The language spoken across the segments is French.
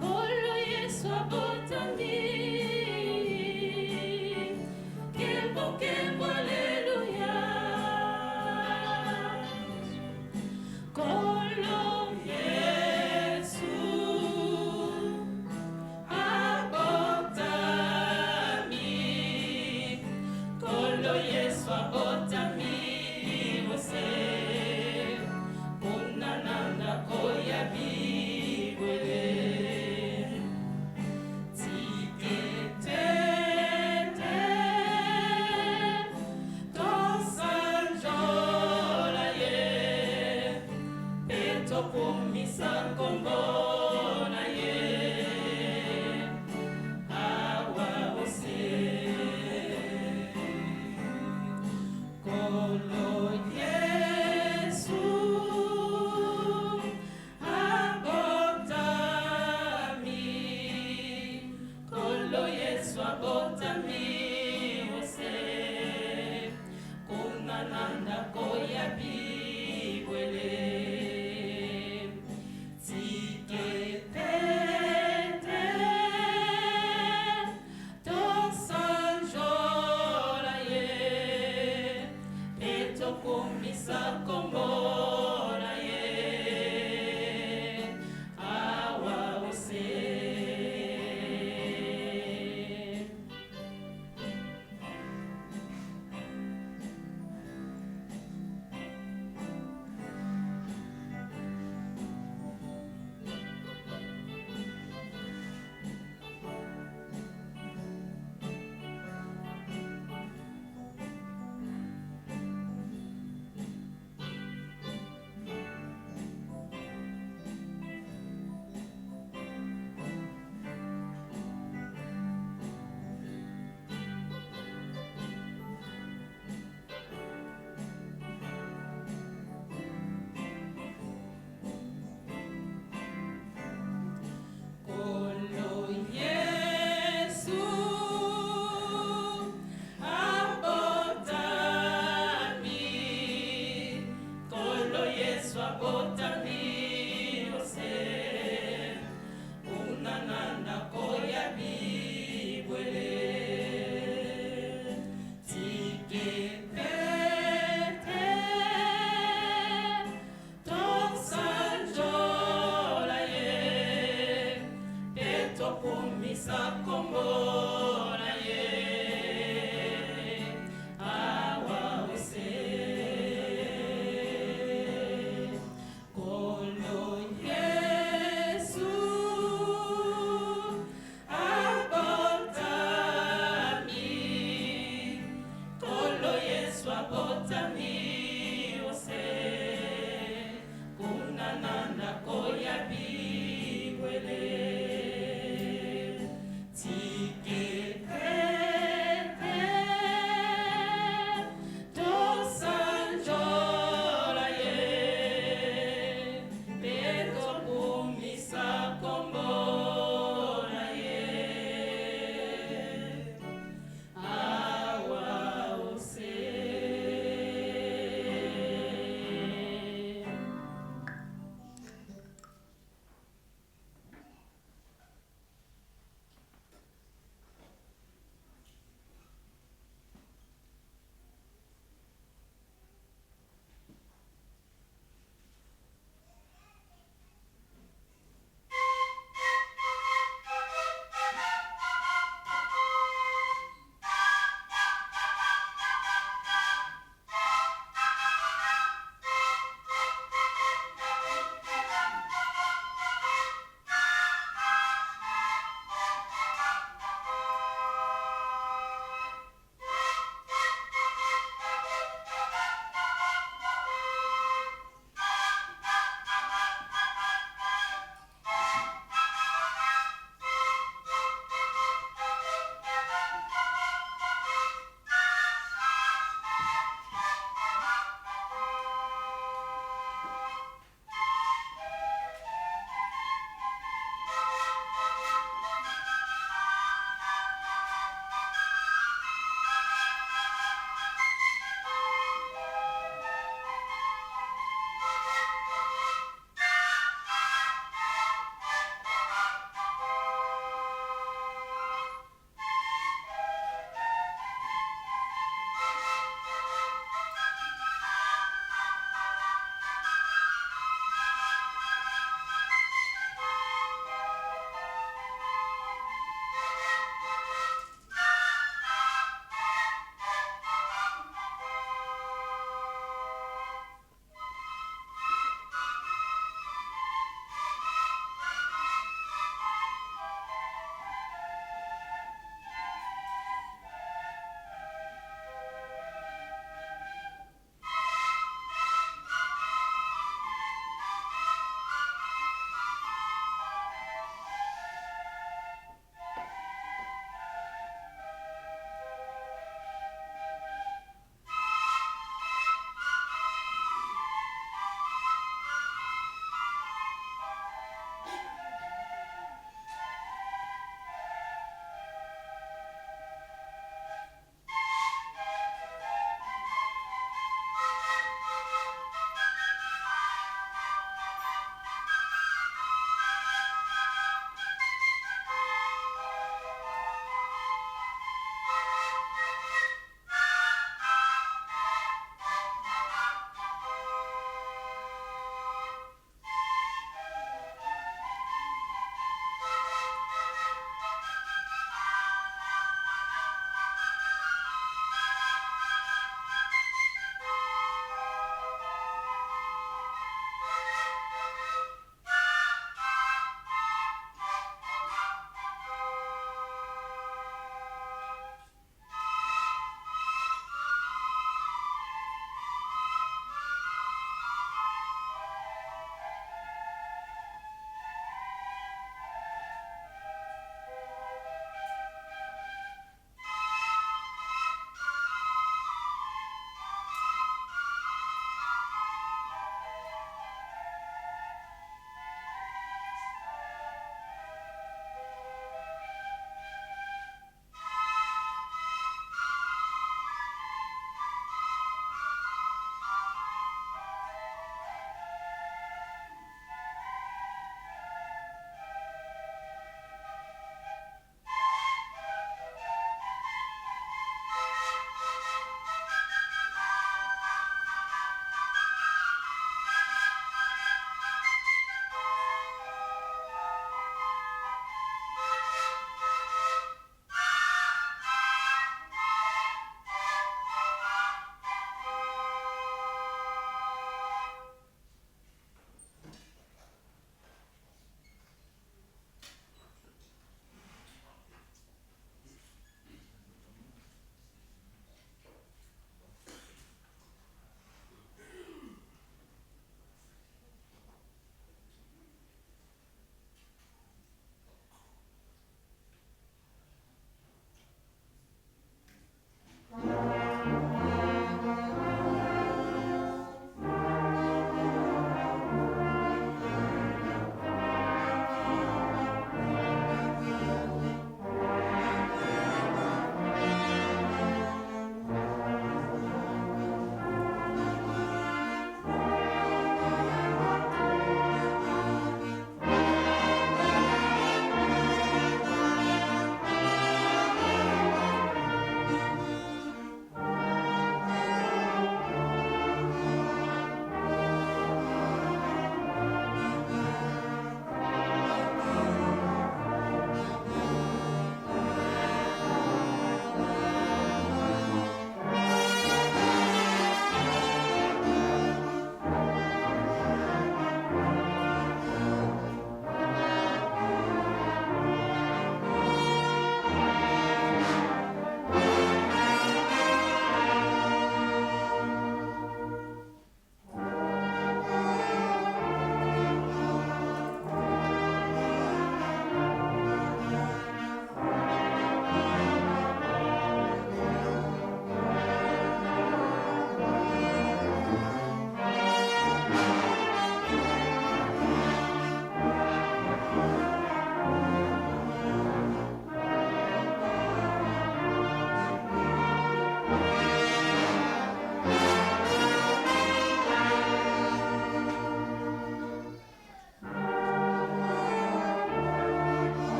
Kolo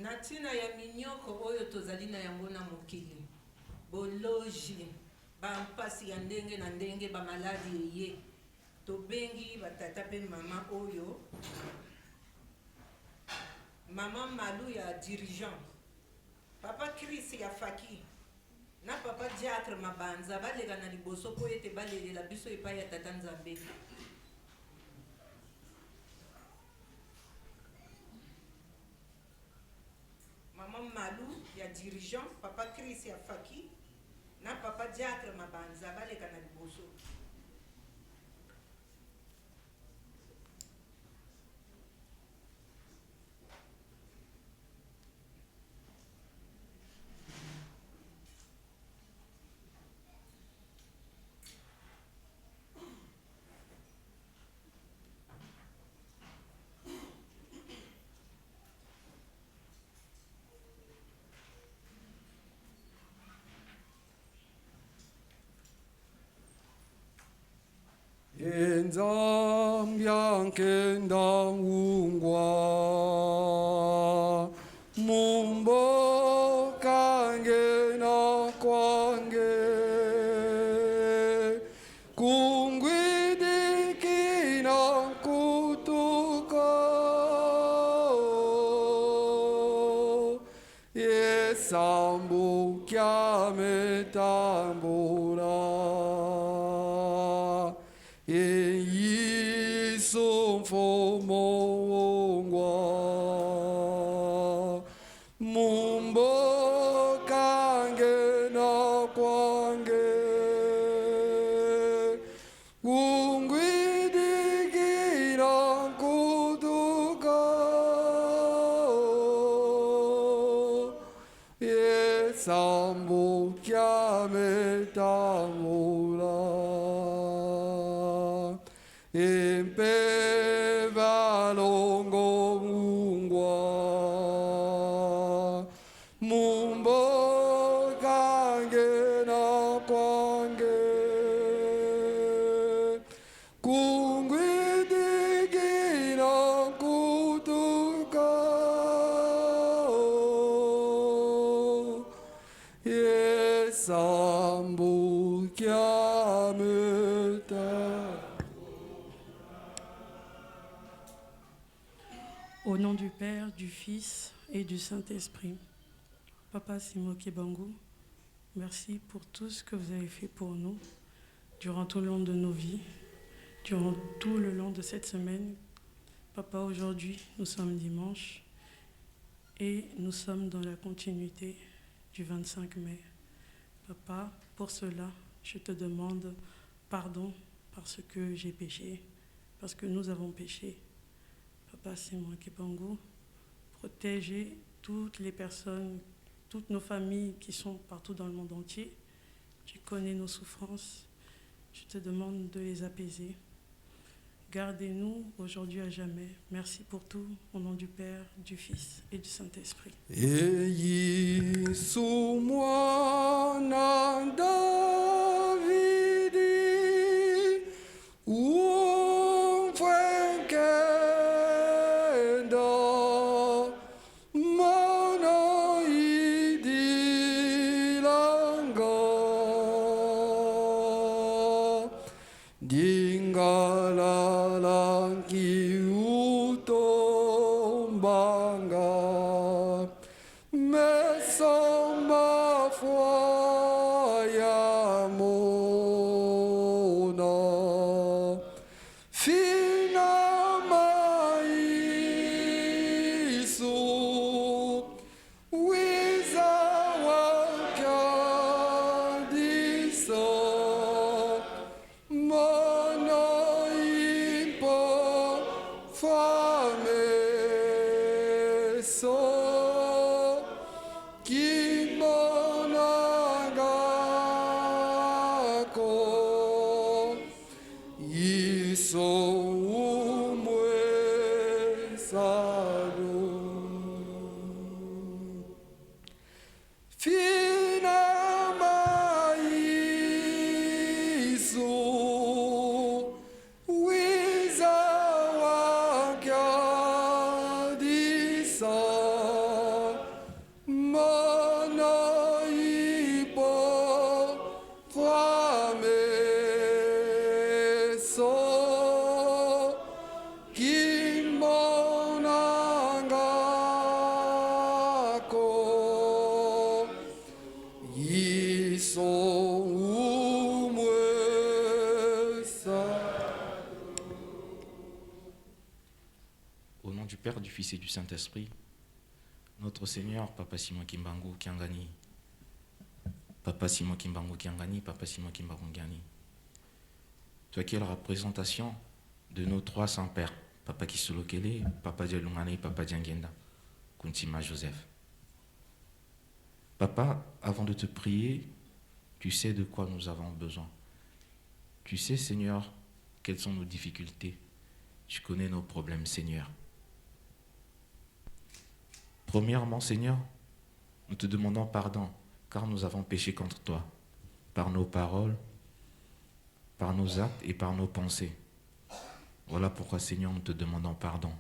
na ntina ya minyoko oyo tozali na yango na mokili, boloji bampasi ya ndenge na ndenge, bamaladi eye, tobengi batata pe mama oyo, mama Malu ya dirigeant, papa Chris ya Faki, na papa Diacre Mabanza balega na liboso po ete balelela biso epai ya tata Nzambe. Mama Malu ya dirigeant, papa Chris ya Faki, na papa Diacre Mabanza balega na liboso. Enzambyakenda ungwa mumbo kange na kwange kungwidiki na kutuka yesambu kyametambura Fomongwa mumbo kange na kwange ungwidigira kutuka yesambu kyametamura Valongo mungwa mumbo kange na kwange kungwidigina kutuka yesambu kyameta. Au nom du Père, du Fils et du Saint-Esprit. Papa Simo Kebangu, merci pour tout ce que vous avez fait pour nous durant tout le long de nos vies, durant tout le long de cette semaine. Papa, aujourd'hui, nous sommes dimanche et nous sommes dans la continuité du 25 mai. Papa, pour cela, je te demande pardon parce que j'ai péché, parce que nous avons péché. Papa Simo Kebangu, protégez toutes les personnes, toutes nos familles qui sont partout dans le monde entier. Tu connais nos souffrances. Je te demande de les apaiser. Gardez-nous aujourd'hui à jamais. Merci pour tout. Au nom du Père, du Fils et du Saint-Esprit. du Père, du Fils et du Saint-Esprit, notre Seigneur, Papa Simon Kimbangu Kiangani, Papa Simon Kimbangu Kiangani, Papa Simon Kimbangu Kiangani. Toi qui es la représentation de nos trois saints-pères, Papa Kisolokele, Papa Dialungane, Papa Diangenda, Kuntima Joseph. Papa, avant de te prier, tu sais de quoi nous avons besoin. Tu sais, Seigneur, quelles sont nos difficultés. Tu connais nos problèmes, Seigneur. Premièrement, Seigneur, nous te demandons pardon, car nous avons péché contre toi, par nos paroles, par nos actes et par nos pensées. Voilà pourquoi, Seigneur, nous te demandons pardon.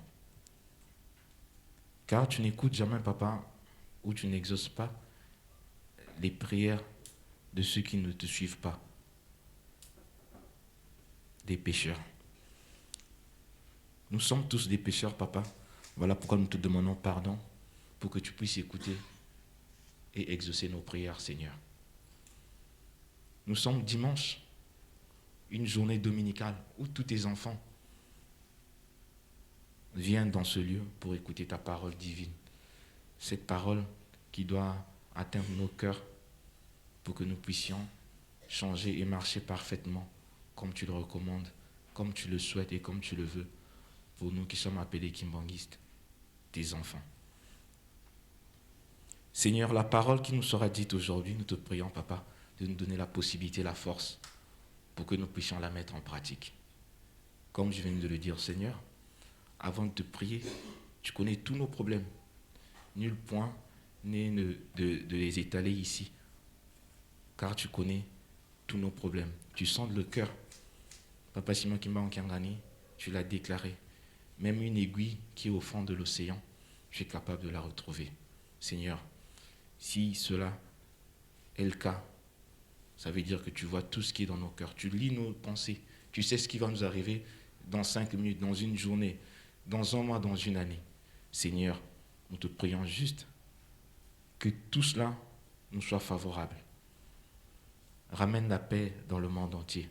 Car tu n'écoutes jamais, Papa, ou tu n'exauces pas les prières de ceux qui ne te suivent pas, des pécheurs. Nous sommes tous des pécheurs, Papa. Voilà pourquoi nous te demandons pardon, pour que tu puisses écouter et exaucer nos prières, Seigneur. Nous sommes dimanche, une journée dominicale où tous tes enfants viennent dans ce lieu pour écouter ta parole divine. Cette parole qui doit atteindre nos cœurs pour que nous puissions changer et marcher parfaitement comme tu le recommandes, comme tu le souhaites et comme tu le veux, pour nous qui sommes appelés kimbanguistes, tes enfants. Seigneur, la parole qui nous sera dite aujourd'hui, nous te prions, Papa, de nous donner la possibilité, la force, pour que nous puissions la mettre en pratique. Comme je viens de le dire, Seigneur, avant de te prier, tu connais tous nos problèmes. Nul point n'est de les étaler ici, car tu connais tous nos problèmes. Tu sondes le cœur. Papa Simon Kimba Kiangani, tu l'as déclaré. Même une aiguille qui est au fond de l'océan, tu es capable de la retrouver. Seigneur, si cela est le cas, ça veut dire que tu vois tout ce qui est dans nos cœurs. Tu lis nos pensées. Tu sais ce qui va nous arriver dans 5 minutes, dans une journée, dans un mois, dans une année. Seigneur, nous te prions juste que tout cela nous soit favorable. Ramène la paix dans le monde entier,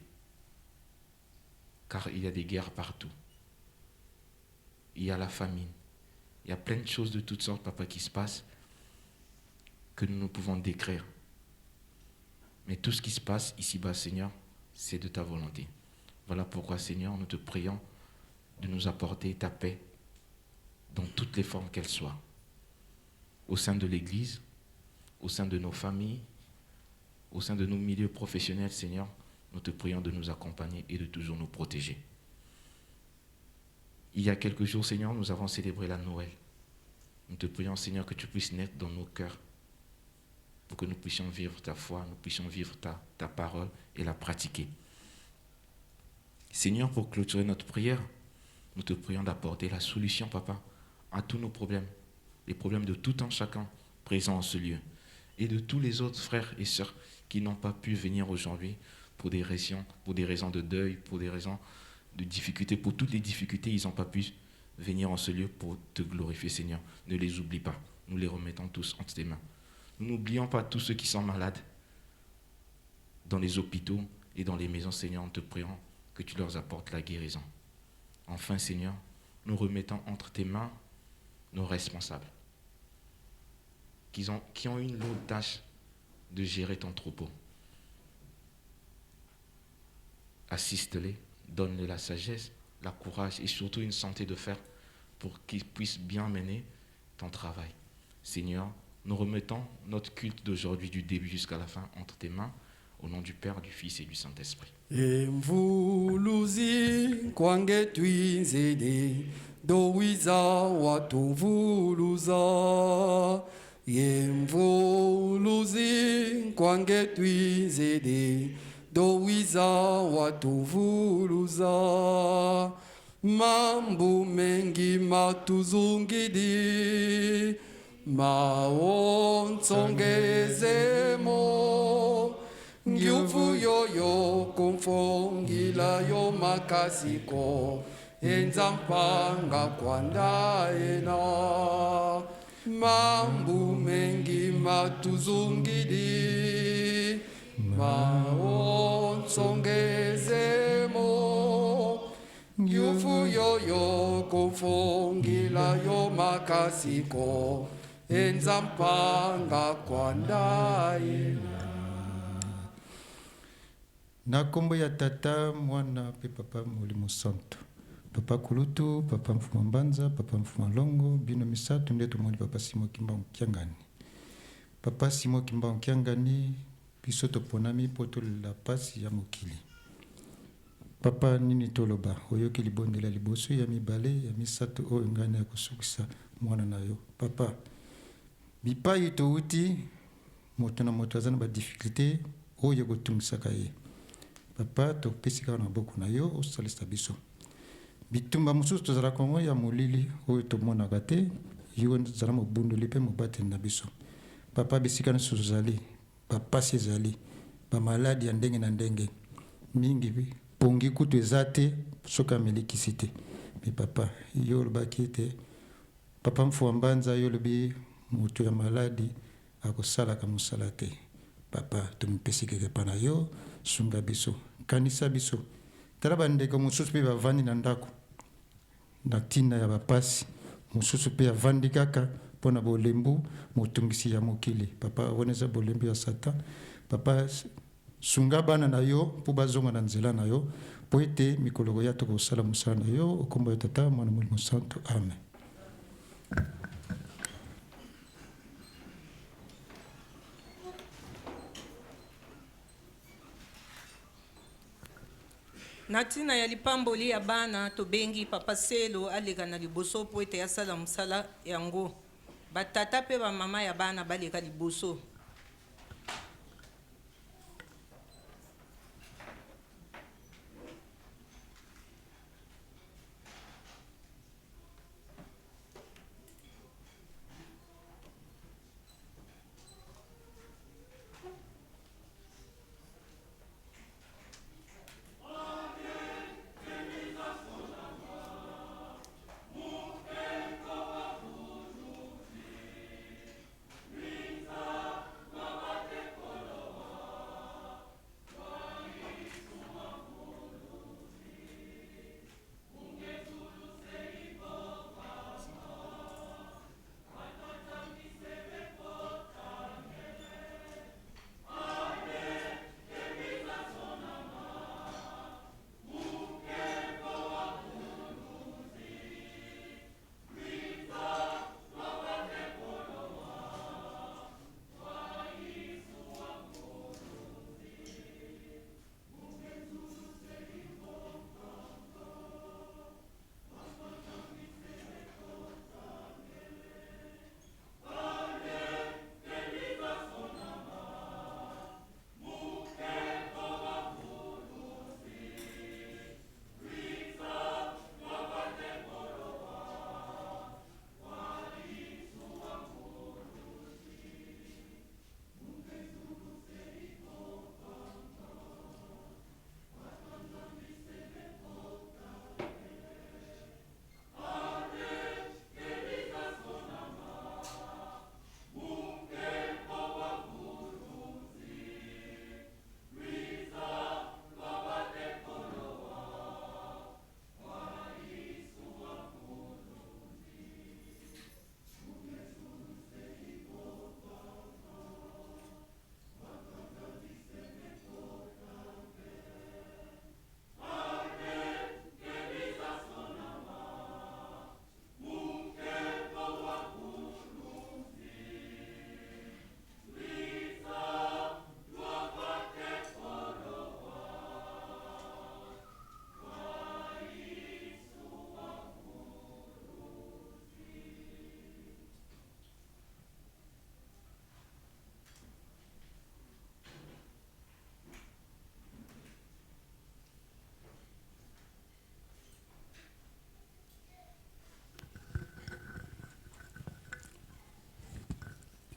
car il y a des guerres partout. Il y a la famine. Il y a plein de choses de toutes sortes, Papa, qui se passent que nous ne pouvons décrire. Mais tout ce qui se passe ici-bas, Seigneur, c'est de ta volonté. Voilà pourquoi, Seigneur, nous te prions de nous apporter ta paix dans toutes les formes qu'elles soient. Au sein de l'Église, au sein de nos familles, au sein de nos milieux professionnels, Seigneur, nous te prions de nous accompagner et de toujours nous protéger. Il y a quelques jours, Seigneur, nous avons célébré la Noël. Nous te prions, Seigneur, que tu puisses naître dans nos cœurs pour que nous puissions vivre ta foi, nous puissions vivre ta parole et la pratiquer. Seigneur, pour clôturer notre prière, nous te prions d'apporter la solution, Papa, à tous nos problèmes, les problèmes de tout un chacun présent en ce lieu, et de tous les autres frères et sœurs qui n'ont pas pu venir aujourd'hui pour des raisons de deuil, pour des raisons de difficultés, pour toutes les difficultés, ils n'ont pas pu venir en ce lieu pour te glorifier, Seigneur. Ne les oublie pas, nous les remettons tous entre tes mains. Nous n'oublions pas tous ceux qui sont malades dans les hôpitaux et dans les maisons, Seigneur, en te priant que tu leur apportes la guérison. Enfin, Seigneur, nous remettons entre tes mains nos responsables qui ont une lourde tâche de gérer ton troupeau. Assiste-les, donne-les la sagesse, la courage et surtout une santé de fer pour qu'ils puissent bien mener ton travail. Seigneur, nous remettons notre culte d'aujourd'hui du début jusqu'à la fin entre tes mains, au nom du Père, du Fils et du Saint-Esprit. Emvuluzi kwange twinzede dowiza watuvuluza Emvuluzi kwange twinzede dowiza watuvuluza Mambo mengi matuzungidi maonsongezemo Ngiufu yoyo kumfongila yo makasiko Enzampanga kwandaena Mambu mengi matuzungidi Maonsongezemo Ngiufu yoyo kumfongila kufungila yo makasiko enza mpanga kwandaye. Na kombo ya tata mwana pe papa Molimo Santo. Papa Kulutu, papa Mfuma Mbanza, papa Mfuma Longo, bino misatu ndeto mwani papa Simo Kimbangu Kiangani. Papa Simo Kimbangu Kiangani, biso toponami poto la pasi ya mokili. Papa nini toloba, oyoki libondela liboso ya mibale ya misatu oyo ngani ya kusukisa mwana na yo. Papa, bipai touti, moto na moto azana ba difficulté oyo kotungisaka ye. Papa, topesika na boko na yo, osalisa biso. Bitumba mususu tozala kongo ya molili oyo tomonaka te, yo zala mobundoli mpe mobate na biso. Papa, bisika na suzali, bapasi ezali, bamaladi ya ndenge na ndenge, mingi pongi kutu eza te, soki amelikisi te. Me papa, yo olobaki te, papa Mfuma Mbanza yo olobi moto ya maladi akosalaka mosala te. Papa, tomipesi kekepa na yo, sunga biso, kanisa biso. Tala bandeko mosusu mpe bavandi na ndako, na ntina ya bapasi, mosusu mpe avandi kaka mpona bolembu motungisi ya mokili. Papa, wana eza bolembu ya Satan. Papa, sunga bana na yo mpo bazonga na nzela na yo, mpo ete mikolo koya tokosala mosala na yo, okombo ya tata mwana Molimo Santo. Amen. Na ntina ya lipamboli ya bana tobengi papa Selo aleka na liboso po ete asala mosala yango. Batata pe bamama ya bana baleka liboso.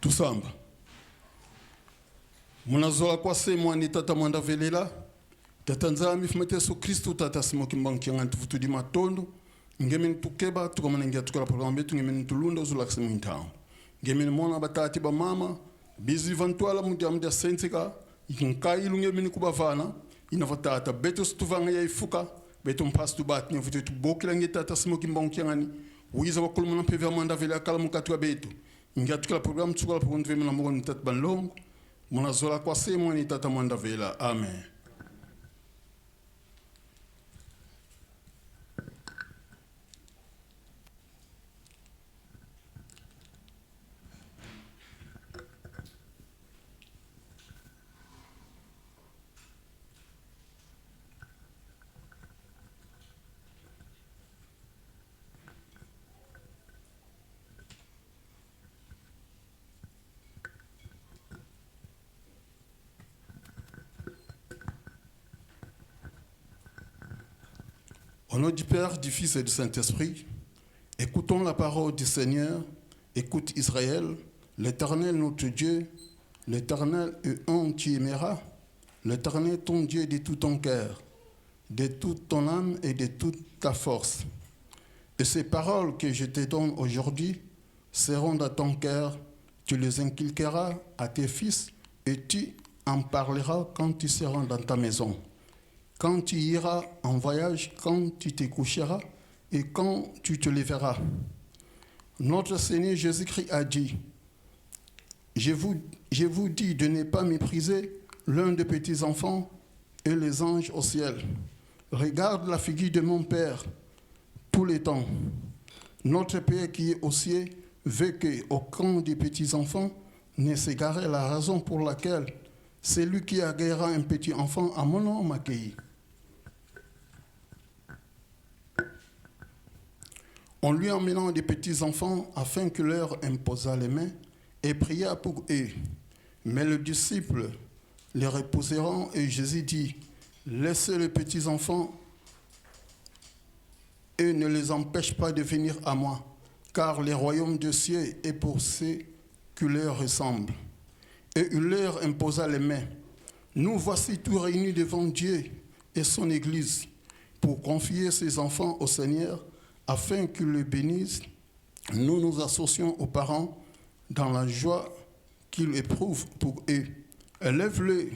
Tusamba. Munazola kwa semu ni tata mwanda velela. Tata nzami fumete Yesu Kristo tata Simo Kimbangu Kiangani tufutu di matondo. Ngemeni tukeba tukamana ngia tukala programme betu ngemeni tulunda uzula kusemu intao. Ngemeni mona batati ba mama bizi vantuala mudia sensika ikinkai lungemeni kubavana inavatata beto stuvanga ya ifuka beto mpastu bat ne futu bokila ngia tata Simo Kimbangu Kiangani wiza wakulumana pevia manda vile akala mukatu betu ingia tukala program tukala program vile na mwana tat banlongo mwana zola kwa se mwana tata manda vile amen. Au nom du Père, du Fils et du Saint-Esprit, écoutons la parole du Seigneur, écoute Israël, l'Éternel notre Dieu, l'Éternel est un tu aimeras, l'Éternel ton Dieu de tout ton cœur, de toute ton âme et de toute ta force. Et ces paroles que je te donne aujourd'hui seront dans ton cœur, tu les inculqueras à tes fils et tu en parleras quand tu seras dans ta maison. Quand tu iras en voyage, quand tu te coucheras et quand tu te lèveras. Notre Seigneur Jésus-Christ a dit, je vous dis de ne pas mépriser l'un des petits enfants et les anges au ciel. Regarde la figure de mon Père tous les temps. Notre Père qui est au ciel veut qu'aucun des petits enfants ne s'égare, la raison pour laquelle celui qui accueillera un petit enfant à mon nom m'accueille. On lui emmenant des petits enfants afin qu'il leur imposât les mains et pria pour eux. Mais les disciples les repousseront et Jésus dit, laissez les petits enfants et ne les empêche pas de venir à moi, car le royaume des cieux est pour ceux qui leur ressemblent. Et il leur imposa les mains. Nous voici tous réunis devant Dieu et son Église pour confier ces enfants au Seigneur afin qu'il les bénisse. Nous nous associons aux parents dans la joie qu'ils éprouvent pour eux. Élève-les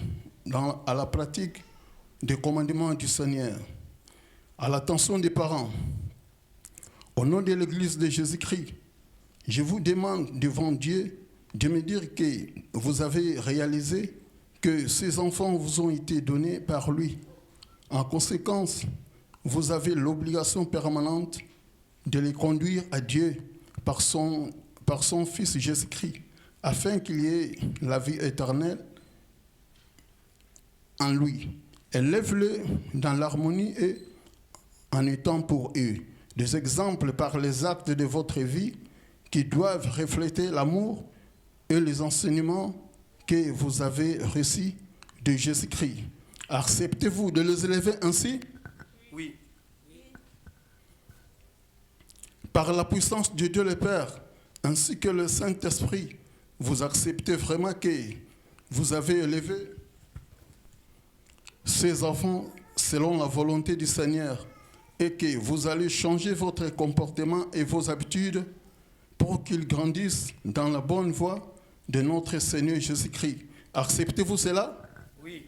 à la pratique des commandements du Seigneur. À l'attention des parents, au nom de l'Église de Jésus-Christ, je vous demande devant Dieu de me dire que vous avez réalisé que ces enfants vous ont été donnés par lui. En conséquence, vous avez l'obligation permanente de les conduire à Dieu par son Fils Jésus-Christ, afin qu'il y ait la vie éternelle en lui. Élève-les dans l'harmonie et en étant pour eux des exemples par les actes de votre vie qui doivent refléter l'amour et les enseignements que vous avez reçus de Jésus-Christ. Acceptez-vous de les élever ainsi? Oui. Par la puissance de Dieu le Père, ainsi que le Saint-Esprit, vous acceptez vraiment que vous avez élevé ces enfants selon la volonté du Seigneur et que vous allez changer votre comportement et vos habitudes pour qu'ils grandissent dans la bonne voie de notre Seigneur Jésus-Christ. Acceptez-vous cela? Oui.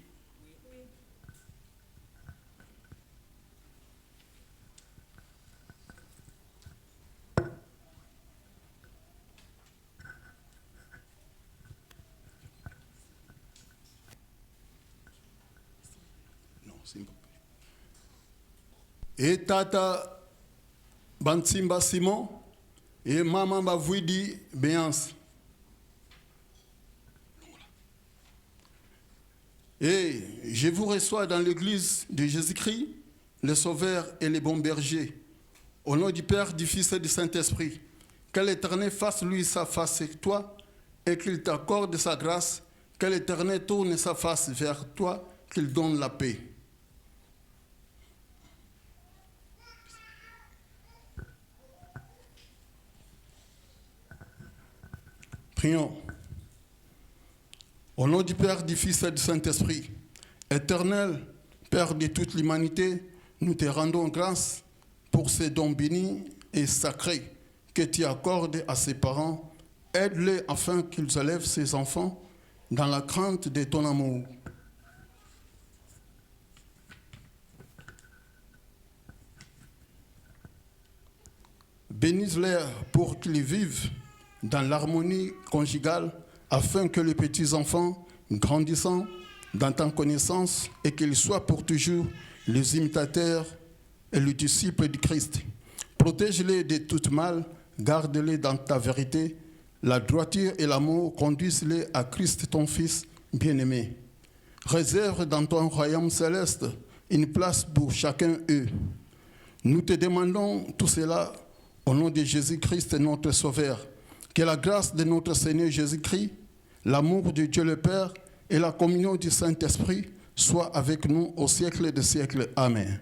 Et tata Bantimba Simon et maman Bavouidi Béance. Et je vous reçois dans l'église de Jésus-Christ, le Sauveur et le bon berger. Au nom du Père, du Fils et du Saint-Esprit, que l'Éternel fasse lui sa face sur toi et qu'il t'accorde sa grâce, que l'Éternel tourne sa face vers toi, qu'il donne la paix. Prions. Au nom du Père, du Fils et du Saint-Esprit, Éternel, Père de toute l'humanité, nous te rendons grâce pour ces dons bénis et sacrés que tu accordes à ses parents. Aide-les afin qu'ils élèvent ses enfants dans la crainte de ton amour. Bénis-les pour qu'ils vivent dans l'harmonie conjugale, afin que les petits-enfants, grandissant dans ta connaissance, et qu'ils soient pour toujours les imitateurs et les disciples du Christ. Protège-les de tout mal, garde-les dans ta vérité. La droiture et l'amour conduisent-les à Christ, ton Fils bien-aimé. Réserve dans ton royaume céleste une place pour chacun d'eux. Nous te demandons tout cela au nom de Jésus-Christ, notre Sauveur. Que la grâce de notre Seigneur Jésus-Christ, l'amour de Dieu le Père et la communion du Saint-Esprit soient avec nous au siècle des siècles. Amen.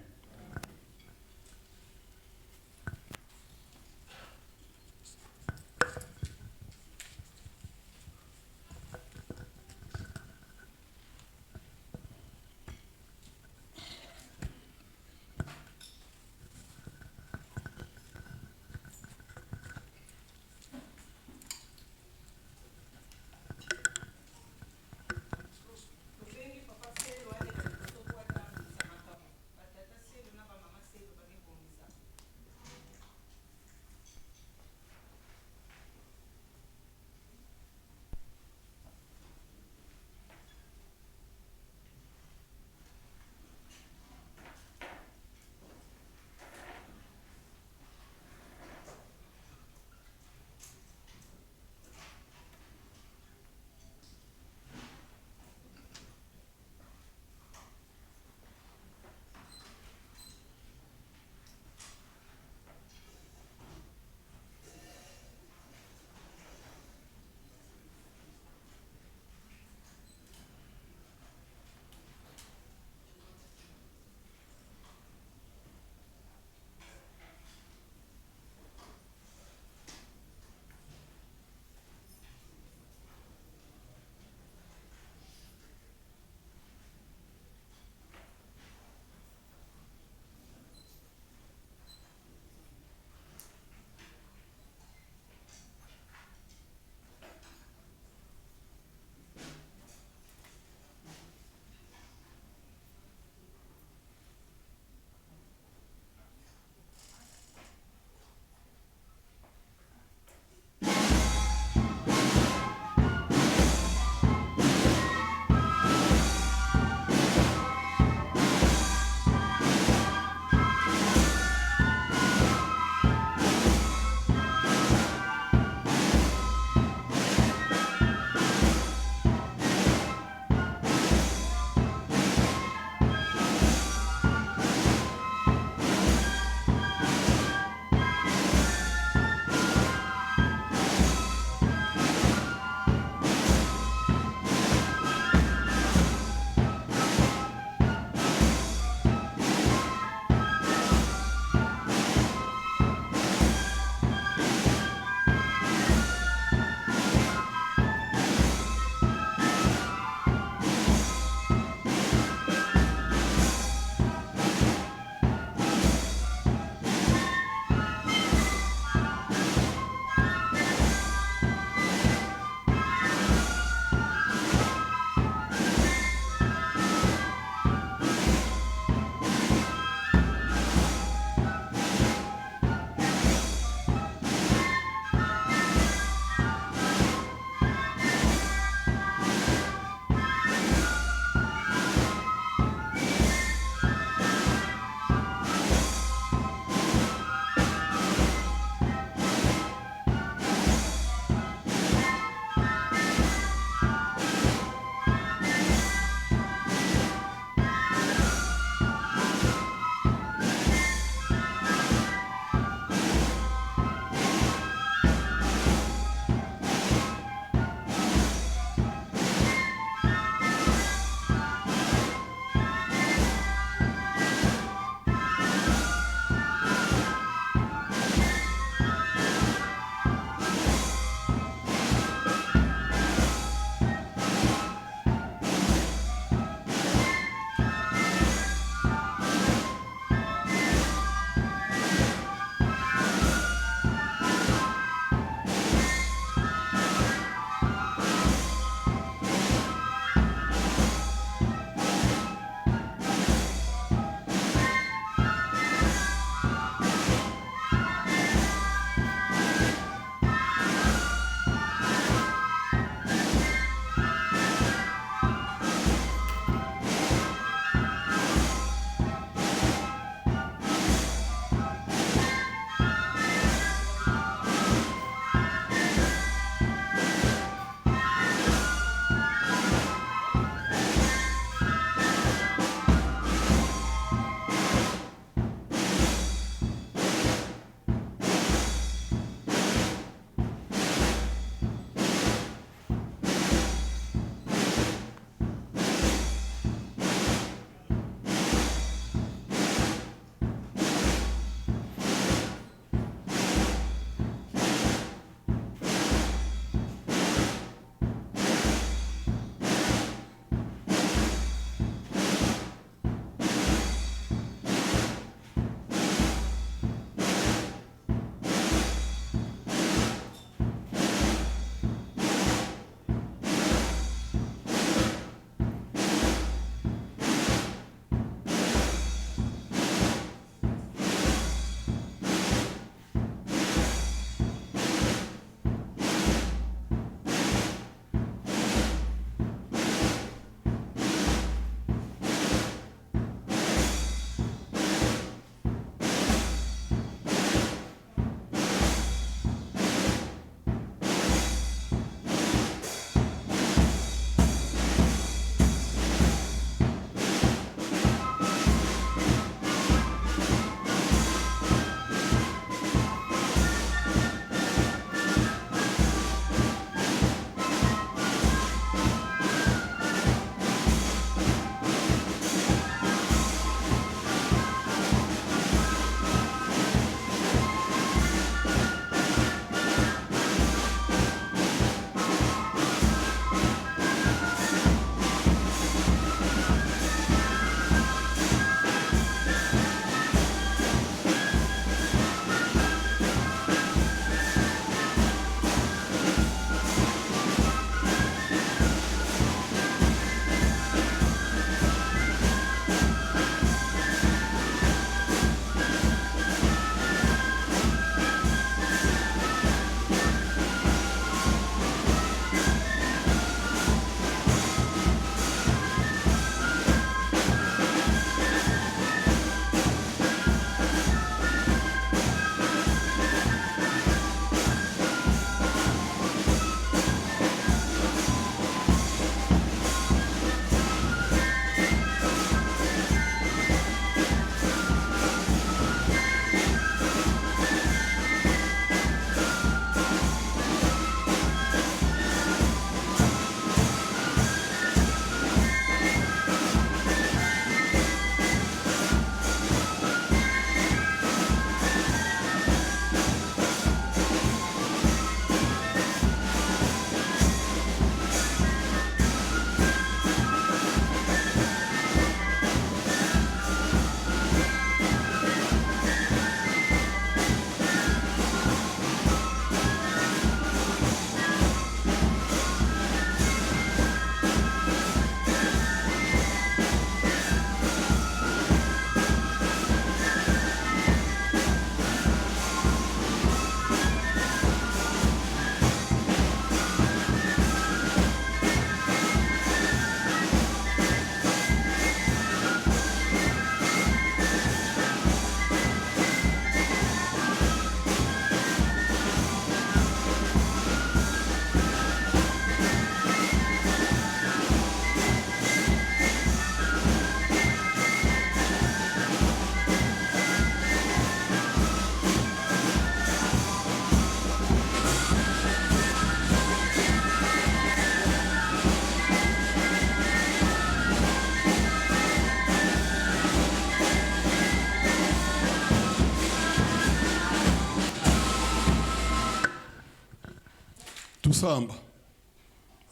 tusamba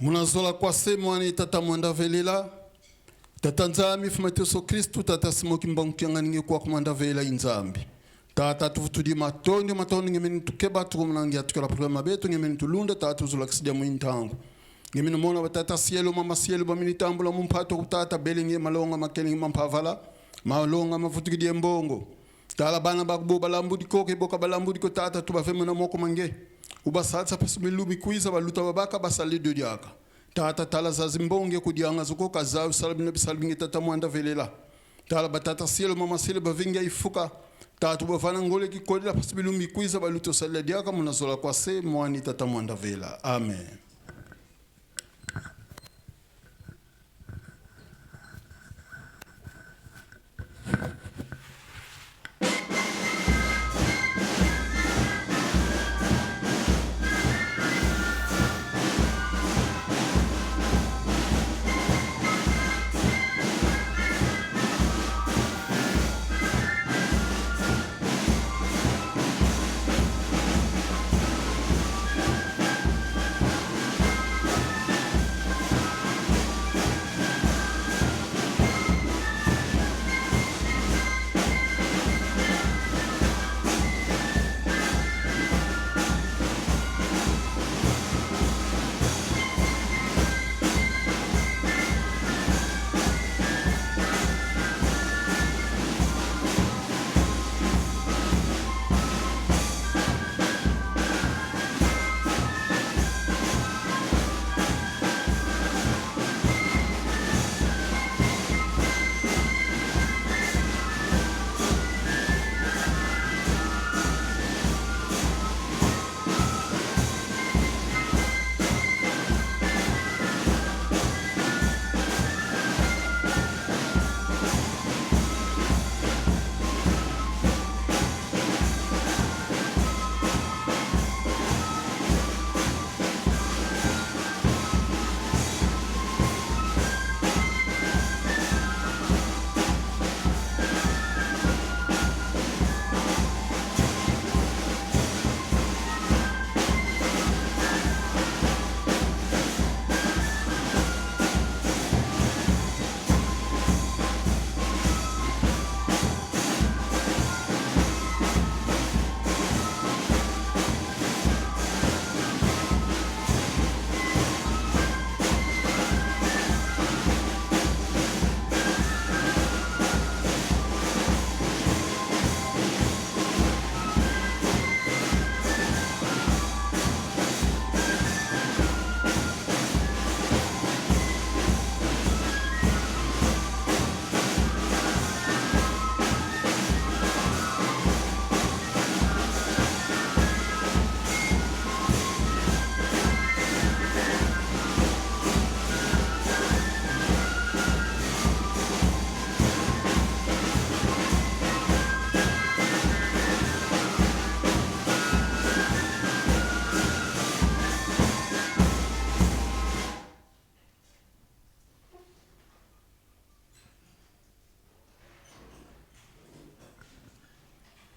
munazola kwa semwani tata mwanda velela tata nzambi fumateso Kristu tata simoki mbonkianganinge kwa kumanda velela inzambi tata tufutudi matondo ngemeni tukeba tukumunangia tukela programa betu ngemeni tulunda tata tuzula kisidia muintangu ngemeni mona batata sielo mama sielo bamini tambula mumpato kutata belinge malonga makelinge mampavala malonga mafutugidi mbongo tala bana bakbo balambudi koke boka balambudi ko tata tubafeme na moko mange ubasatsa pasumilumi kuiza baluta babaka basali de diaka tata tala zazimbonge kudianga zuko kaza salbina bisalbinge tata mwanda velela tala batata sielo mama sielo bavinga ifuka tata bafana ngole kikodela pasumilumi kuiza baluta sali diaka munazola kwa se mwani tata mwanda vela amen.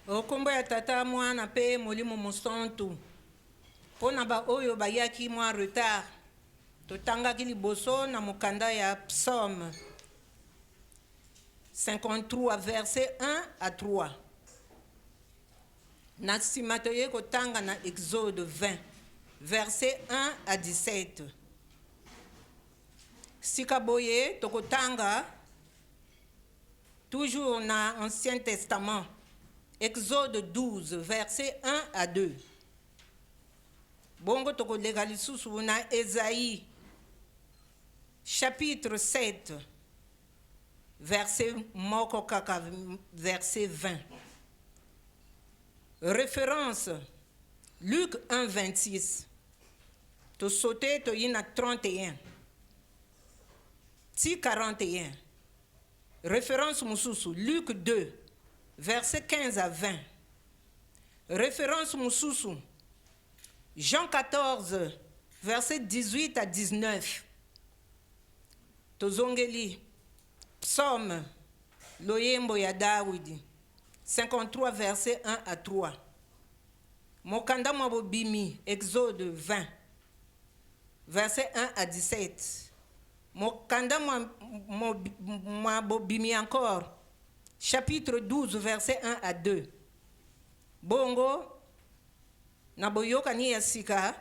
Okombo ya tata mwana pe molimo mosantu pona ba oyo bayaki mwa retard totangaki liboso na mokanda ya psaume 53 verset 1 à 3 na nsima toye kotanga na exode 20 verset 1 à 17 sika boye tokotanga toujours na Ancien Testament Exode 12, verset 1 à 2. Bongo toko lisusu na Esaïe, chapitre 7, verset moko kaka, verset 20. Référence, Luc 1, 26. To sauter to yina 31. Ti 41. Référence mususu, Luc 2. Verset 15 à 20. Référence Moussoussou. Jean 14, verset 18 à 19. Tozongeli. Psaume. Loyembo ya Dawidi. 53, verset 1 à 3. Mokanda Mwabobimi. Exode 20. verset 1 à 17. Mokanda moi bobimi encore. Chapitre 12, verset 1 à 2. Bongo, na boyokani ya sika,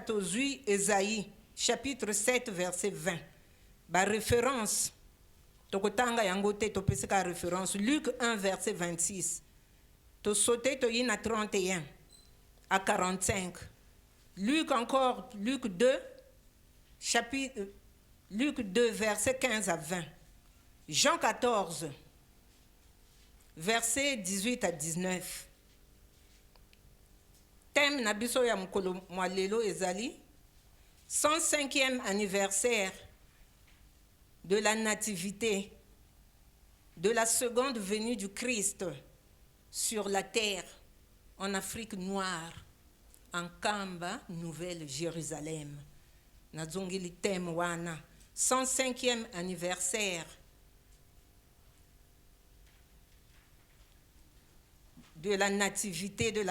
tozui Esaïe, chapitre 7, verset 20. Ba référence, tokotanga yangote topeseka référence. Luc 1, verset 26. To sauté to yina 31 à 45. Luc encore, Luc 2, chapitre, Luc 2, verset 15 à 20. Jean 14, verset 18 à 19. Thème nabiso ya mukolo mwalelo ezali 105e anniversaire de la nativité, de la seconde venue du Christ sur la terre en Afrique noire, en Kamba, Nouvelle-Jérusalem. Nazongili thème wana 105e anniversaire de la nativité, de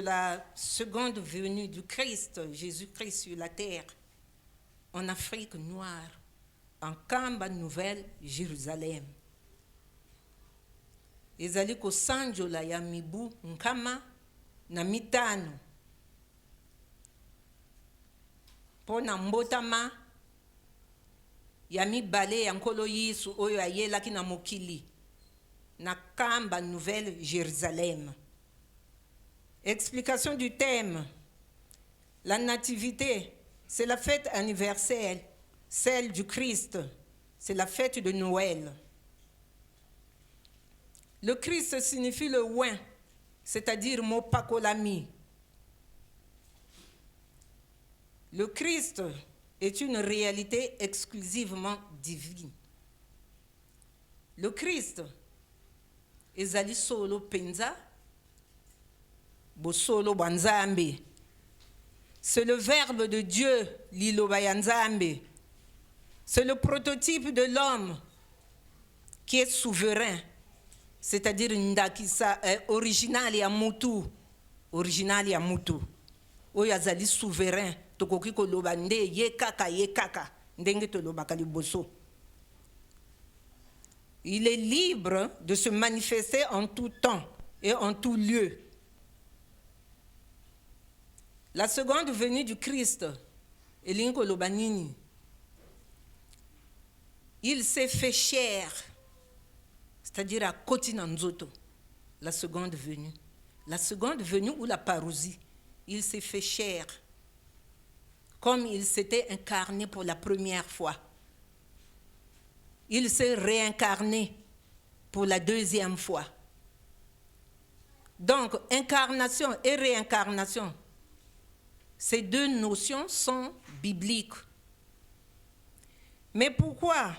la seconde venue du Christ, Jésus-Christ sur la terre, en Afrique noire, en Kamba, Nouvelle-Jérusalem. Ezali ko sanjola ya mibu nkama na mitano. Pona mbotama ya mibale ya nkolo Yesu oyo ayelaki na mokili. Na Kamba, Nouvelle-Jérusalem. Explication du thème. La nativité, c'est la fête anniversaire, celle du Christ, c'est la fête de Noël. Le Christ signifie le oin, c'est-à-dire mopakolami. Le Christ est une réalité exclusivement divine. Le Christ ezali solo penza, bo solo banzambe. C'est le verbe de Dieu, liloba ya Nzambe. C'est le prototype de l'homme qui est souverain, c'est-à-dire ndakisa original ya mutu, original ya mutu. Oyo azali souverain, tokoki koloba nde ye kaka, ndenge tolobaka liboso. Il est libre de se manifester en tout temps et en tout lieu. La seconde venue du Christ, Elinko Lobanini, il s'est fait chair, c'est-à-dire à Kotinanzoto, la seconde venue. La seconde venue ou la parousie, il s'est fait chair, comme il s'était incarné pour la première fois. Il s'est réincarné pour la deuxième fois. Donc, incarnation et réincarnation, ces deux notions sont bibliques. Mais pourquoi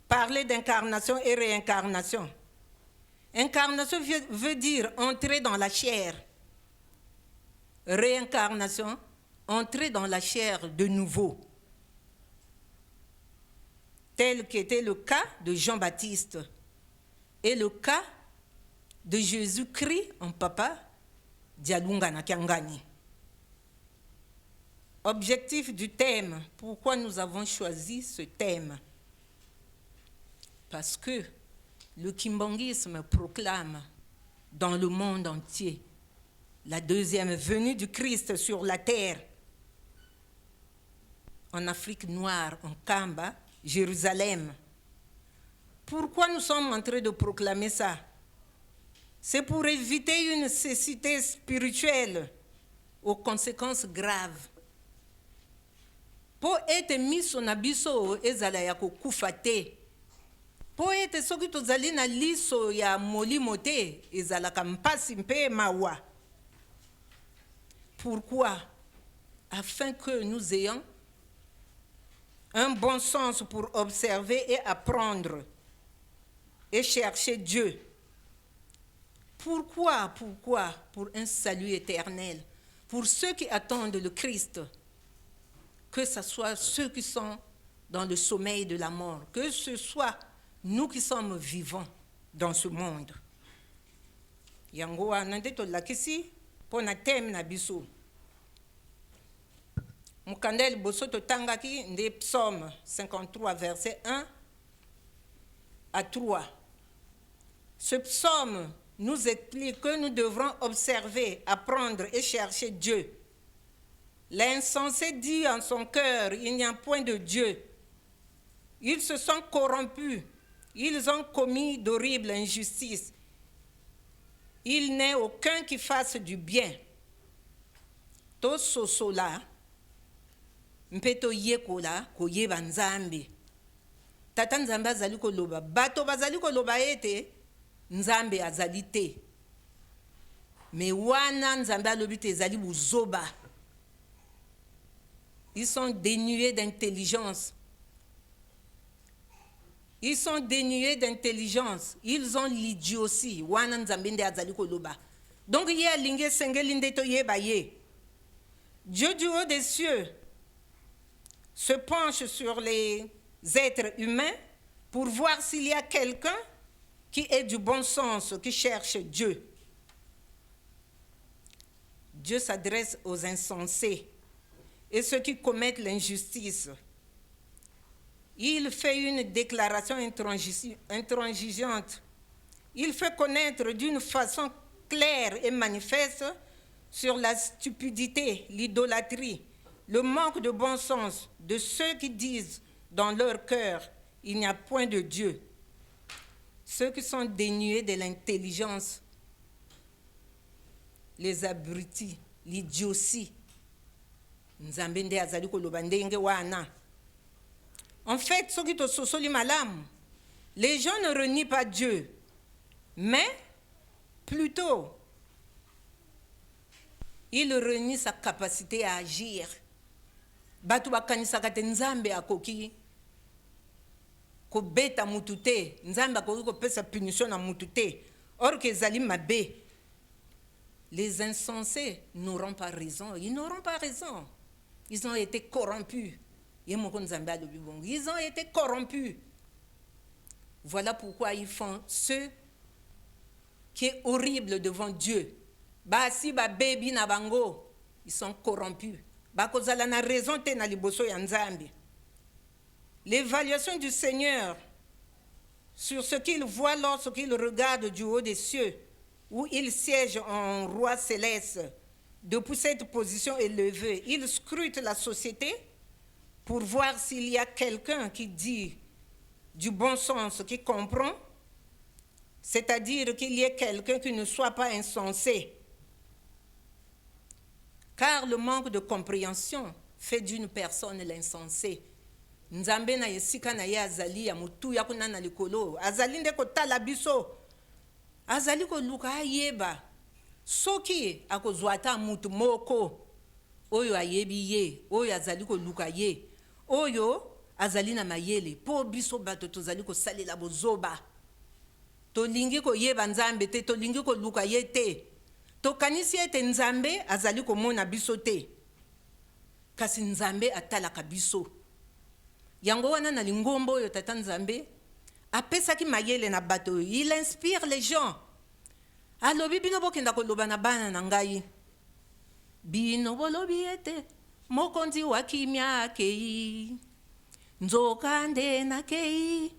parler d'incarnation et réincarnation? Incarnation veut dire entrer dans la chair. Réincarnation, entrer dans la chair de nouveau. Tel qu'était le cas de Jean-Baptiste et le cas de Jésus-Christ en papa Dialunga na Kiangani. Objectif du thème, pourquoi nous avons choisi ce thème? Parce que le kimbanguisme proclame dans le monde entier la deuxième venue du Christ sur la terre, en Afrique noire, en Kamba, Jérusalem. Pourquoi nous sommes en train de proclamer ça? C'est pour éviter une cécité spirituelle aux conséquences graves. Po ete miso na biso ezala ya kokufa te. Po ete soki tozali na liso ya molimo te ezalaka mpasi mpe mawa. Pourquoi? Afin que nous ayons un bon sens pour observer et apprendre et chercher Dieu. Pourquoi? Pour un salut éternel. Pour ceux qui attendent le Christ, que ce soit ceux qui sont dans le sommeil de la mort, que ce soit nous qui sommes vivants dans ce monde. Yango anande to lakisi pona thème na biso. Mukandel Bosoto Tangaki, des psaumes 53, verset 1 à 3. Ce psaume nous explique que nous devrons observer, apprendre et chercher Dieu. L'insensé dit en son cœur, il n'y a point de Dieu. Ils se sont corrompus, ils ont commis d'horribles injustices. Il n'est aucun qui fasse du bien. To sosola, mpeto yekola, koyeba nzambe. Tata nzambe azali koloba, bato bazali koloba ete, nzambe azali te. Me wana nzambe alobi te ezali buzoba. Ils sont dénués d'intelligence. Ils sont dénués d'intelligence. Ils ont l'idiotie. Wana nzambe nde azali koloba. Donc ye alinge sengeli nde to yeba ye. Dieu du haut des cieux se penche sur les êtres humains pour voir s'il y a quelqu'un qui ait du bon sens, qui cherche Dieu. Dieu s'adresse aux insensés et ceux qui commettent l'injustice. Il fait une déclaration intransigeante. Il fait connaître d'une façon claire et manifeste sur la stupidité, l'idolâtrie, le manque de bon sens de ceux qui disent dans leur cœur, il n'y a point de Dieu. Ceux qui sont dénués de l'intelligence, les abrutis, l'idiotie. En fait, ceux qui les gens ne renient pas Dieu, mais plutôt, ils renient sa capacité à agir. Batu bakanisaka te nzambe akoki ko beta mutu te, nzambe akoki ko pesa punition na mutu te. Or que ezali mabe. Les insensés n'auront pas raison. Ils n'auront pas raison. Ils ont été corrompus. Ils ont été corrompus. Voilà pourquoi ils font ce qui est horrible devant Dieu. Basi ba baby na bango, ils sont corrompus. Bakozala na raison te na liboso ya nzambe. L'évaluation du Seigneur sur ce qu'il voit lorsqu'il regarde du haut des cieux, où il siège en roi céleste. Depuis cette position élevée, il scrute la société pour voir s'il y a quelqu'un qui dit du bon sens, qui comprend, c'est-à-dire qu'il y ait quelqu'un qui ne soit pas insensé. Car le manque de compréhension fait d'une personne l'insensé. Nzambe na yesika na ye azali ya mutu ya kuna na likolo, azali nde kotala biso, azali koluka ayeba, soki akozwa ata mutu moko, oyo ayebi ye, oyo azali koluka ye, oyo azali na mayele, po biso bato tozali kosalela bozoba. Tolingi koyeba nzambe te, tolingi koluka ye te. Tokanisi ete nzambe azali komona biso te. Kasi nzambe atalaka biso. Yango wana na lingombo oyo tata nzambe apesaki mayele na bato, il inspire les gens. Alobi bino bokenda koloba na bana na ngai. Bino bolobi ete mokonzi wa kimia akei. Nzoka nde na kei.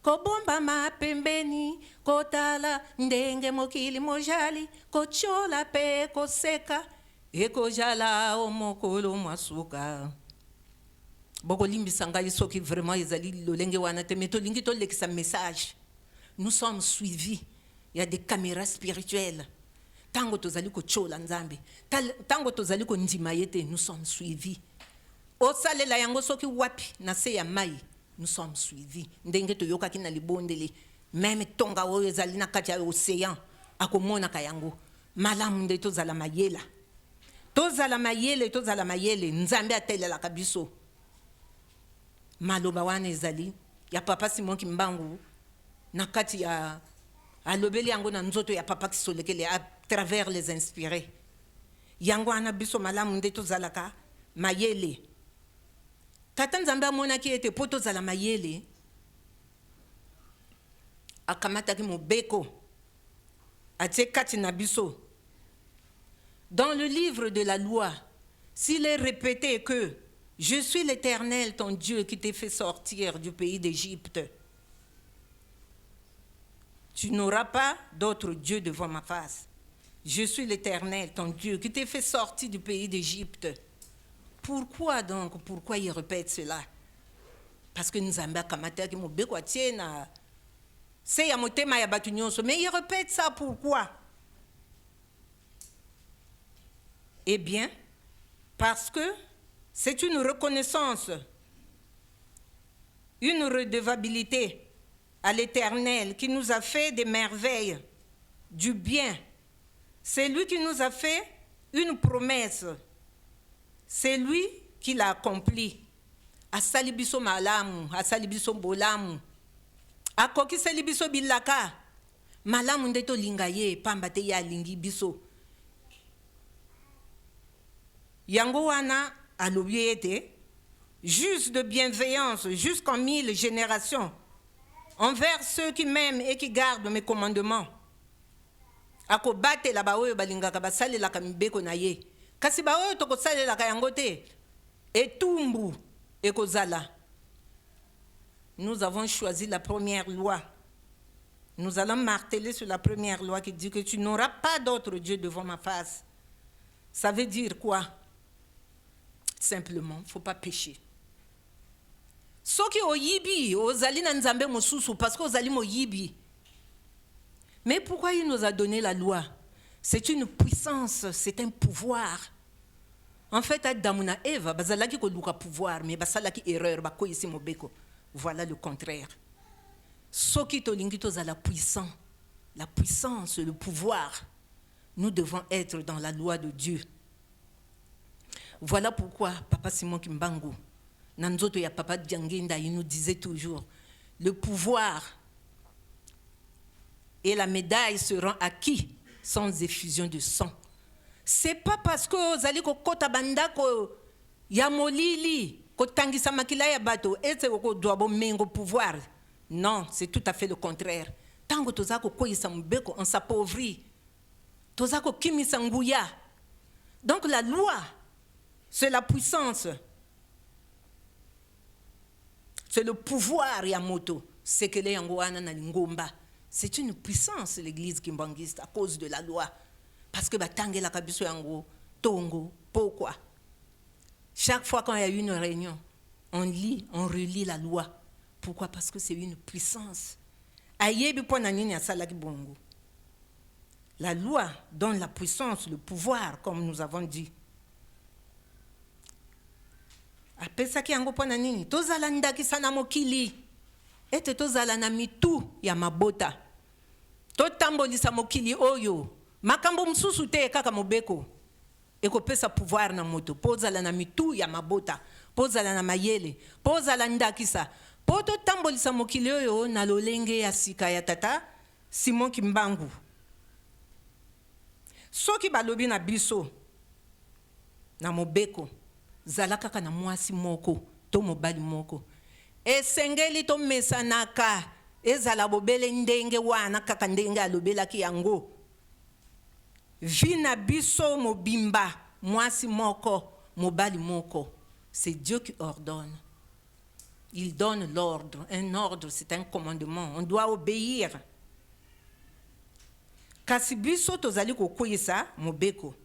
Kobomba mapembeni, kotala ndenge mokili mojali, kochola pe koseka, ekojala omokolo mwasuka. Boko limbisa ngai soki vraiment ezali lolenge wana te, mais tolingi tolekisa message. Nous sommes suivis. Il y a des caméras spirituelles. Tango tozali kochola nzambe, tango tozali kondima yete, nous sommes suivis. Osalela yango soki wapi na se ya mai. Nous sommes suivis. Ndenge to yoka kina libondele. Même tonga oyo ezali na kati ya océan. Akomona kayango. Malamu nde tozala mayela. Tozala mayele. Nzambe atelela kabiso. Maloba wana ezali. Ya papa Simon Kimbangu. Na kati ya alobeli yango na nzoto ya papa Kisolekele à travers les inspirés. Yango ana biso malamu nde tozalaka mayele. Tata nzambe amonaki ete po tozala mayele, akamataki mobeko, atie kati na biso. Dans le livre de la loi, s'il est répété que Je suis l'Éternel, ton Dieu, qui t'ai fait sortir du pays d'Égypte. Tu n'auras pas d'autre Dieu devant ma face. Je suis l'Éternel, ton Dieu, qui t'ai fait sortir du pays d'Égypte. Pourquoi donc? Pourquoi il répète cela? Parce que nous avons mais il répète ça pourquoi? Eh bien, parce que c'est une reconnaissance, une redevabilité à l'Éternel qui nous a fait des merveilles, du bien. C'est lui qui nous a fait une promesse. C'est lui qui l'a accompli. Asali biso malamu, asali biso bolamu. Akoki sali biso bilaka. Malamu ndeto lingaye, pamba te ya lingi biso. Yango wana alobi ete, juste de bienveillance jusqu'en 1000 générations, envers ceux qui m'aiment et qui gardent mes commandements. Ako bate la baoyo balingaka basalelaka mibeko na ye. Kasi baoyo tokosalelaka yango te. Etumbu ekozala. Nous avons choisi la première loi. Nous allons marteler sur la première loi qui dit que tu n'auras pas d'autre Dieu devant ma face. Ça veut dire quoi? Simplement, il ne faut pas pécher. Soki oyibi, ozali na nzambe mosusu parce que ozali moyibi. Mais pourquoi il nous a donné la loi? C'est une puissance, c'est un pouvoir. En fait, Adam na Eva, bazalaki ko luka pouvoir, mais basalaki erreur, ba koyisi mobeko. Voilà le contraire. Soki tolingi tozala puissant, la puissance, le pouvoir, nous devons être dans la loi de Dieu. Voilà pourquoi Papa Simon Kimbangu, Nanzoto ya Papa Djangenda, il nous disait toujours, le pouvoir et la médaille seront acquis sans effusion de sang. C'est pas parce que ozali ko kota bandako ya molili ko tangisa makila ya bato etse ko doabo mengo pouvoir. Non, c'est tout à fait le contraire. Tango tozako koyisa mbeko on s'appauvrit. Tozako kimisa nguya. Donc la loi, c'est la puissance. C'est le pouvoir yamoto. C'est que les yangoana na lingomba. C'est une puissance, l'église kimbangiste, à cause de la loi. Parce que batangue la kabiso yango, tongo, pourquoi? Chaque fois quand il y a une réunion, on lit, on relit la loi. Pourquoi? Parce que c'est une puissance. Ayebi po na nini asalaki bongo. La loi donne la puissance, le pouvoir, comme nous avons dit. Apesaki yango po na nini? Tozala ndakisa na mokili. Ete tozala na mitu ya mabota. Totambolisa mokili oyo. Makambo msusu te kaka mobeko. Eko pesa pouvoir na moto. Pozala na mitu ya mabota. Pozala na mayele. Pozala ndakisa. Po totambolisa mokili oyo na lolenge ya sika ya tata Simon Kimbangu. Soki balobi na biso na mobeko. Zala kaka na mwasi moko. To mobali moko. Esengeli to mesanaka ezala bobele ndenge wana kaka ndenge alobelaki yango. Vina biso mobimba mwasi moko mobali moko. C'est Dieu qui ordonne. Il donne l'ordre. Un ordre, c'est un commandement. On doit obéir. Kasi biso tozali kokoyesa mobeko.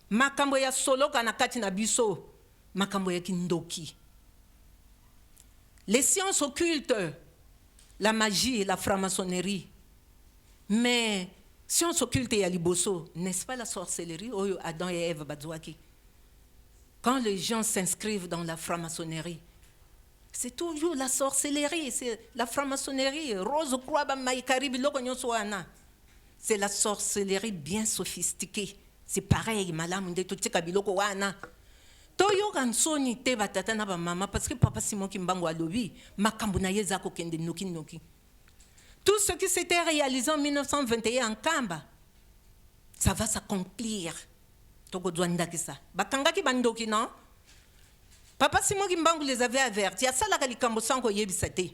Makambo ya soloka na kati na biso makambo ya kindoki. Les sciences occultes, la magie et la franc-maçonnerie. Mais sciences occultes et liboso, n'est-ce pas la sorcellerie? Oh, Adam et Ève badouaki. Quand les gens s'inscrivent dans la franc-maçonnerie, c'est toujours la sorcellerie, c'est la franc-maçonnerie. Rose croix maïkaribi lokonyoswana. C'est la sorcellerie bien sophistiquée. C'est pareil, malam ndeto tika biloko wana. Toyo kansoni te batata na ba mama parce que Papa Simon Kimbangu alobi makambo na yeza ko kende noki noki. Tout ce qui s'était réalisé en 1921 en Kamba, ça va s'accomplir. Toko douanda kisa. Bakangaki bandoki non? Papa Simon Kimbangu les avait avertis. Asala kalikambo sanko yebisate.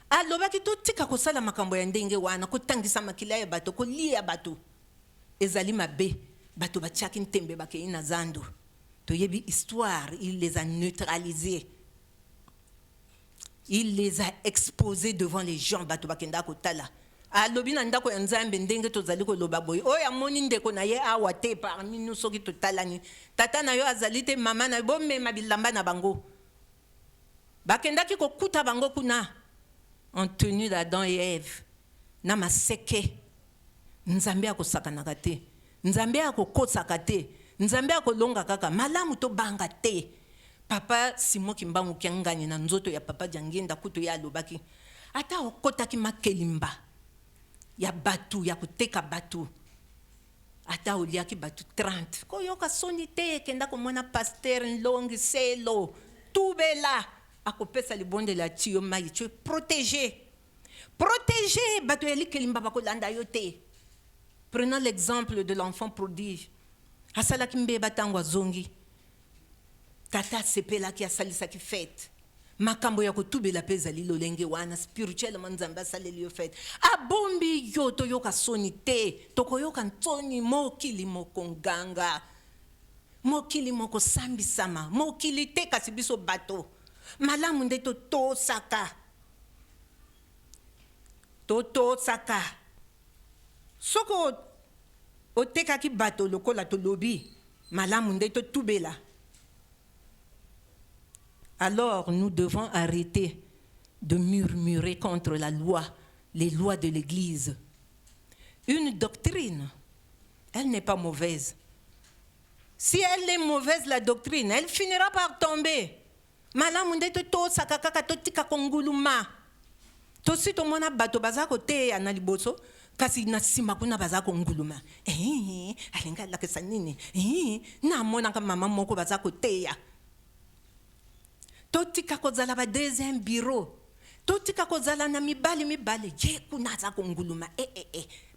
Alobaki to tika ko sala makambo ya ndenge wana ko tangisa makila ya bato ko lia bato. Ezali mabe bato bachaki ntembe bakei na zando. toyebi histoire, il les a neutralisés. Il les a exposés devant les gens. Bato bakenda kotala. Alobi na ndako ya Nzambe ndenge tozali koloba boye. Oyo amoni ndeko na ye awa te parmi nous soki totalani. Tata na yo azali te, mama na yo bomema bilamba na bango. Bakendaki kokuta bango kuna en tenue d'Adam et Ève. Na maseke. Nzambe akosakanaka te. Nzambe akokosaka te. Nzambe akolonga kaka malamu to banga te. Papa Simon Kimbangu kiangani na nzoto ya papa Jangenda kuto ya lobaki. Ata okotaki makelimba. Ya batu, ya kuteka batu. Ata oliaki batu 30. Koyoka soni te kenda komona pasteur Nlongi selo. Tubela. Akopesa libonde la tiyo mai. Tu es protégé. Protégé. Batu yali kelimba bakolanda yote. Prenons l'exemple de l'enfant prodige. Asala kimbe batangwa zongi. Tata sepela ki asalisa ki fête. Makambo ya kotubela peza lilo lenge wana spirituellement Nzambe asaleli yo fête. Abombi yo to yoka soni te. Toko yoka ntoni mokili mokonganga. Mokili moko sambi sama. Mokili te kasi biso bato. Malamu nde to saka. To saka. Soko oteka ki bato lokola to lobi. Malamu nde to tubela. Alors nous devons arrêter de murmurer contre la loi, les lois de l'Église. Une doctrine, elle n'est pas mauvaise. Si elle est mauvaise, la doctrine, elle finira par tomber. Malamu nde to sakaka to tika konguluma. To si to mona bato bazako te ana liboso kasi na sima kuna bazako nguluma. Alinga la kesanini. Na mona ka mama moko bazako te ya. Totika kozala ba deuxième bureau. Totika kozala na mibali ye kuna za konguluma.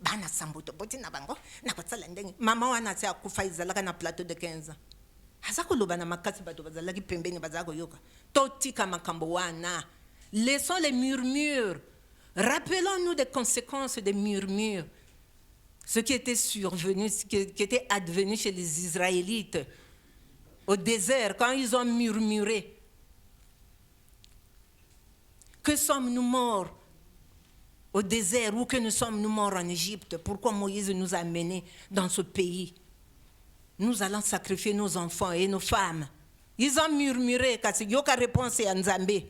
Bana sambuto boti na bango na kotsala ndenge. Mama wana tsa kufa izala na plateau de 15 ans. Hazako loba na makasi bato bazala ki pembeni bazako yoka. Totika makambo wana. Laissons les murmures. Rappelons-nous des conséquences des murmures. Ce qui était survenu, ce qui était advenu chez les Israélites au désert quand ils ont murmuré. Que sommes-nous morts au désert ou que nous sommes-nous morts en Égypte? Pourquoi Moïse nous a menés dans ce pays? Nous allons sacrifier nos enfants et nos femmes. Ils ont murmuré, car c'est yoka réponse à Nzambe.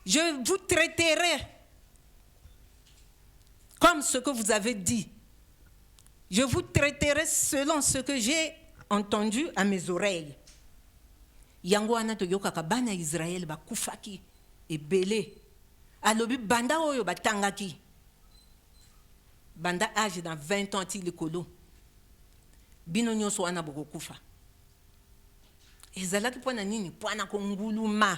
Je vous traiterai comme ce que vous avez dit. Je vous traiterai selon ce que j'ai entendu à mes oreilles. Yango anato yoka kabana Israël ba kufaki. Et belé. Alobi banda oyo batangaki. Banda âge dans 20 ans ti likolo. Bino nyoso wana boko kufa. Ezalaki pona nini? Pona konguluma.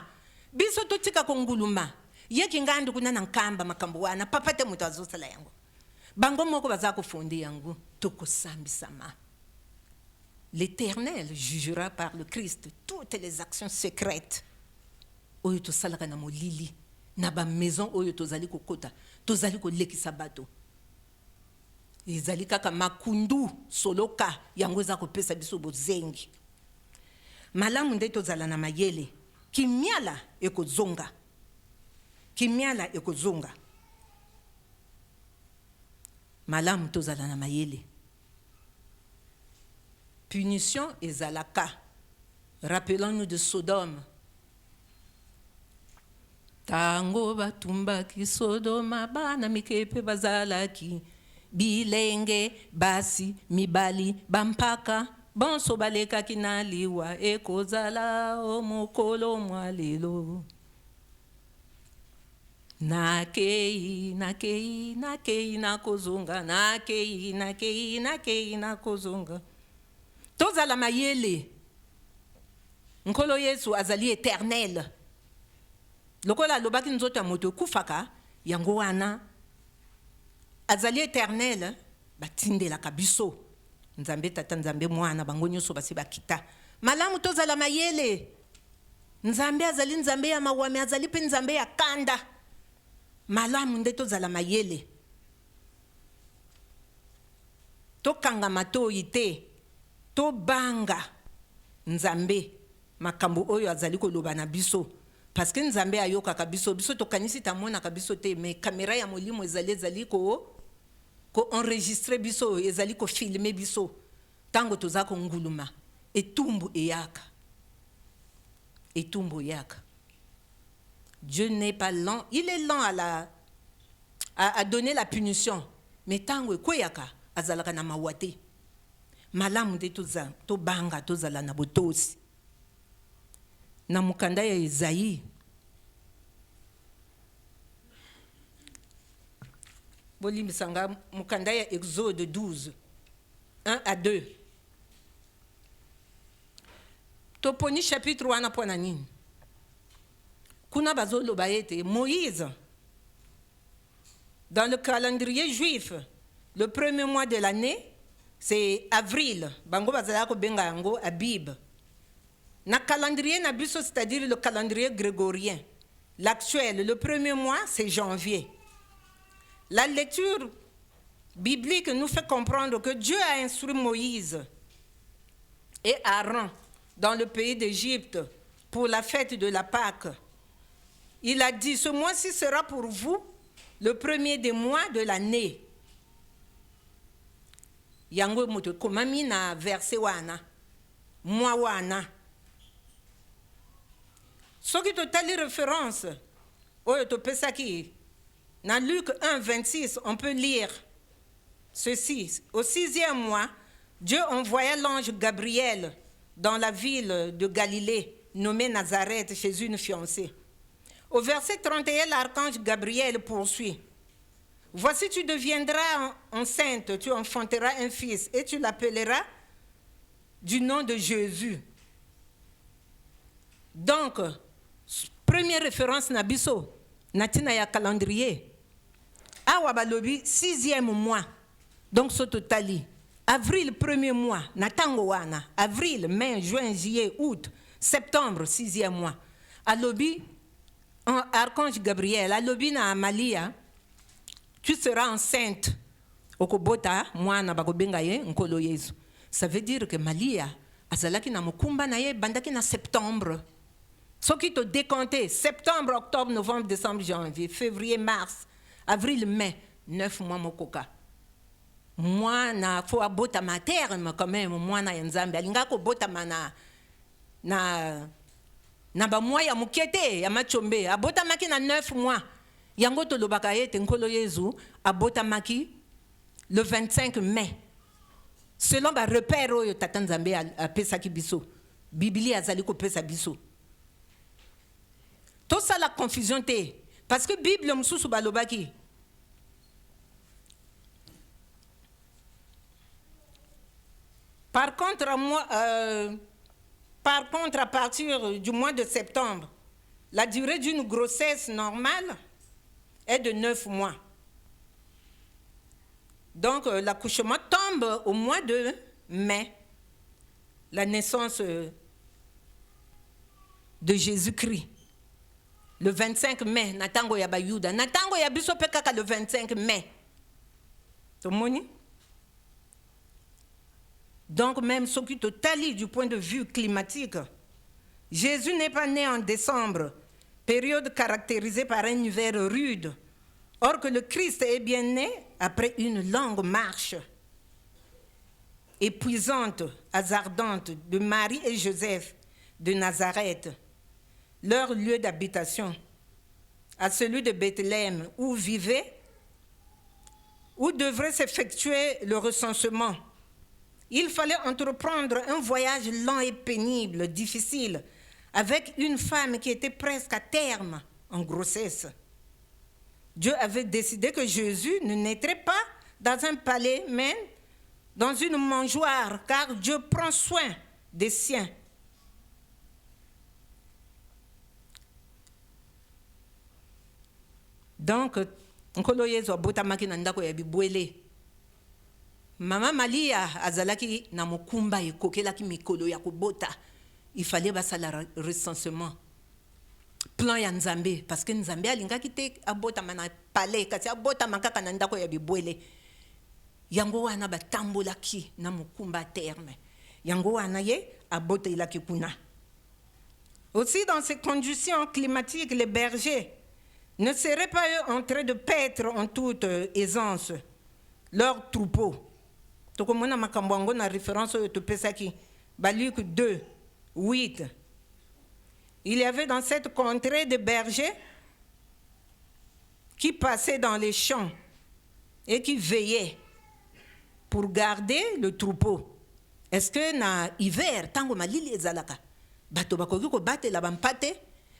Biso totika konguluma. Yeki ngandu kuna nankamba makambo wana. Papa te mutu azosala yango. Bango moko bazako fondi yango. Toko sambi sama. L'Éternel jugera par le Christ toutes les actions secrètes. Oyo to salaka na molili na ba maison oyo tozali kokota tozali kolekisa bato ezali kaka makundu soloka yango eza kopesa biso bozengi malamu nde tozala na mayele kimiala ekozonga malamu tozala na mayele punition ezalaka. Rappelons-nous de Sodome. Tango batumbaki Sodoma bana mikepe bazalaki bilenge basi mibali bampaka bonso baleka kinaliwa ekozala omokolo mwalelo nakei nakozonga tozala mayele nkolo Yesu azali éternel. Lokola lobaki nzoto ya moto kufaka yango wana azali éternel batindela kabiso Nzambe tata Nzambe mwana bango nyonso basi bakita malamu tozala mayele Nzambe azali Nzambe ya mawame azali pe Nzambe ya kanda malamu nde tozala mayele to kanga mato ite to banga nzambe makambo oyo azali koloba na biso parce que nzambe ayokaka biso biso tokanisi tamonaka biso te mais caméra ya molimo ezali ko enregistrer biso ezali ko filmer biso tango toza ko nguluma etumbu eyaka Dieu n'est pas lent, il est lent à donner la punition mais tango koyaka azalaka na mawate malamu te to banga tozala na botosi na mukanda ya Esaïe bolimbisanga mukanda ya Exode 12 1 à 2 toponi chapitre 1 pona nini kuna bazoloba ete Moïse dans le calendrier juif le premier mois de l'année c'est avril bango bazala ko benga yango Abib na calendrier na biso c'est-à-dire le calendrier grégorien l'actuel le premier mois c'est janvier. La lecture biblique nous fait comprendre que Dieu a instruit Moïse et Aaron dans le pays d'Égypte pour la fête de la Pâque. Il a dit, ce mois-ci sera pour vous le premier des mois de l'année. Yango moto komami na verset wana, mois wana. Soki totali référence, oyo to pesaki. Dans Luc 1, 26, on peut lire ceci. Au 6e mois, Dieu envoya l'ange Gabriel dans la ville de Galilée, nommée Nazareth, chez une fiancée. Au verset 31, l'archange Gabriel poursuit. Voici, tu deviendras enceinte, tu enfanteras un fils et tu l'appelleras du nom de Jésus. Donc, première référence Nabiso, Natina ya calendrier. Awa balobi 6e mois. Donc ce totali. Avril 1er mois, natango wana. Avril, mai, juin, juillet, août, septembre 6e mois. Alobi archange Gabriel, alobi na Malia, tu seras enceinte. Okobota mwana bakobenga ye nkolo Yesu. Ça veut dire que Malia azalaki na mokumba na ye bandaki na septembre. Ce qui te décompté, septembre, octobre, novembre, décembre, janvier, février, mars, avril, mai, 9 mois mokoka. Moi, na faut abota ma terme quand même, moi na yanzambe. Alinga ko bota mana na ba mois ya mukete ya machombe. Abota maki na 9 mois. Yango to lobaka yete nkolo Yesu abota maki le 25 mai. Selon ba repère oyo tata nzambe a pesaki biso. Biblia azali ko pesa biso. Tout ça la confusion té parce que Bible msusu balobaki par contre à partir du mois de septembre la durée d'une grossesse normale est de 9 mois. Donc l'accouchement tombe au mois de mai, la naissance de Jésus-Christ. Le 25 mai, natango ya bayuda. Natango ya biso pe kaka le 25 mai. Tomoni? Donc même ce qui totalise du point de vue climatique, Jésus n'est pas né en décembre, période caractérisée par un hiver rude. Or que le Christ est bien né après une longue marche épuisante, hasardante de Marie et Joseph de Nazareth. Leur lieu d'habitation, à celui de Bethléem, où devrait s'effectuer le recensement. Il fallait entreprendre un voyage lent et pénible, difficile, avec une femme qui était presque à terme en grossesse. Dieu avait décidé que Jésus ne naîtrait pas dans un palais, mais dans une mangeoire, car Dieu prend soin des siens. Donc, nkolo Yesu abotamaki na ndako ya bibwele. Mama Malia azalaki na mokumba ekokelaki mikolo ya kobota. Il fallait basala recensement. Plan ya Nzambe parce que Nzambe alingaki te abotama na palais kasi abotama kaka na ndako ya bibwele. Yango wana batambolaki na mokumba terme. yango wana ye abotelaki kuna. Aussi, dans ces conditions climatiques, les bergers ne seraient pas eux en train de paître en toute aisance leurs troupeaux. Tokomona makambo yango na référence oyo topesaki ba Luc 2, 8. Il y avait dans cette contrée des bergers qui passaient dans les champs et qui veillaient pour garder le troupeau. Est-ce que na hiver tango malili ezalaka bato bakoki ko batela bampate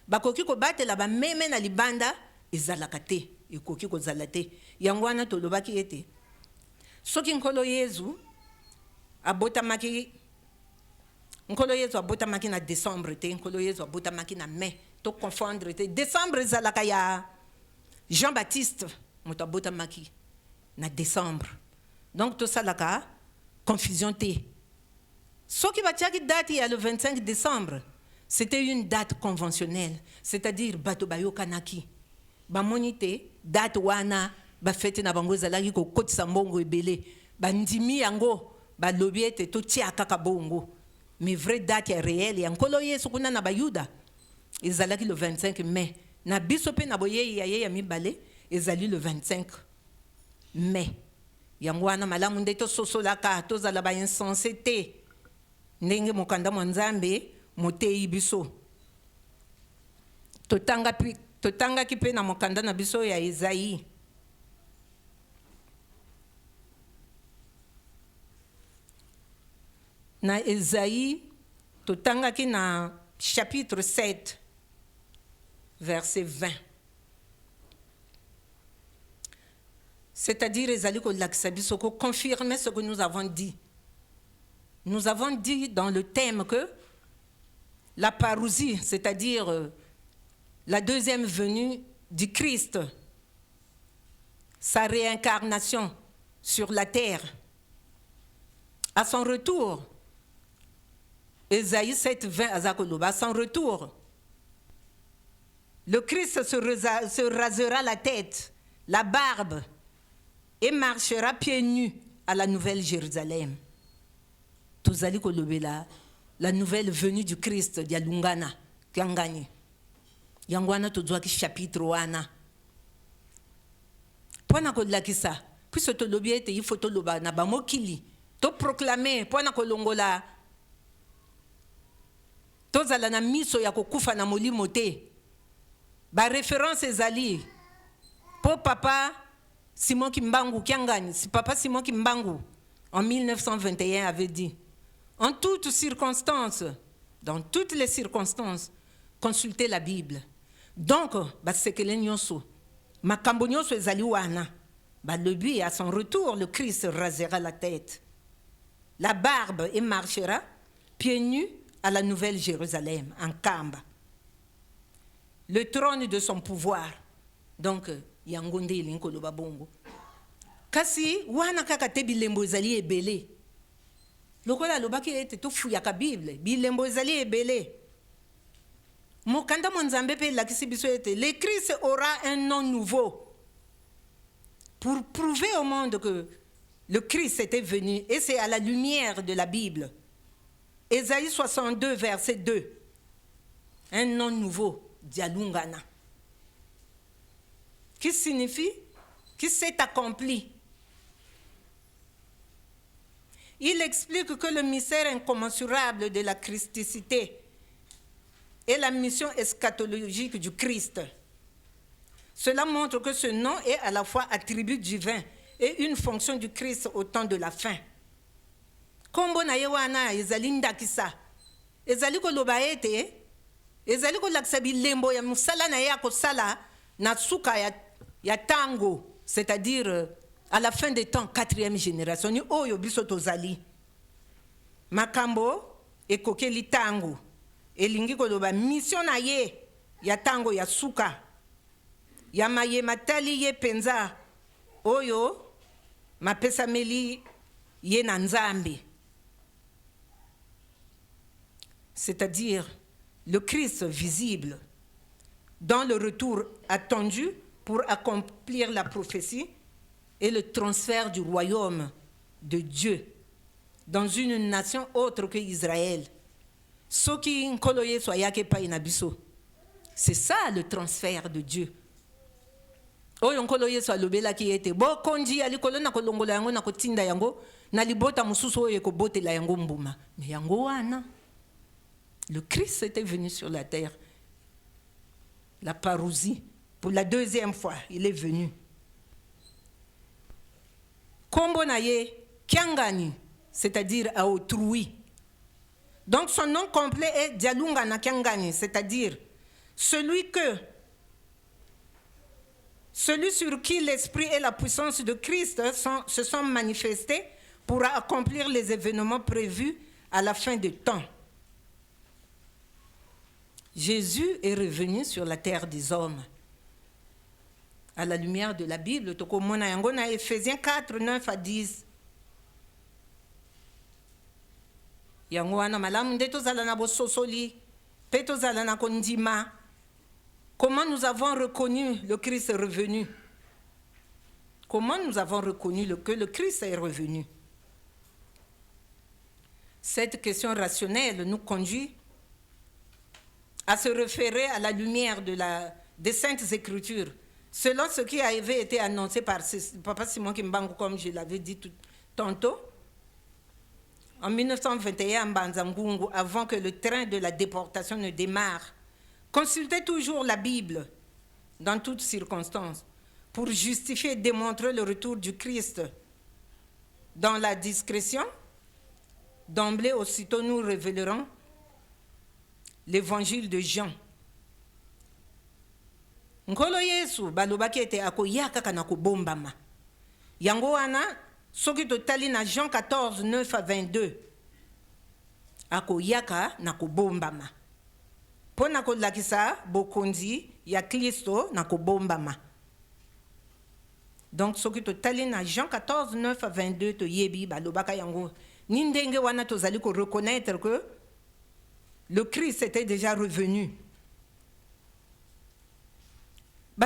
bakoki ko batela bameme na libanda ezalaka te ekoki kozala te yango wana tolobaki ete soki nkolo Yesu abotamaki na décembre te nkolo Yesu abotamaki na mai to confondre te décembre ezalaka ya Jean-Baptiste moto abotamaki na décembre donc to salaka confusion te. Ce qui va dire date il y a le 25 décembre, c'était une date conventionnelle, c'est-à-dire bato bayo kanaki. Ba monite date wana ba fete na bango zalaki ko kotisa mbongo ebele. Ba ndimi yango ba lobiete to tia kaka bongo. Mais vraie date est réelle et nkolo Yesu kuna na bayuda. Ezalaki le 25 mai. Na biso pe na boye ya mibale ezali le 25 mai. Yango wana malamu ndeto sosolaka to zala ba insensé te. Ndenge mokanda mwanzambe motei biso totanga kipe na mokanda na biso ya Esaïe na Esaïe totanga ki na chapitre 7 verset 20, c'est-à-dire ezali ko lakisa biso ko confirmer ce que nous avons dit. Nous avons dit dans le thème que la parousie, c'est-à-dire la deuxième venue du Christ, sa réincarnation sur la terre, à son retour, Ésaïe 7, 20 à son retour, le Christ se rasera la tête, la barbe, et marchera pieds nus à la nouvelle Jérusalem. Tozali kolobela la nouvelle venue du Christ dia lungana kiangani yangwana tozwaki chapitre wana pona kolakisa puisque tolobi ete il faut toloba na bamokili to proclamer pona kolongola tozala na miso ya kokufa na molimo te ba référence ezali po papa Simon Kimbangu kiangani si papa Simon Kimbangu en 1921 avait dit: en toutes circonstances, dans toutes les circonstances, consultez la Bible. Donc, basekele nyonso, makambo nyonso ezali wana, lui à son retour, le Christ rasera la tête, la barbe et marchera pieds nus à la nouvelle Jérusalem, en Kamba. Le trône de son pouvoir. Donc, yangonde linkolo babongo. Kasi wana kaka te bilembo ezali ebele. Lokola lobaki ete to fuyaka Bible, bilembo ezali ebele. Mokanda mwanzambe pe lakisi biso ete le Christ aura un nom nouveau pour prouver au monde que le Christ était venu, et c'est à la lumière de la Bible. Ésaïe 62 verset 2. Un nom nouveau, Dialungana. Qui signifie qui s'est accompli. Il explique que le mystère incommensurable de la christicité et la mission eschatologique du Christ. Cela montre que ce nom est à la fois attribut divin et une fonction du Christ au temps de la fin. Kombo na yewana ezali ndakisa. Ezali ko loba ete, ezali ko lakisa bilembo ya musala na ya ko sala na suka ya tango, c'est-à-dire à la fin des temps, 4e génération, ni oyo biso tozali. Makambo ekokeli tango. Elingi ko loba mission na ye ya tango ya suka. Ya maye matali ye penza oyo mapesameli ye na nzambe. C'est-à-dire le Christ visible dans le retour attendu pour accomplir la prophétie et le transfert du royaume de Dieu dans une nation autre que Israël. Soki nkolo Yesu ayake pa inabiso. C'est ça le transfert de Dieu. Oyo nkolo Yesu alobela ki ete bo konji alikolo na kolongola yango na kotinda yango na libota mususu oyo ekobotela yango mbuma. Mais yango wana. Le Christ était venu sur la terre. La parousie. Pour la deuxième fois, il est venu. Kombo na ye Kiangani, c'est-à-dire à autrui. Donc son nom complet est Dialungana Kiangani, c'est-à-dire celui sur qui l'esprit et la puissance de Christ se sont manifestés pour accomplir les événements prévus à la fin des temps. Jésus est revenu sur la terre des hommes. À la lumière de la Bible, tokomona yango na Ephésiens 4, 9 à 10. Yango wana malamu nde tozala na bososoli, pe tozala na kondima. Comment nous avons reconnu le Christ est revenu? Comment nous avons reconnu que le Christ est revenu? Cette question rationnelle nous conduit à se référer à la lumière des Saintes Écritures, selon ce qui avait été annoncé par Papa Simon Kimbangu, comme je l'avais dit tantôt. En 1921, Mbanzangungu, avant que le train de la déportation ne démarre, consultez toujours la Bible dans toutes circonstances pour justifier et démontrer le retour du Christ. Dans la discrétion, d'emblée, aussitôt nous révélerons l'évangile de Jean. Nkolo Yesu balobaki ete akoyaka kana kobombama. Yango wana soki totali na Jean 14, 9 à 22. Akoyaka na kobombama. Pona kolakisa bokonzi ya Kristo na kobombama. Donc soki totali na Jean 14, 9 à 22 to yebi balobaka yango. Ni ndenge wana tozali ko reconnaître que le Christ était déjà revenu.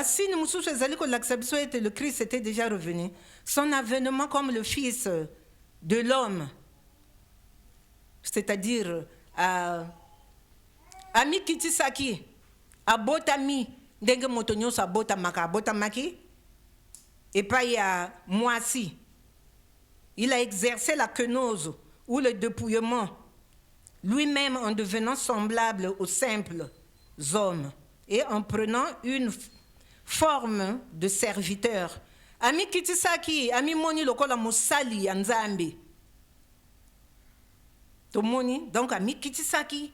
Si le Christ était déjà revenu, son avènement comme le Fils de l'homme, c'est-à-dire Ami Kitisaki, Abotami, Denge Motonyos Abotamaka, Abotamaki, et pas il y a Moisi. Il a exercé la kénose ou le dépouillement, lui-même en devenant semblable aux simples hommes et en prenant une forme de serviteur. Ami Kitisaki, Ami Moni Lokola Moussali Anzambi. Tomoni, donc Ami Kitisaki,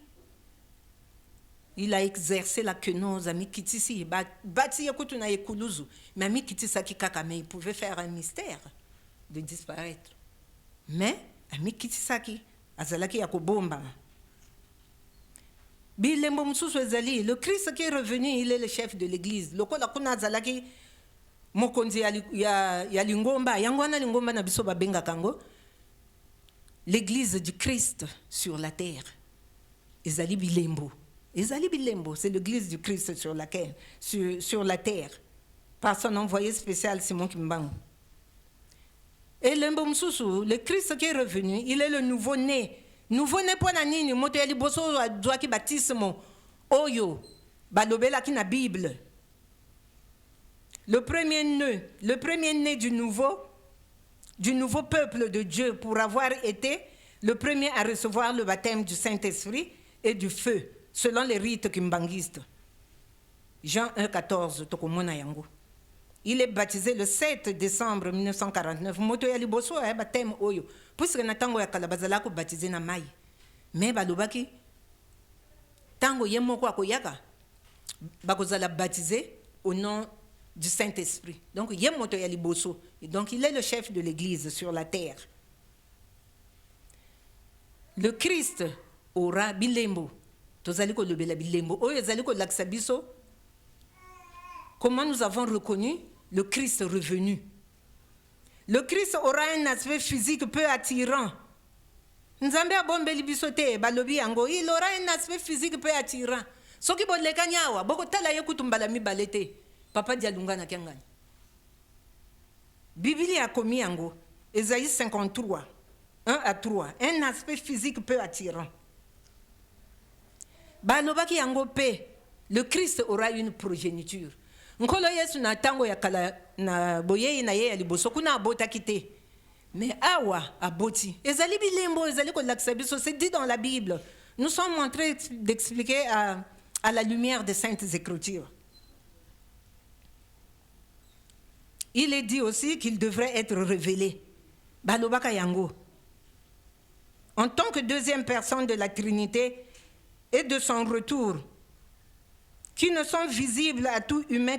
il a exercé la kénose, Ami Kitisi, Bati Yakutuna Yekuluzu, mais Ami Kitisaki Kakame, il pouvait faire un mystère de disparaître. Mais Ami Kitisaki, Azalaki Yakobomba. Le Christ qui est revenu, il est le chef de l'église. L'église du Christ sur la terre. C'est l'église du Christ sur la terre. Par son envoyé spécial Simon Kimbangu. Et le Christ qui est revenu, il est le nouveau-né. Nouveau-né pour nani moto ya liboso doit ki baptisme oyo balobela ki na Bible. Le premier né du nouveau peuple de Dieu pour avoir été le premier à recevoir le baptême du Saint-Esprit et du feu selon les rites kimbanguistes. Jean 1,14 tokomona yango. Il est baptisé le 7 décembre 1949. Moto ya liboso ya baptême oyo. Puisque na tango ya kalabazala ko baptisé na mai. Mais balobaki tango yemoko akoyaka bakozala baptisé au nom du Saint-Esprit. Donc yemoto ya liboso. Et donc il est le chef de l'église sur la terre. Le Christ aura bilembo. Tozali ko lobela bilembo. Oyo zali ko laksa biso. Comment nous avons reconnu le Christ revenu? Le Christ aura un aspect physique peu attirant. Nzambe abombeli bisote balobi yango, il aura un aspect physique peu attirant. Soki boleka nyawa, boko tala yekutumbala mibalete. Papa dialunga na kiangani. Biblia a commis yango, Ésaïe 53. 1 à 3. Un aspect physique peu attirant. Balobaki yango pe, le Christ aura une progéniture. Nkolo Yesu na tango ya kala na boye na ye ya liboso kuna abota kite. Mais awa aboti. Ezali bilembo, ezali ko lakisa biso, c'est dit dans la Bible. Nous sommes en train d'expliquer à la lumière des saintes écritures. Il est dit aussi qu'il devrait être révélé. Balobaka yango. En tant que deuxième personne de la Trinité et de son retour, qui ne sont visibles à tout humain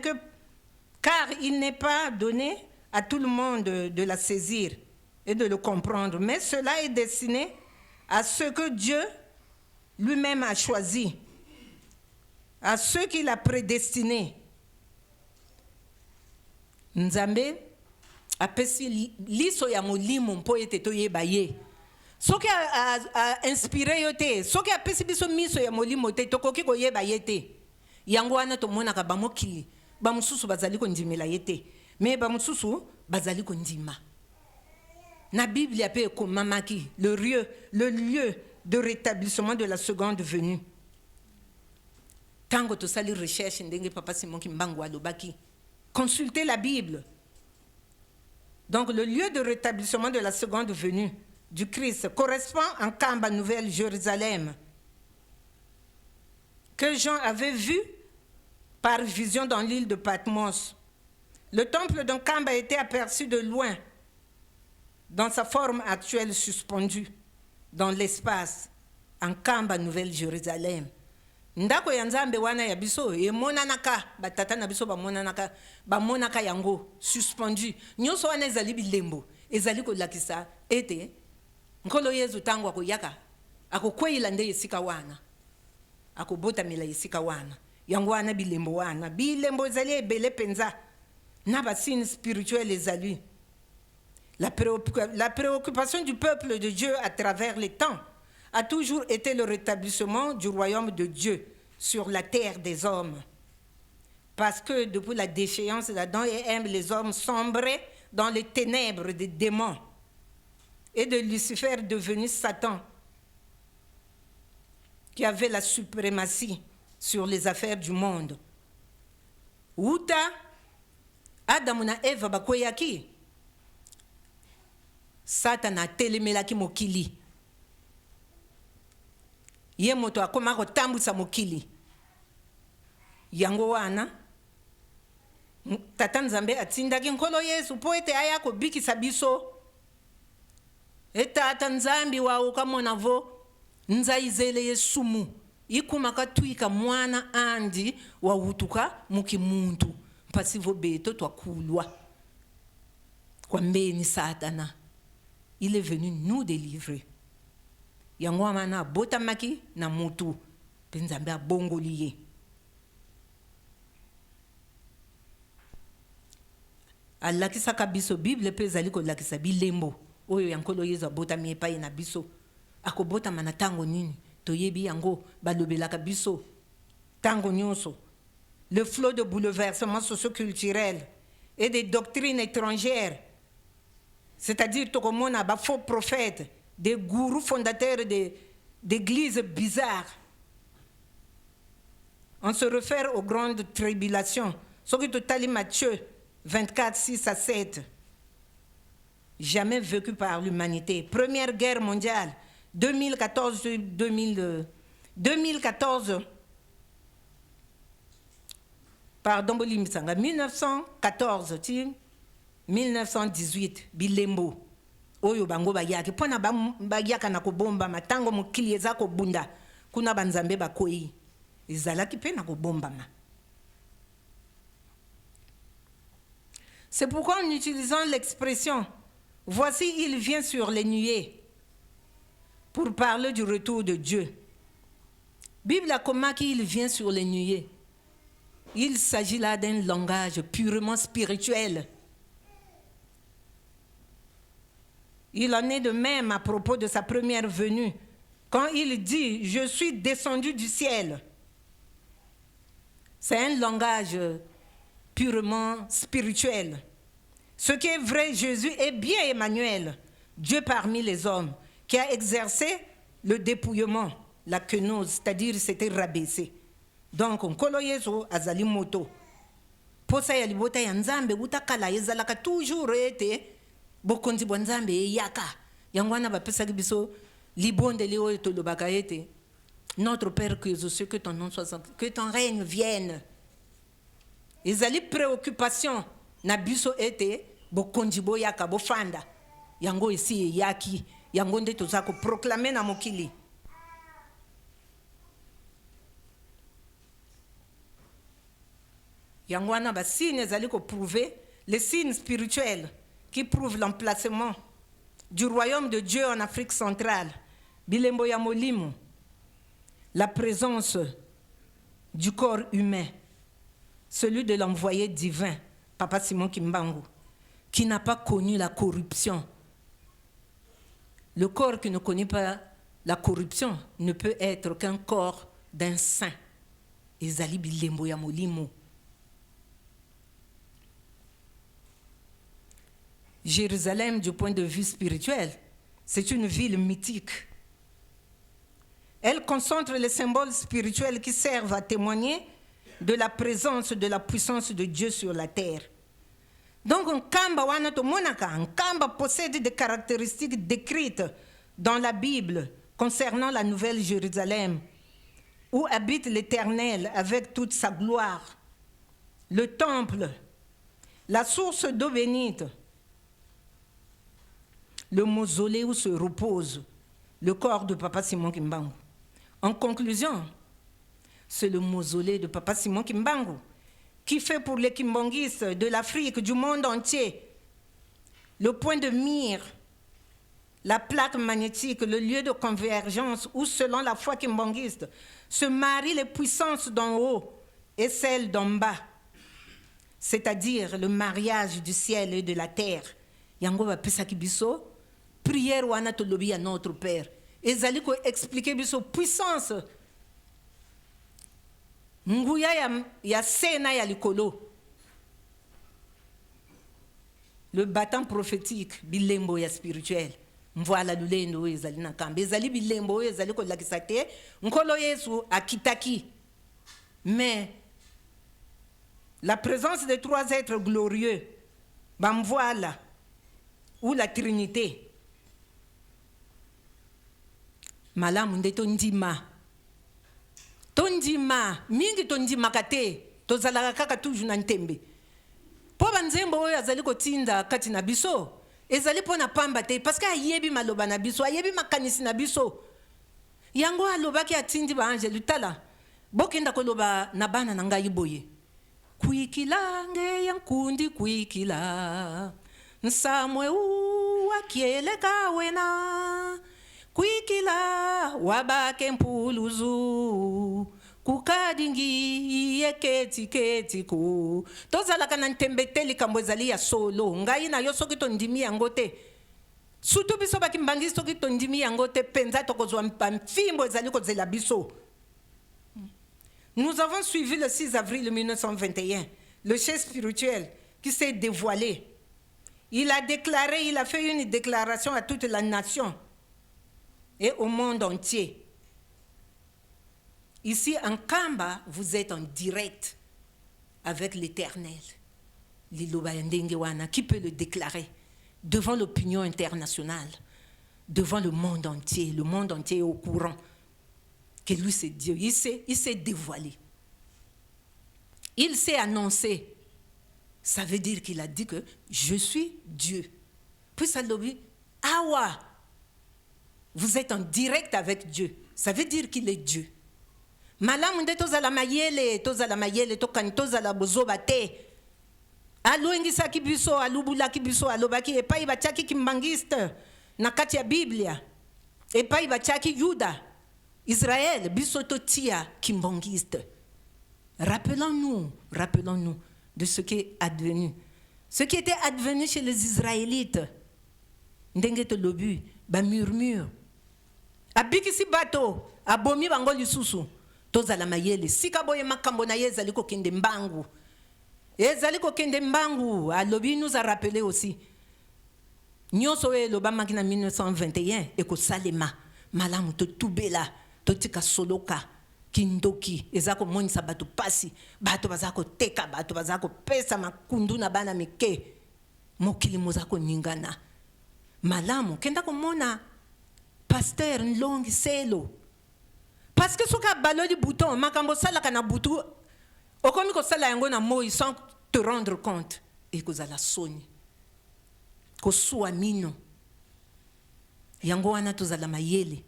car il n'est pas donné à tout le monde de la saisir et de le comprendre. Mais cela est destiné à ce que Dieu lui-même a choisi, à ceux qu'il a prédestinés. Nzambe apesi liso ya molimo mpo ete toyeba ye. Soki a inspiré yo te, soki apesi biso miso ya molimo te, tokoki koyeba ye te. Yango wana tomonaka bamokili, bamususu bazali kondimela ye te, mais bamususu bazali kondima. Na Bible pe ekomamaki le lieu de rétablissement de la seconde venue. Tango tosali recherche ndenge papa Simon Kimbangu alobaki. Consultez la Bible. Donc le lieu de rétablissement de la seconde venue du Christ correspond en Kamba, Nouvelle-Jérusalem, que Jean avait vu par vision dans l'île de Patmos. Le temple de Kamba était aperçu de loin, dans sa forme actuelle suspendue dans l'espace, en Kamba, Nouvelle-Jérusalem. Ndako ya Nzambe wana ya biso emonanaka batata na biso bamonaka yango suspendu nyonso wana ezali bilembo ezali kolakisa ete nkolo Yesu tango akoyaka akokweyila nde esika wana akobotamela esika wana yango wana bilembo ezali ebele penza na basine spirituel ezali la préoccupation du peuple de Dieu à travers les temps a toujours été le rétablissement du royaume de Dieu sur la terre des hommes. Parce que depuis la déchéance d'Adam et Ève, les hommes sombraient dans les ténèbres des démons et de Lucifer devenu Satan, qui avait la suprématie sur les affaires du monde. Uta, Adam na Eva bakoyaki, Satan a telemelaki mokili. Ye moto akoma kotambusa mokili yango wana tata Nzambe atindaki nkolo Yesu po ete aya kobikisa biso tata Nzambe wa ukamona vo nzaizele yesumu ikumaka twika mwana andi wa utuka mukimuntu mpasivo beto twakulwa kwa mbeni Satana. Il est venu nous délivrer. Yango amana botamaki na mutu Nzambe abongoliye. Alakisaka biso Bible pe ezali kolakisa bilembo oyo yankolo Yesu abotami epai na biso akobotama na tango nini toyebi yango balobelaka biso tango nyonso. Le flot de bouleversements socioculturels et des doctrines étrangères, c'est-à-dire tokomona ba faux prophètes, des gourous fondateurs d'églises bizarres. On se réfère aux grandes tribulations. Ce qui totalement Matthieu 24, 6 à 7. Jamais vécu par l'humanité. Première guerre mondiale, 2014, 1914, 1918, Bilembo. Oyo bango bayaki pona bayaka na kobomba matango mokili eza kobunda kuna banzambe bakoyi ezalaki pe na kobomba ma. C'est pourquoi en utilisant l'expression voici il vient sur les nuées pour parler du retour de Dieu. Bible a comment qu'il vient sur les nuées. Il s'agit là d'un langage purement spirituel. Il en est de même à propos de sa première venue, quand il dit « Je suis descendu du ciel ». C'est un langage purement spirituel. Ce qui est vrai, Jésus est bien Emmanuel, Dieu parmi les hommes, qui a exercé le dépouillement, la kenose, c'est-à-dire c'était rabaissé. Donc, nkolo yesu azali moto. Posa ya libota ya nzambe utakala ezalaka toujours ete bokonzi bwa nzambe eyaka. Yango wana bapesaki biso libondeli oyo tolobaka ete notre Père que aux cieux, que ton nom soit sanctifié, que ton règne vienne. Ezali préoccupation na biso ete bokonzi boyaka bofanda. Yango esi eyaki, yango nde toza ko proclamer na mokili. Yango wana ba signes ezali ko prouver les signes spirituels qui prouvent l'emplacement du royaume de Dieu en Afrique centrale. Bilembo ya molimo. La présence du corps humain, celui de l'envoyé divin, Papa Simon Kimbangu, qui n'a pas connu la corruption. Le corps qui ne connaît pas la corruption ne peut être qu'un corps d'un saint. Ezali bilembo ya molimo. Jérusalem, du point de vue spirituel, c'est une ville mythique. Elle concentre les symboles spirituels qui servent à témoigner de la présence, de la puissance de Dieu sur la terre. Donc, un kamba possède des caractéristiques décrites dans la Bible concernant la Nouvelle Jérusalem, où habite l'Éternel avec toute sa gloire. Le temple, la source d'eau bénite, le mausolée où se repose le corps de Papa Simon Kimbangu. En conclusion, c'est le mausolée de Papa Simon Kimbangu qui fait pour les kimbanguistes de l'Afrique, du monde entier, le point de mire, la plaque magnétique, le lieu de convergence où, selon la foi kimbanguiste, se marient les puissances d'en haut et celles d'en bas, c'est-à-dire le mariage du ciel et de la terre. Yango va pesaki biso, prière wana tolobi à notre Père. Ezali ko expliquer biso puissance nguya ya sena ya likolo. Le battant prophétique bilembo ya spirituel. Voilà lulendo ezali na kambe. Ezali bilembo ezali ko lakisa te nkolo Yesu akitaki. Mais la présence des trois êtres glorieux, bam voilà, ou la Trinité. Malamu nde tondima mingi tondima kate tozalaka kaka toujours na ntembe po banzembo oyo azali kotinda kati na biso ezali po na pamba te parce que ayebi maloba na biso ayebi makanisi na biso yango alobaki atindi ba angelu tala bokenda koloba na bana na ngai boye kuikila nge yankundi kuikila nsamwe wakieleka wena kuikila wabake mpuluzu kukadingi yeketi ko tozalaka na ntembeteli kambo ezali ya solo ngai na yo soki tondimi yango te surtout biso bakimbangisi soki tondimi yango te penza tokozwa mfimbo ezali kozela biso. Nous avons suivi le 6 avril 1921 le chef spirituel qui s'est dévoilé. Il a fait une déclaration à toute la nation et au monde entier. Ici, en Kamba, vous êtes en direct avec l'Éternel. Qui peut le déclarer devant l'opinion internationale, devant le monde entier. Le monde entier est au courant que lui, c'est Dieu. Il s'est dévoilé. Il s'est annoncé. Ça veut dire qu'il a dit que je suis Dieu. Puis ça lui dit, awa. Vous êtes en direct avec Dieu. Ça veut dire qu'il est Dieu. Malamu nde tozala mayele tokani tozala bozoba te. Aluengisaki biso alubulaki biso alobaki epai batiaki kimbangiste na kati ya Biblia. Epai batiaki Yuda, Israël biso totia kimbangiste. Rappelons-nous de ce qui est advenu. Ce qui était advenu chez les Israélites. Ndenge to lobu ba murmure. Abikisi bato, abomi bango lisusu, tozala mayele. Sika boye makambo na ye ezali kokende mbangu. Ezali kokende mbangu, alobi nous a rappelé aussi. nyonso oyo elobamaki na 1921 ekosalema malamu totubela totika soloka kindoki eza komonisa bato pasi bato baza koteka bato baza kopesa makundu na bana mike mokili moza koningana malamu kenda komona pasteur Nlongi Selo parce que soka baloli bouton makambo salaka na butu okomi kosala yango na moi sans te rendre compte ekozala soni kosuwa mino yango wana tozala mayele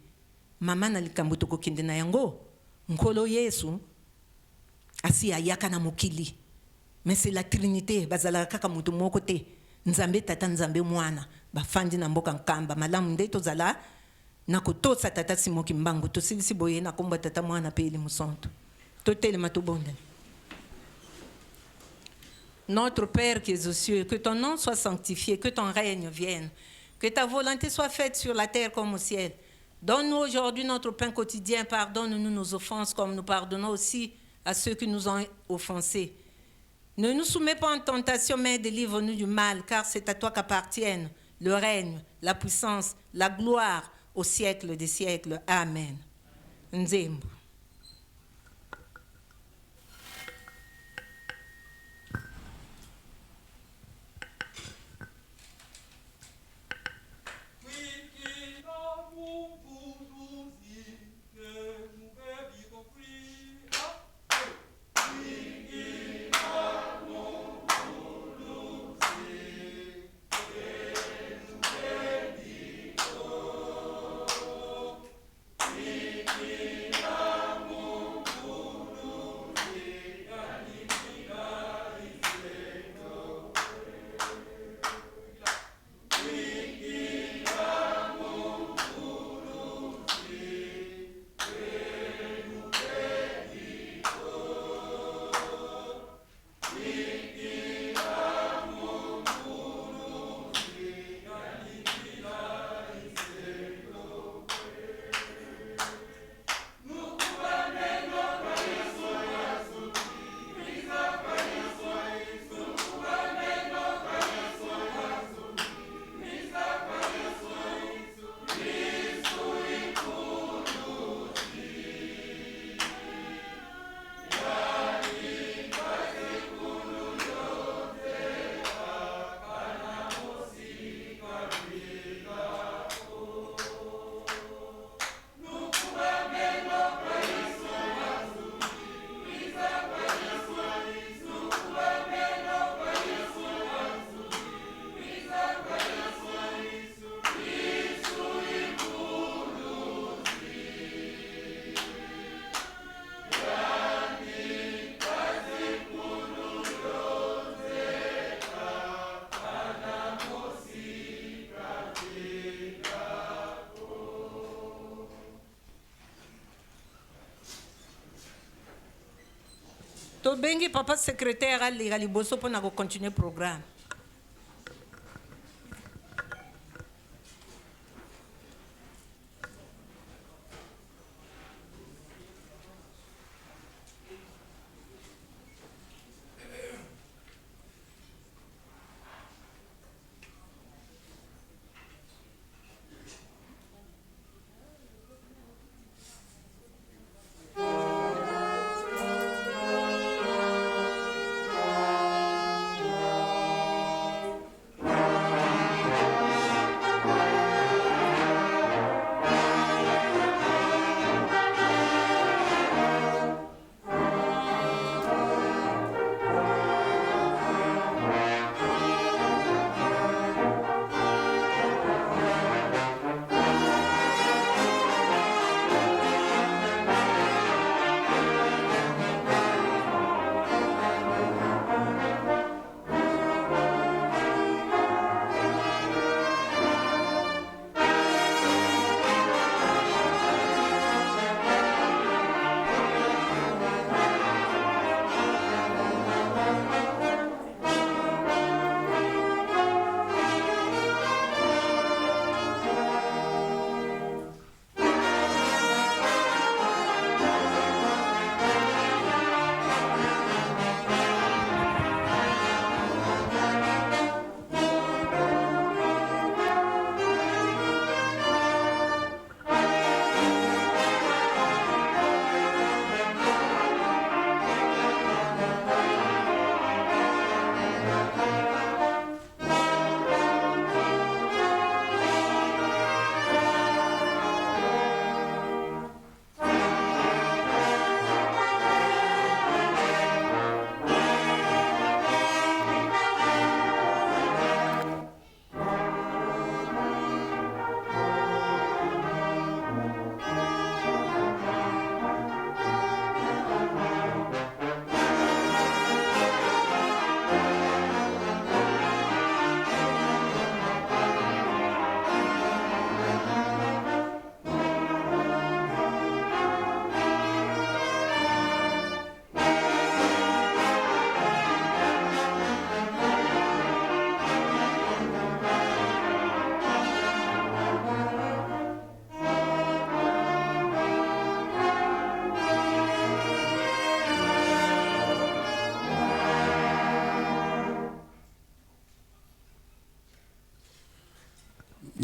mama na likambo tokokende na yango nkolo Yesu asi ayaka na mokili mais c'est la trinité bazala kaka mutu moko te nzambe tata nzambe mwana bafandi na mboka nkamba malamu nde tozala na kotosa tata Simoki Mbangu tosilisi boye na komba tata mwana pe Elimu Santo totelema tobonda. Notre Père qui es aux cieux, que ton nom soit sanctifié, que ton règne vienne, que ta volonté soit faite sur la terre comme au ciel. Donne-nous aujourd'hui notre pain quotidien, pardonne-nous nos offenses comme nous pardonnons aussi à ceux qui nous ont offensés. Ne nous soumets pas en tentation, mais délivre-nous du mal, car c'est à toi qu'appartiennent le règne, la puissance, la gloire au siècle des siècles. Amen. Nzembo. Tobengi papa secrétaire alira liboso pona ko continuer programme.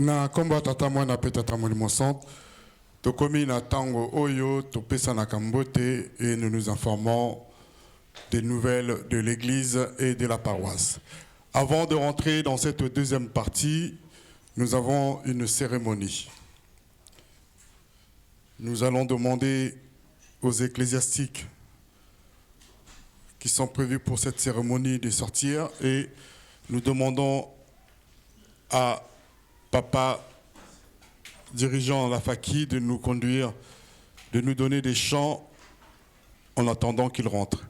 Na kombo tata mwana pe tata molimo centre. Tokomi na tango oyo topesa na kambote et nous nous informons des nouvelles de l'église et de la paroisse. Avant de rentrer dans cette deuxième partie, nous avons une cérémonie. Nous allons demander aux ecclésiastiques qui sont prévus pour cette cérémonie de sortir et nous demandons à Papa dirigeant la Faki de nous conduire, de nous donner des chants en attendant qu'il rentre.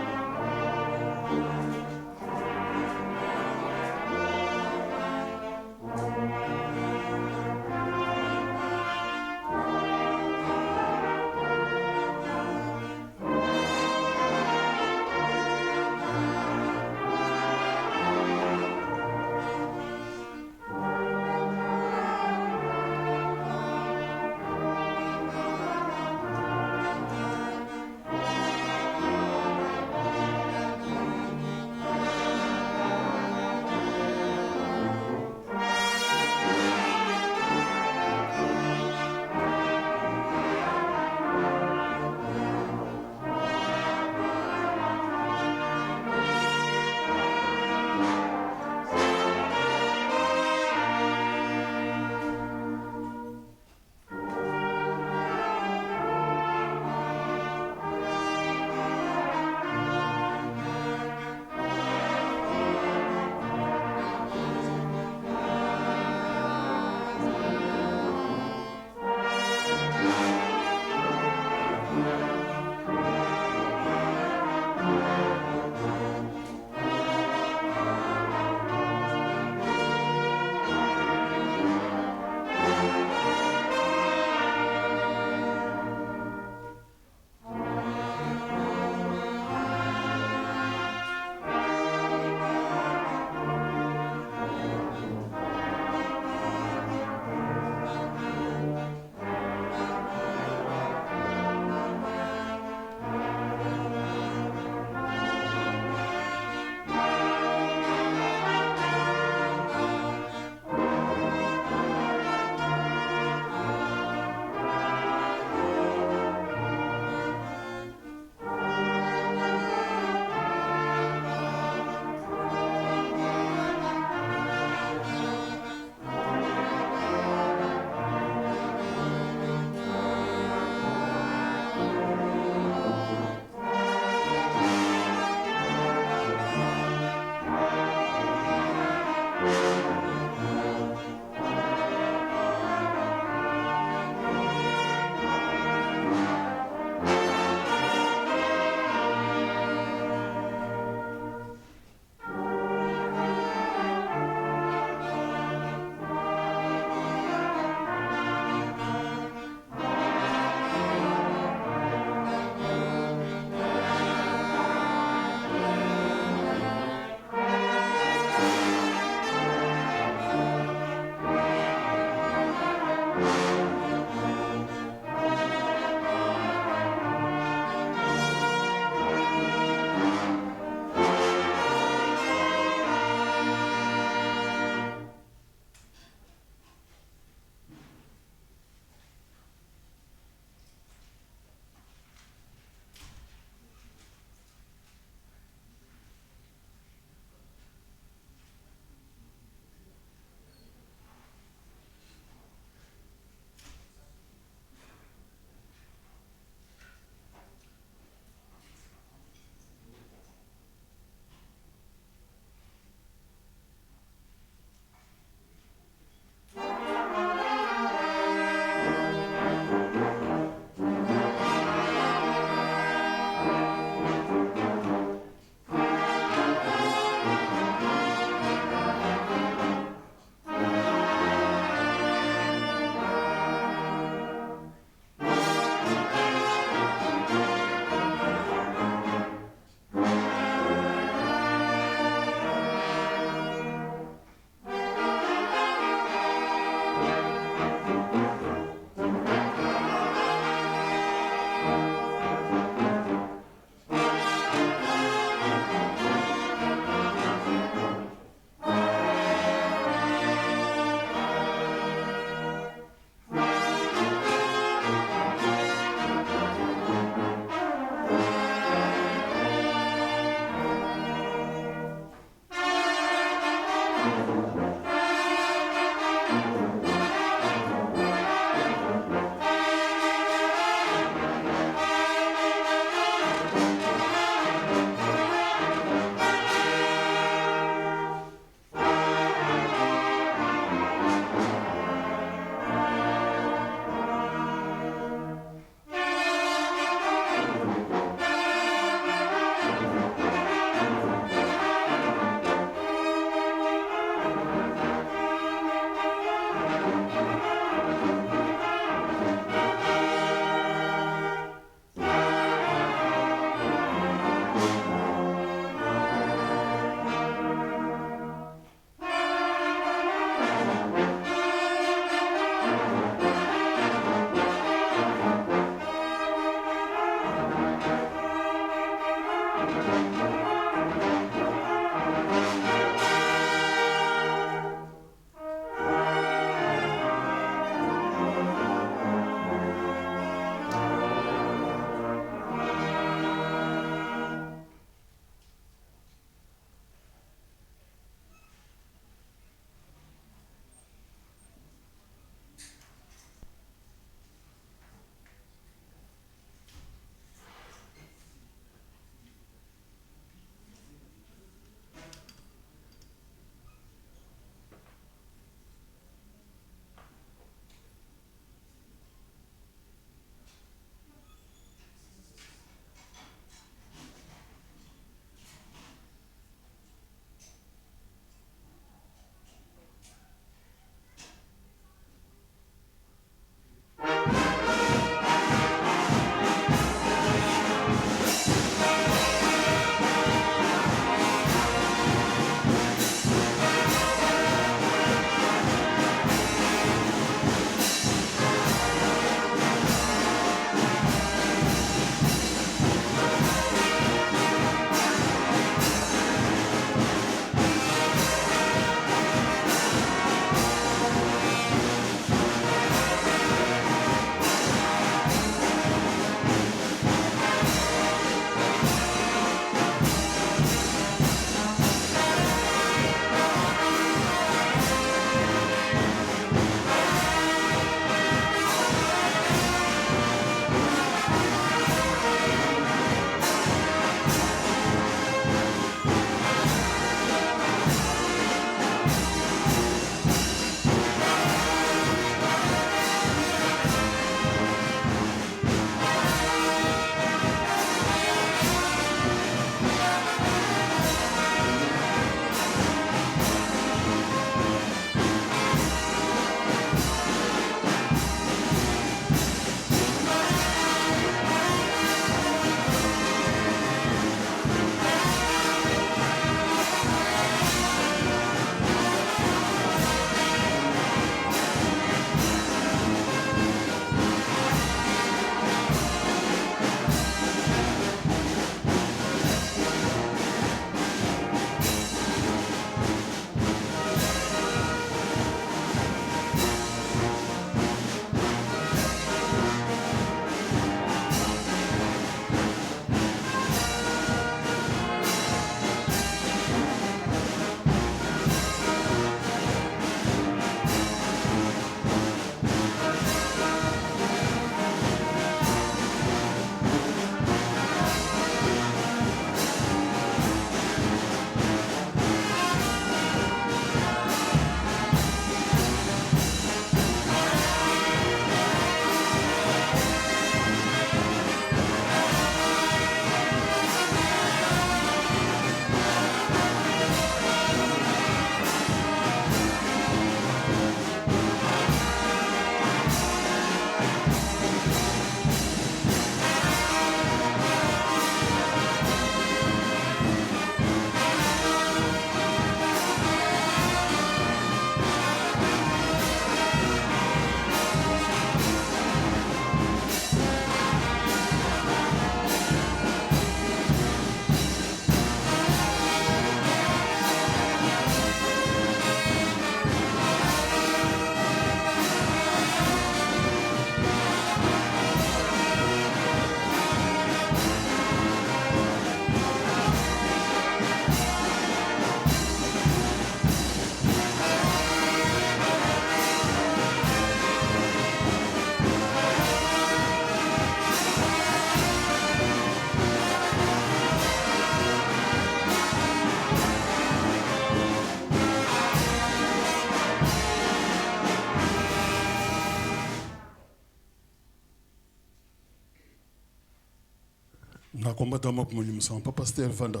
Na kombata map Molimo Santo, Papa Stère Vanda.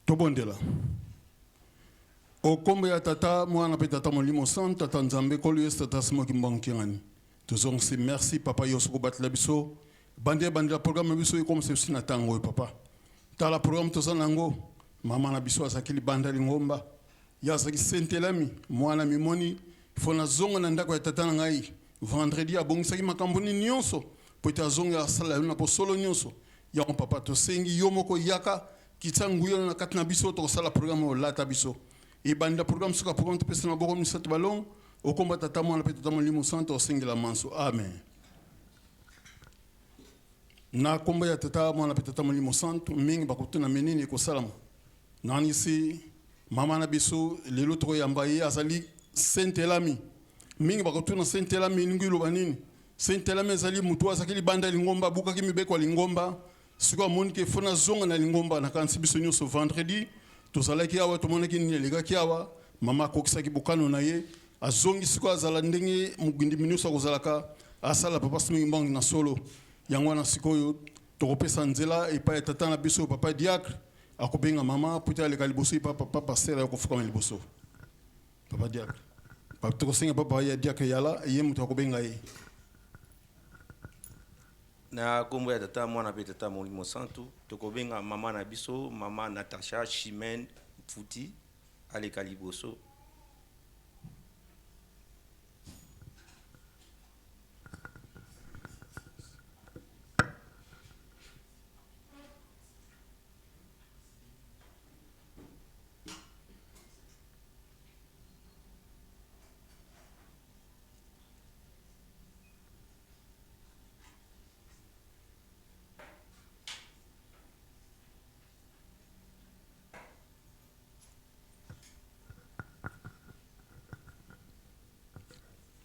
Tobondela. O kombe ya tata mwana pe tata Molimo Santo, tata Nzambe kolu yes tata simoki mbangkingani. Tozong si merci papa yosoko batla biso. Bande la programme biso e comme c'est na tango papa. Tala programme tozanango. Mama na biso asakili banda lingomba. Ya saki sentelami mwana mimoni fona zonga na ndako ya tata na ngai. Vendredi abongisaki makambo ni nyonso. Pota zonga sala na po solo nyonso. Ya on papa to sengi yomoko yaka kitsanguyo na katna biso to sala programme o lata biso. E banda programme suka programme to pesa na boko ni sat balon o komba tata mwana pe tata Molimo Santo o sengi la manso. Amen. Na komba ya tata mwana pe tata Molimo Santo mingi bakutuna menini ko salama. Nani si mama na biso lelo to yamba ye azali sentelami. Mingi bakutuna sentelami ngilo banini. Sentelami azali mutu azakili banda lingomba buka kimi beko lingomba. Siko moni ke fona zonga na lingomba na kansi biso nyonso vendredi. Tozalaki awa tomonaki ni legaki awa mama kokisaki bukano na ye azongi siko azala ndenge mugindi minusa kozalaka asala papa simi mbang na solo yango na sikoyo tokopesa nzela epa ya tata na biso papa diacre akobenga mama puta le kaliboso papa pasteur akofuka na liboso papa diacre papa tokosenga papa ya diacre yala ye mutu akobenga ye na kombo ya tata mwana pe tata Molimo Santo tokobenga mama na biso mama Natasha Chimène Pfuti aleka liboso.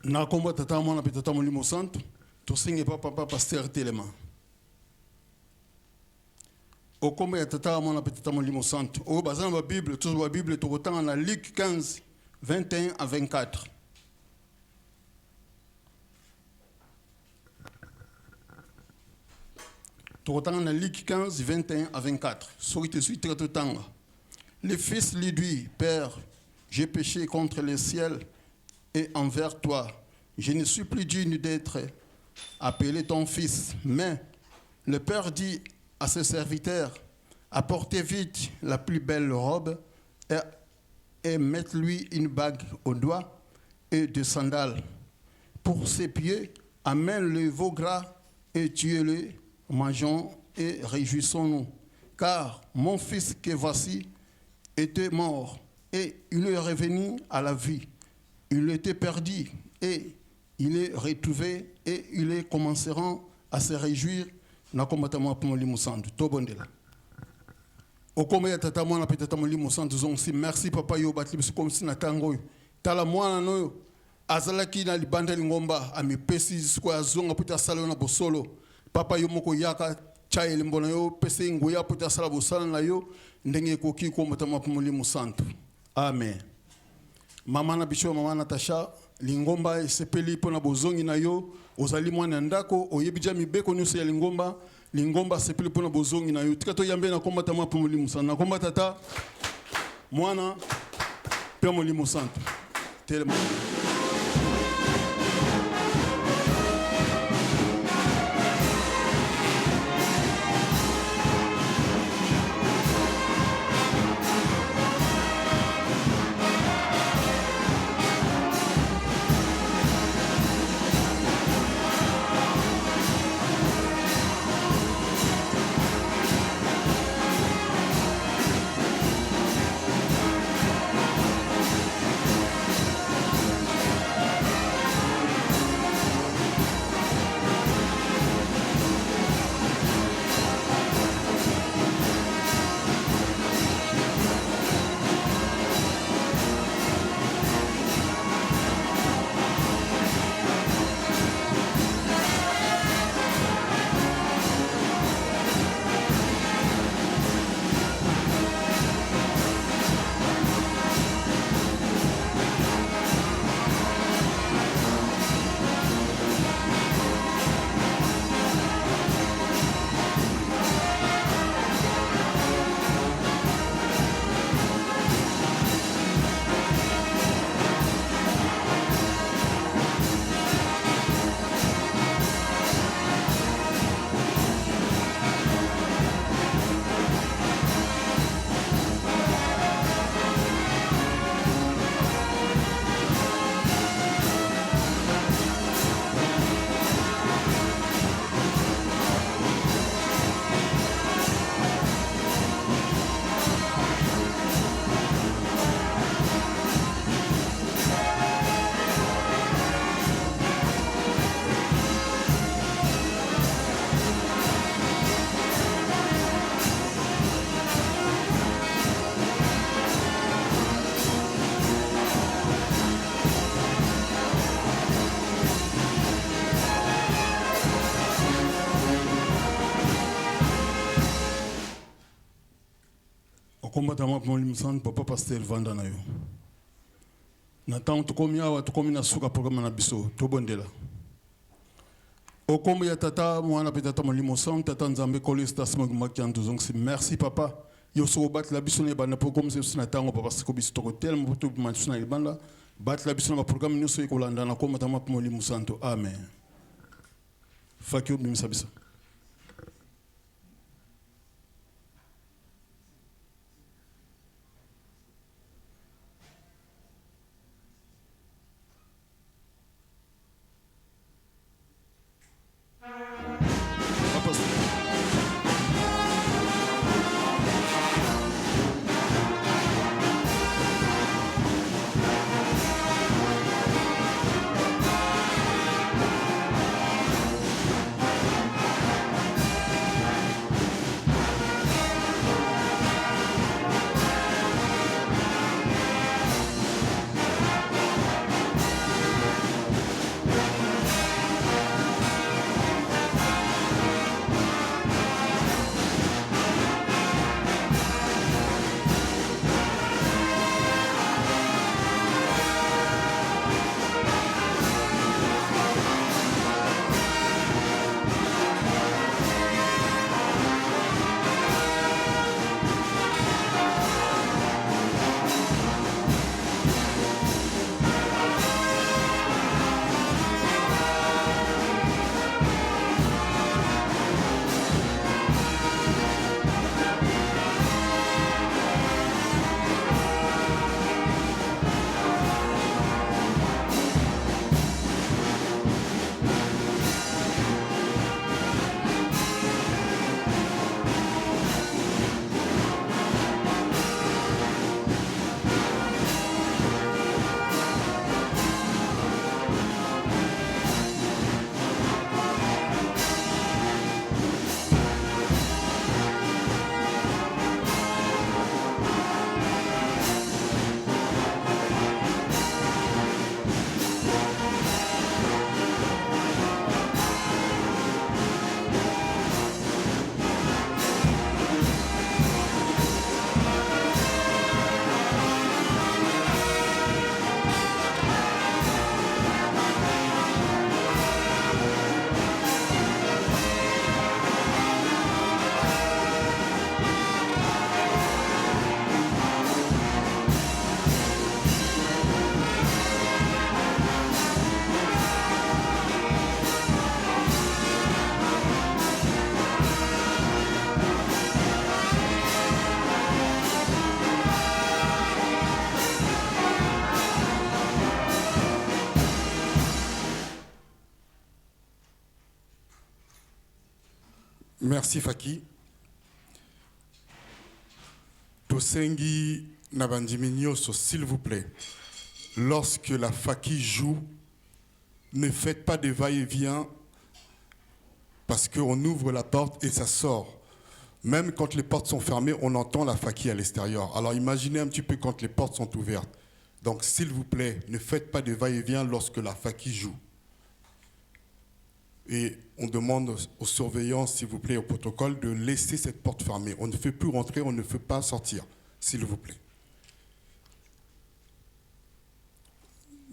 Na komba tata mwana pe tata Molimo Santo to singe papa pasteur Telema. O komba ya tata mwana pe tata Molimo Santo o bazana ba Bible to ba Bible to kotanga na Luc 15 21 à 24. To kotanga na Luc 15 21 à 24. Soki te suis très tanga. Le fils lui dit, Père, j'ai péché contre le ciel et envers toi, je ne suis plus digne d'être appelé ton fils. Mais le père dit à ses serviteurs, apportez vite la plus belle robe et mettez-lui une bague au doigt et des sandales. Pour ses pieds, amène le veau gras et tuez-le, mangeons et réjouissons-nous. Car mon fils que voici était mort et il est revenu à la vie. Il était perdu et il est retrouvé et ils commenceront à se réjouir. Na komata mwa Molimo Santo tobondela. Okoma ya tata mwana pe tata Molimo Santo zonsi merci papa yo batli biso comme si na tango tala mwana no azalaki na libanda lingomba amipesi siko azonga puta sala na bosolo papa yo moko yaka chaile mbona yo pese ngoya puta sala bosala na yo ndenge koki komata mwa Molimo Santo. Amen. Mama na bicho mama Natasha lingomba esepeli pona bozongi na yo ozali mwana ndako oyebija mibeko nyuso ya lingomba sepeli pona bozongi na yo tika to yambe na komba tama po Molimo Santo na komba tata mwana pe Molimo Santo telema. komba tama Molimo Santo papa pasteur vanda na yo. Na tango tukomi awa tukomi na suka programme na biso tobondela. Okombo ya tata mwana pe tata Molimo Santo tata Nzambe koli station makiantu donc merci papa. Yo so bat la biso ne bana programme c'est na tango papa siko biso to tellement to mansuna libanda bat la biso na programme nyoso ekolanda na komba tama Molimo Santo amen. Fakio bimisa biso. Merci Faki. Tosengi Nabandiminioso, s'il vous plaît. Lorsque la Faki joue, ne faites pas de va-et-vient parce qu'on ouvre la porte et ça sort. Même quand les portes sont fermées, on entend la Faki à l'extérieur. Alors imaginez un petit peu quand les portes sont ouvertes. Donc s'il vous plaît, ne faites pas de va-et-vient lorsque la Faki joue. Et on demande aux surveillants, s'il vous plaît, au protocole, de laisser cette porte fermée. On ne fait plus rentrer, on ne fait pas sortir, s'il vous plaît.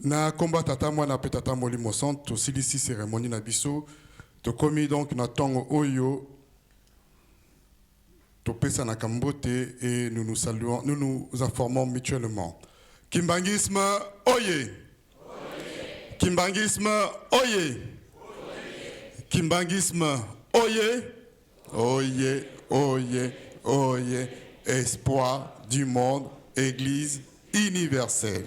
Na combat tata mwana pe tata Molimo Santo silisi cérémonie na biso to komi donc na tongo oyo to pesa na kambote et nous nous saluons, nous nous informons mutuellement. Kimbangisme oye. Kimbangisme oye. Kimbangisme oye. Oye, oye, oye. Espoir du monde, Église universelle.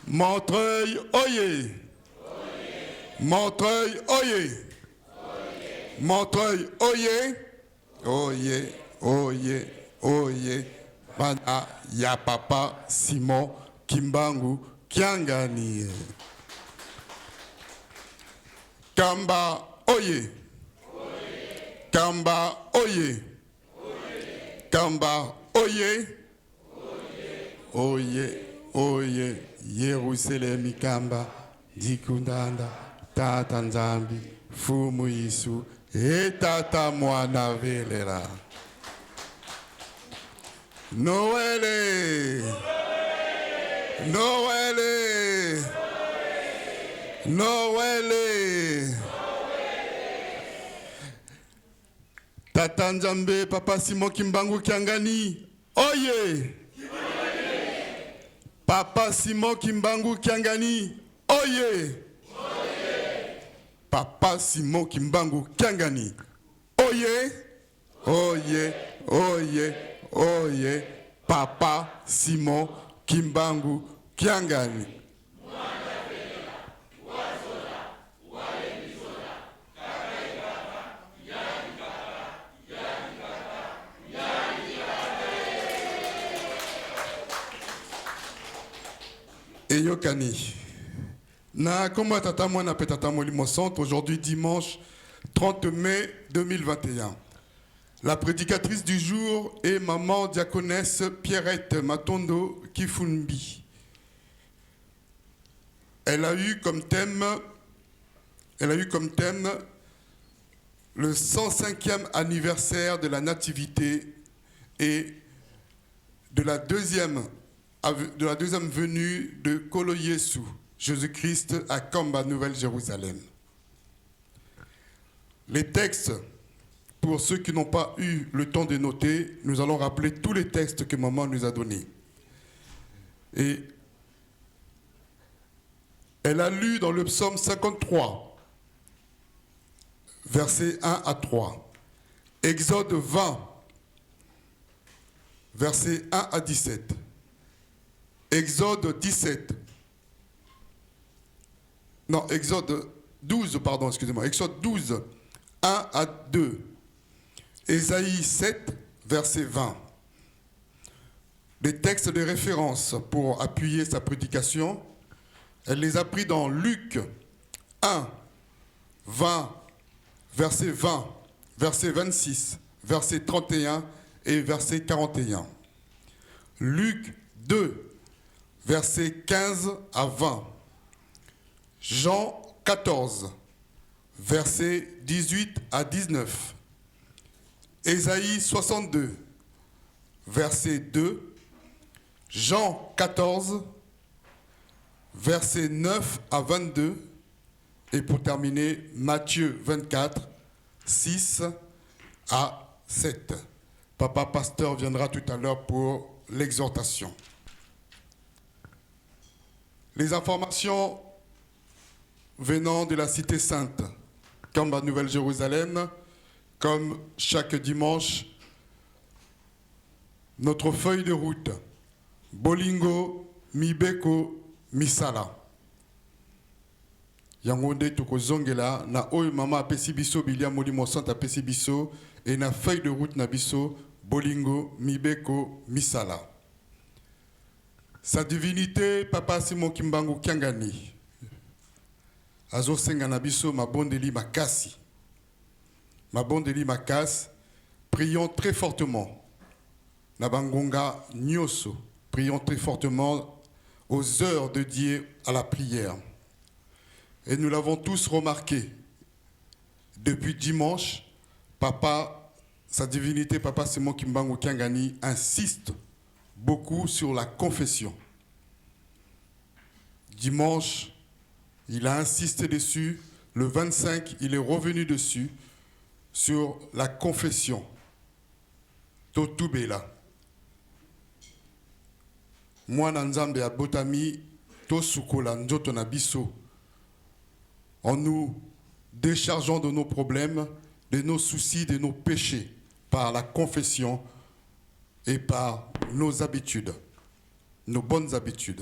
Montreuil, oye. Montreuil, oye. Montreuil, oye. Oye, oye, oye. Bana ya papa Simon Kimbangu Kiangani. Kamba, oye. Kamba, oye. Kamba, oye. Oye, oye. Yerusalem Kamba, Dikundanda, Tata Nzambi, Fumu Isu, et Tata Mwana Velera. Noël. Noël. Noël. Tata Nzambe, Papa Simon Kimbangu Kiangani. Oye. Papa Simon Kimbangu Kiangani. Oye. Papa Simon Kimbangu Kiangani. Oye. Oye. Oye. Oye. Papa Simon Kimbangu Kiangani. Eyokani. Na komba tata mwana pe tata molimo centre aujourd'hui dimanche 30 mai 2021. La prédicatrice du jour est maman diaconesse Pierrette Matondo Kifunbi. Elle a eu comme thème le 105e anniversaire de la nativité et de la deuxième venue de Kolo Yesu, Jésus-Christ à Kamba, Nouvelle-Jérusalem. Les textes, pour ceux qui n'ont pas eu le temps de noter, nous allons rappeler tous les textes que maman nous a donnés. Et elle a lu dans le psaume 53, versets 1 à 3, Exode 20, versets 1 à 17, Exode 17, non, Exode 12, pardon, excusez-moi, Exode 12, 1 à 2, Ésaïe 7, verset 20. Les textes de référence pour appuyer sa prédication, elle les a pris dans Luc 1, 20, verset 20, verset 26, verset 31 et verset 41. Luc 2, versets 15 à 20. Jean 14, versets 18 à 19. Ésaïe 62, verset 2. Jean 14, versets 9 à 22. Et pour terminer, Matthieu 24, 6 à 7. Papa Pasteur viendra tout à l'heure pour l'exhortation. Les informations venant de la Cité Sainte, Kamba Nouvelle-Jérusalem, comme chaque dimanche, notre feuille de route, Bolingo, Mibeko, Misala. Yango nde tokozongela na oyo mama apesi biso bilia molimo centre apesi biso et na feuille de route na biso Bolingo, Mibeko, Misala. Sa divinité, Papa Simon Kimbangu Kiangani, Azo Senga Nabiso, Mabondeli Makasi. Mabondeli Makasi, prions très fortement. Nabangonga Nyoso, prions très fortement aux heures dédiées à la prière. Et nous l'avons tous remarqué. Depuis dimanche, Papa, sa divinité, Papa Simon Kimbangu Kiangani, insiste beaucoup sur la confession. Dimanche, il a insisté dessus. Le 25, il est revenu dessus, sur la confession. Totubela. Moi, Nzambe Abotami, Tosukola, Njoto Nabiso. En nous déchargeant de nos problèmes, de nos soucis, de nos péchés, par la confession et par nos habitudes, nos bonnes habitudes.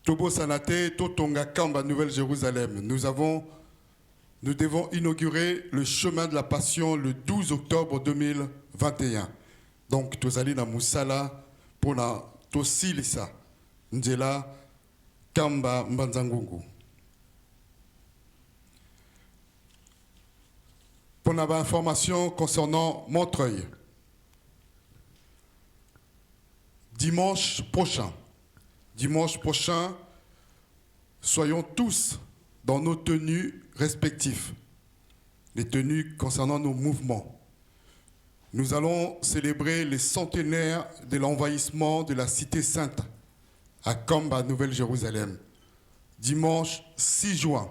Tobo Sanate, Totonga Kamba, Nouvelle-Jérusalem. Nous devons inaugurer le chemin de la Passion le 12 octobre 2021. Donc, Tozali na Moussala pour la Tosilisa, Ndjela Kamba Mbanzangungu. Pour l'information concernant Montreuil, dimanche prochain, soyons tous dans nos tenues respectives, les tenues concernant nos mouvements. nous allons célébrer les centenaires de l'envahissement de la Cité Sainte à Kamba, Nouvelle-Jérusalem. Dimanche 6 juin,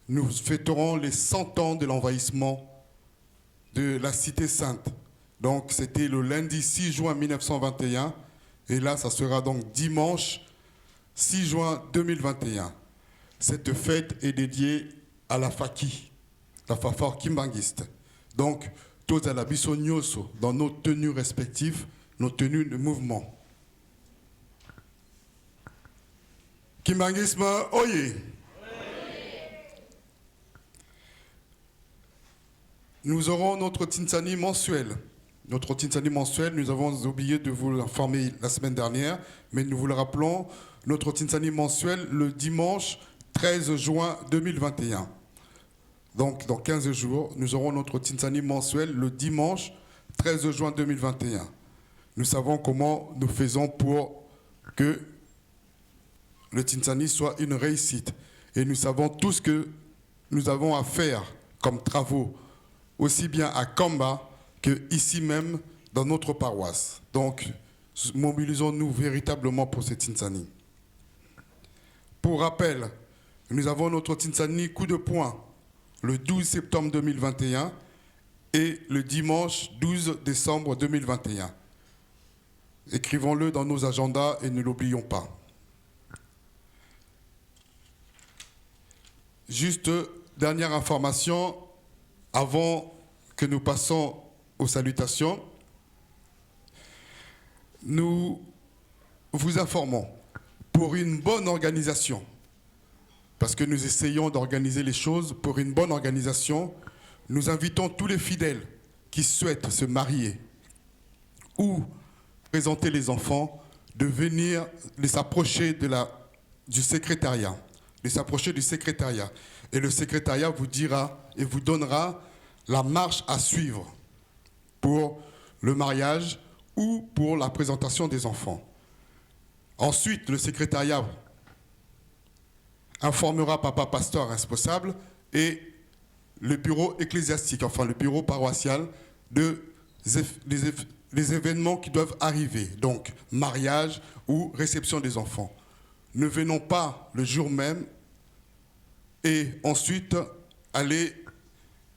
nous fêterons les 100 ans de l'envahissement de la Cité Sainte. Donc, c'était le lundi 6 juin 1921. Et là, ça sera donc dimanche 6 juin 2021. Cette fête est dédiée à la Faki, la Fafar Kimbangiste. Donc, tous à la Bissonioso, dans nos tenues respectives, nos tenues de mouvement. Kimbangisme, oye! Nous aurons notre Tinsani mensuel. Notre Tinsani mensuel, nous avons oublié de vous l'informer la semaine dernière, mais nous vous le rappelons, notre Tinsani mensuel le dimanche 13 juin 2021. Donc, dans 15 jours, nous aurons notre Tinsani mensuel le dimanche 13 juin 2021. Nous savons comment nous faisons pour que le Tinsani soit une réussite. Et nous savons tout ce que nous avons à faire comme travaux, aussi bien à Kamba que ici même dans notre paroisse. Donc, mobilisons-nous véritablement pour ce Tinsani. Pour rappel, nous avons notre Tinsani coup de poing le 12 septembre 2021 et le dimanche 12 décembre 2021. Écrivons-le dans nos agendas et ne l'oublions pas. Juste dernière information avant que nous passions aux salutations. Nous vous informons pour une bonne organisation, parce que nous essayons d'organiser les choses pour une bonne organisation, nous invitons tous les fidèles qui souhaitent se marier ou présenter les enfants de venir de s'approcher du secrétariat. De s'approcher du secrétariat. Et le secrétariat vous dira et vous donnera la marche à suivre pour le mariage ou pour la présentation des enfants. Ensuite, le secrétariat informera papa pasteur responsable et le bureau ecclésiastique, enfin le bureau paroissial, des événements qui doivent arriver, donc mariage ou réception des enfants. Ne venons pas le jour même et ensuite aller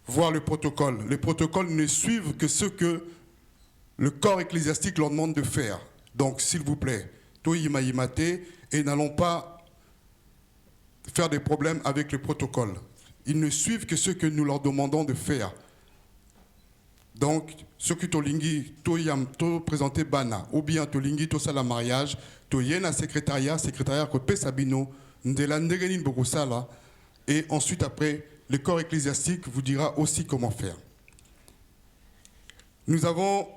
voir le protocole. Les protocoles ne suivent que ce que le corps ecclésiastique leur demande de faire. Donc, s'il vous plaît, toyima yimate, et n'allons pas faire des problèmes avec le protocole. Ils ne suivent que ce que nous leur demandons de faire. Donc, ce que tolingi, toyam, to présenter bana, ou bien tolingi, to sala mariage, to yena secrétariat que pesabino, ndela ndegenin bogosala, et ensuite après, le corps ecclésiastique vous dira aussi comment faire. Nous avons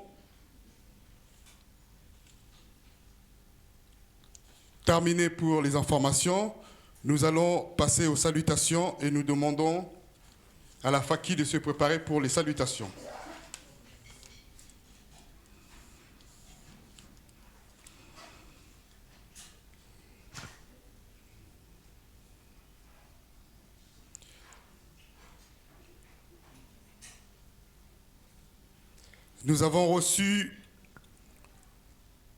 terminé pour les informations. Nous allons passer aux salutations et nous demandons à la Faki de se préparer pour les salutations. Nous avons reçu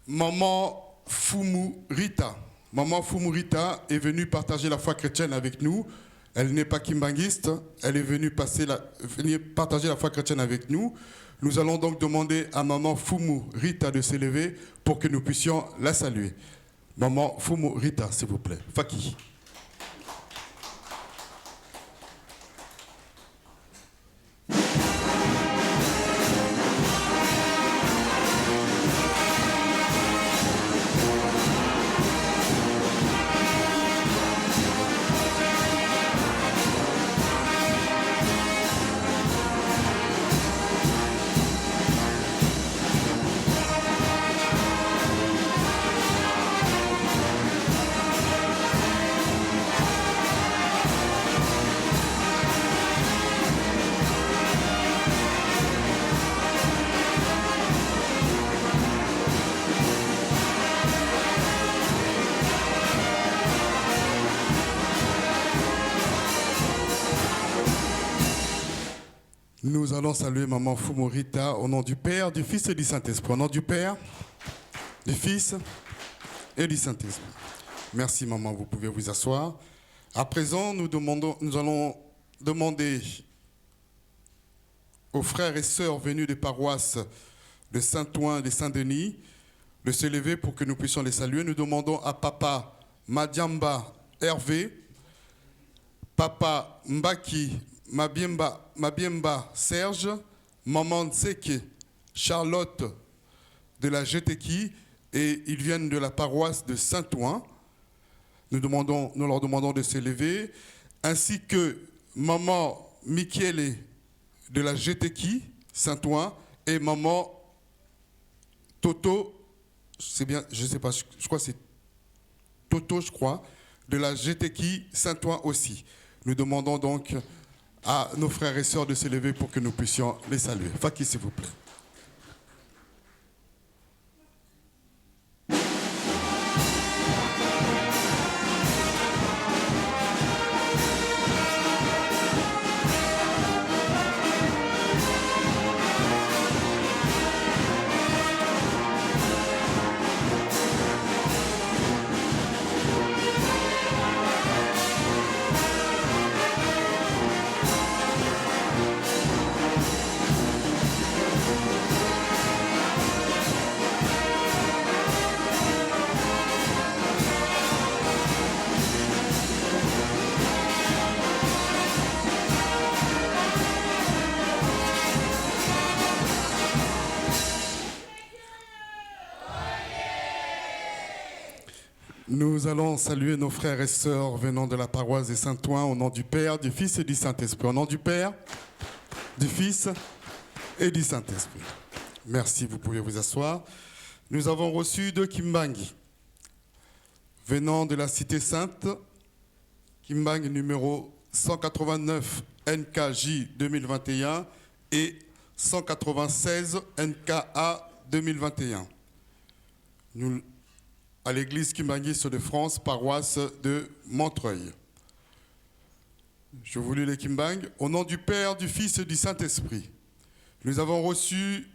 Maman Fumu Rita. Maman Fumu Rita est venue partager la foi chrétienne avec nous. Elle n'est pas kimbangiste, elle est venue partager la foi chrétienne avec nous. Nous allons donc demander à Maman Fumu Rita de s'élever pour que nous puissions la saluer. Maman Fumu Rita, s'il vous plaît. Faki. Nous allons saluer Maman Fumorita au nom du Père, du Fils et du Saint-Esprit. Au nom du Père, du Fils et du Saint-Esprit. Merci Maman, vous pouvez vous asseoir. À présent, nous allons demander aux frères et sœurs venus des paroisses de Saint-Ouen et de Saint-Denis de se lever pour que nous puissions les saluer. Nous demandons à Papa Madiamba Hervé, Papa Mbaki Mabiemba Serge, Maman Tseke Charlotte de la Jeteki, et ils viennent de la paroisse de Saint-Ouen. Nous leur demandons de se lever, ainsi que Maman Michele de la Jeteki, Saint-Ouen, et Maman Toto, c'est bien, je ne sais pas, je crois que c'est Toto, je crois, de la Jeteki, Saint-Ouen aussi. Nous demandons donc à nos frères et sœurs de se lever pour que nous puissions les saluer. Faki, s'il vous plaît. Nous allons saluer nos frères et sœurs venant de la paroisse de Saint-Ouen au nom du Père, du Fils et du Saint-Esprit. Au nom du Père, du Fils et du Saint-Esprit. Merci, vous pouvez vous asseoir. Nous avons reçu 2 Kimbangi venant de la Cité Sainte, Kimbangi numéro 189 NKJ 2021 et 196 NKA 2021. Nous à l'église Kimbangi de France, paroisse de Montreuil. Je vous lis les Kimbang. Au nom du Père, du Fils et du Saint-Esprit, nous avons reçu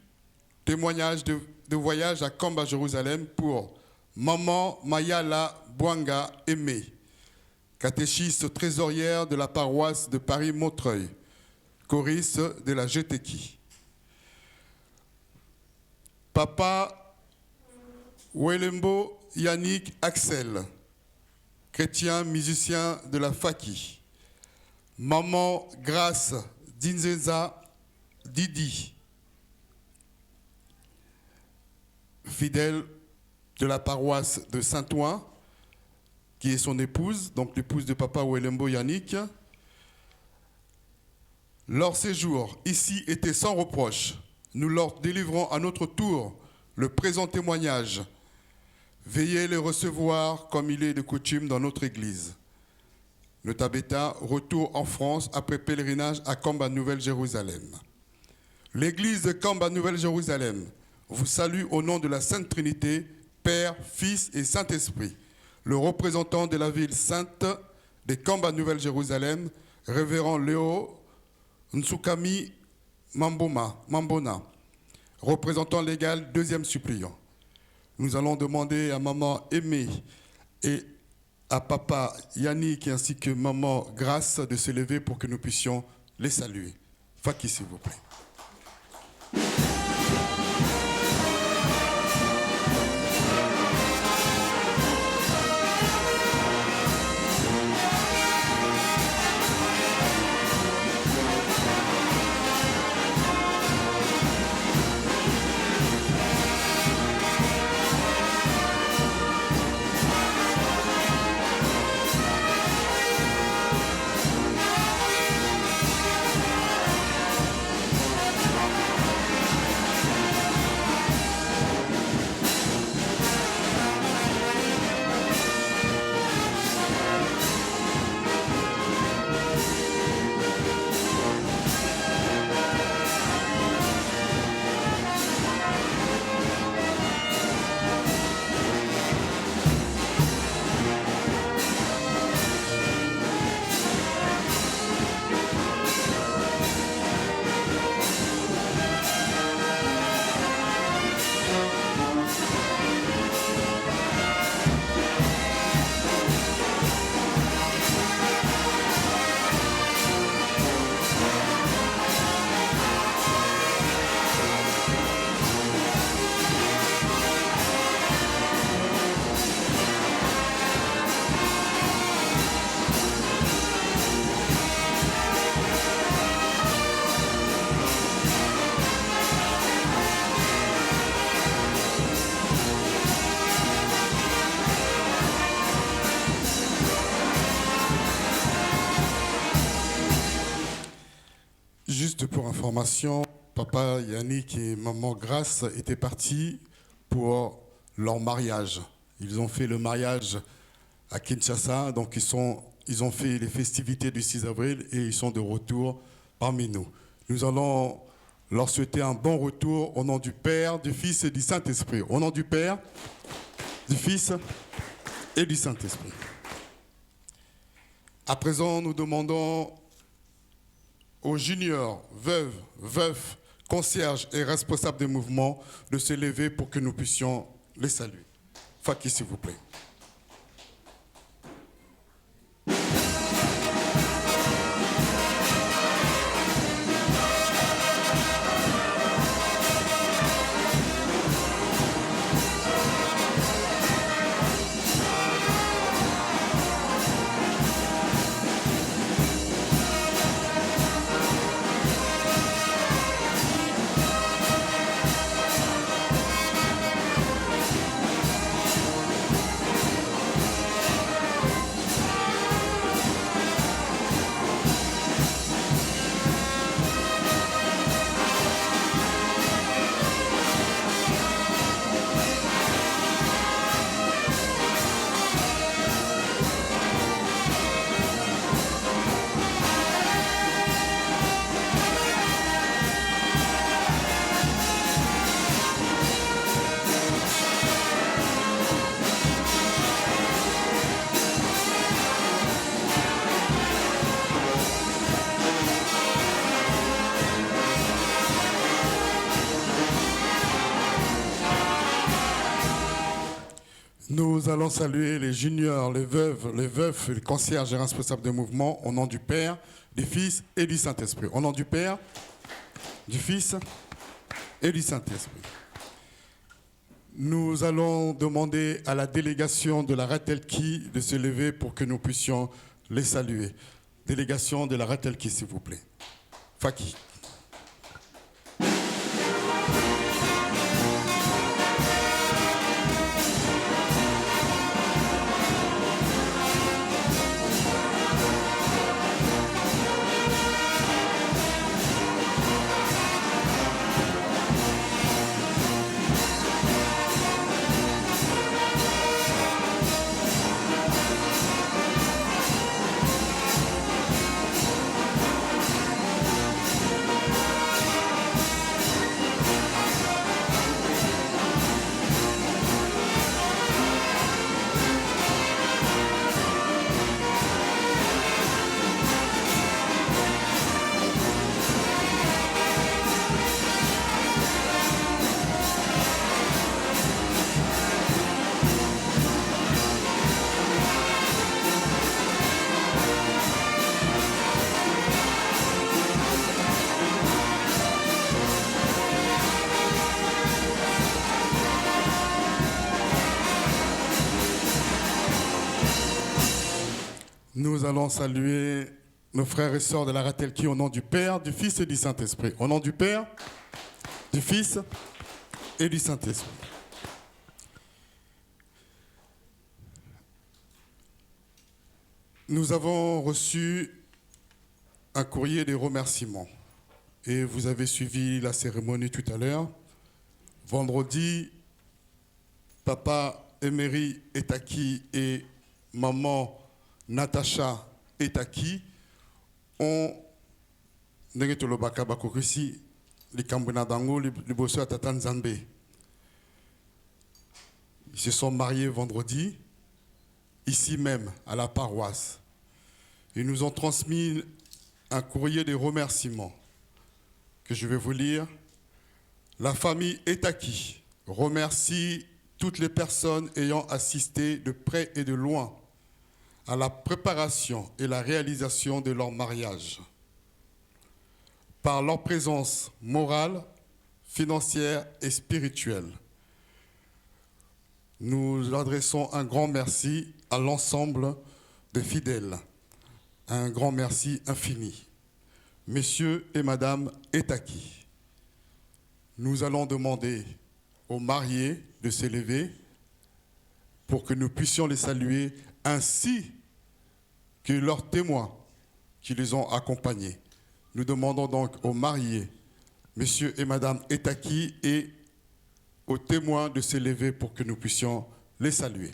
témoignage de voyage à Kamba, Jérusalem, pour Maman Mayala Bwanga Aimé, catéchiste trésorière de la paroisse de Paris-Montreuil, choriste de la Jeteki. Papa Welembo Yannick Axel, chrétien musicien de la Faki. Maman Grace Dinzeza Didi, fidèle de la paroisse de Saint-Ouen, qui est son épouse, donc l'épouse de Papa Welembo Yannick. Leur séjour ici était sans reproche. Nous leur délivrons à notre tour le présent témoignage. Veillez les recevoir comme il est de coutume dans notre église. Le Tabeta, retour en France après pèlerinage à Kamba Nouvelle-Jérusalem. L'église de Kamba Nouvelle-Jérusalem vous salue au nom de la Sainte Trinité, Père, Fils et Saint-Esprit. Le représentant de la ville sainte de Kamba Nouvelle-Jérusalem, révérend Léo Nsukami Mambona, représentant légal, 2e suppliant. Nous allons demander à Maman Aimée et à Papa Yannick ainsi que Maman Grace de se lever pour que nous puissions les saluer. Faki, s'il vous plaît. Juste pour information, papa Yannick et maman Grace étaient partis pour leur mariage. Ils ont fait le mariage à Kinshasa, donc ils ont fait les festivités du 6 avril et ils sont de retour parmi nous. Nous allons leur souhaiter un bon retour au nom du Père, du Fils et du Saint-Esprit. Au nom du Père, du Fils et du Saint-Esprit. À présent, nous demandons aux juniors, veuves, veufs, concierges et responsables des mouvements de se lever pour que nous puissions les saluer. Faki, s'il vous plaît. Nous allons saluer les juniors, les veuves, les veufs, les concierges et responsables de mouvement au nom du Père, du Fils et du Saint-Esprit. Au nom du Père, du Fils et du Saint-Esprit. Nous allons demander à la délégation de la Ratelki de se lever pour que nous puissions les saluer. Délégation de la Ratelki, s'il vous plaît. Faki. Nous allons saluer nos frères et sœurs de la Ratelki au nom du Père, du Fils et du Saint-Esprit. Au nom du Père, du Fils et du Saint-Esprit. Nous avons reçu un courrier de remerciements et vous avez suivi la cérémonie tout à l'heure. Vendredi, Papa Emery Etaki et Maman Natacha Etaki ont ils se sont mariés vendredi, ici même, à la paroisse. Ils nous ont transmis un courrier de remerciements que je vais vous lire. La famille Etaki remercie toutes les personnes ayant assisté de près et de loin à la préparation et la réalisation de leur mariage. Par leur présence morale, financière et spirituelle. Nous adressons un grand merci à l'ensemble des fidèles. Un grand merci infini. Messieurs et Madame Etaki, nous allons demander aux mariés de s'élever pour que nous puissions les saluer ainsi que leurs témoins qui les ont accompagnés. Nous demandons donc aux mariés, Monsieur et Madame Etaki, et aux témoins de s'élever pour que nous puissions les saluer.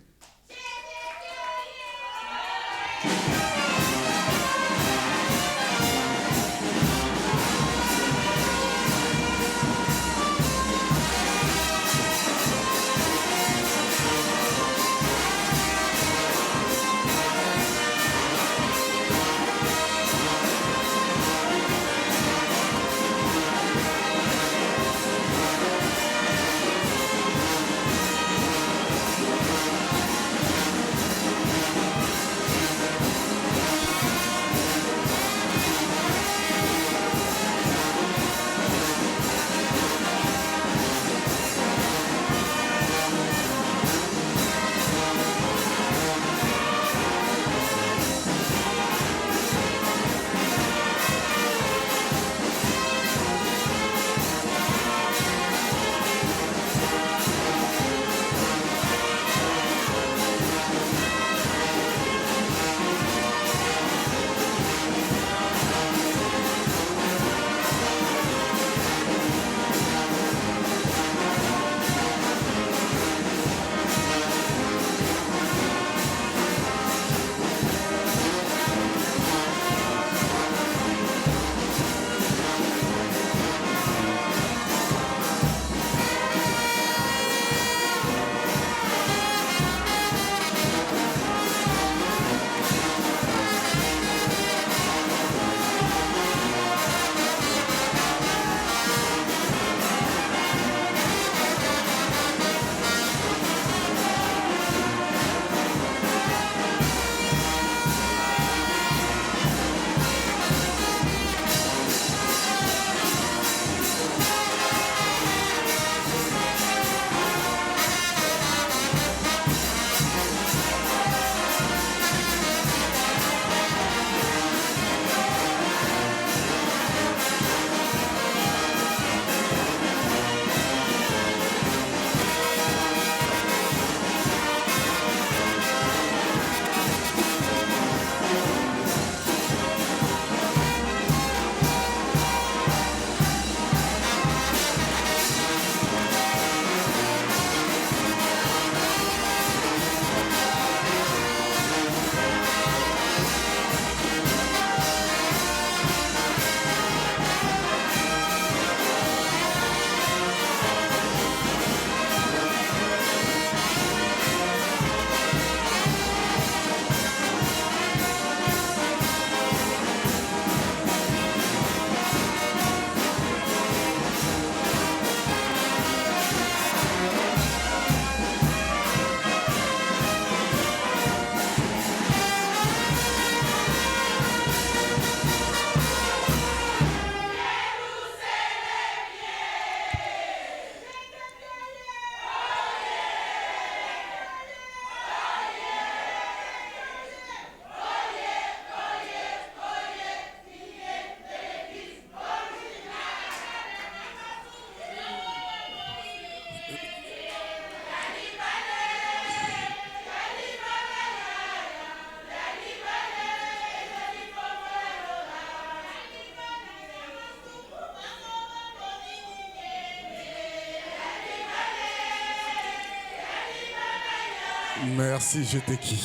Merci, je t'ai qui.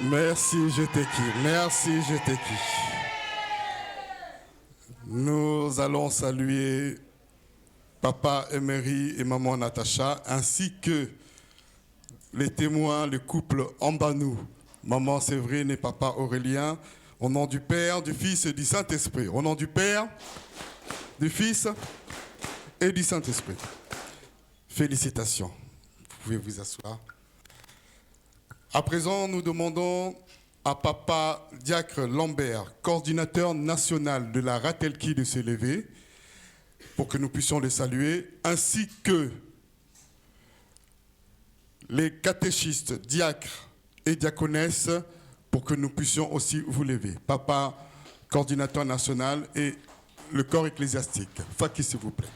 Merci, je t'ai qui. Merci, je t'ai qui. Nous allons saluer Papa Emery et Maman Natacha, ainsi que les témoins, le couple Ambanou, Maman Séverine et Papa Aurélien, au nom du Père, du Fils et du Saint-Esprit. Au nom du Père, du Fils et du Saint-Esprit. Félicitations. Vous pouvez vous asseoir. À présent, nous demandons à Papa Diacre Lambert, coordinateur national de la Ratelki, de se lever pour que nous puissions les saluer, ainsi que les catéchistes, diacres et diaconesses pour que nous puissions aussi vous lever. Papa, coordinateur national, et le corps ecclésiastique. Faki, s'il vous plaît.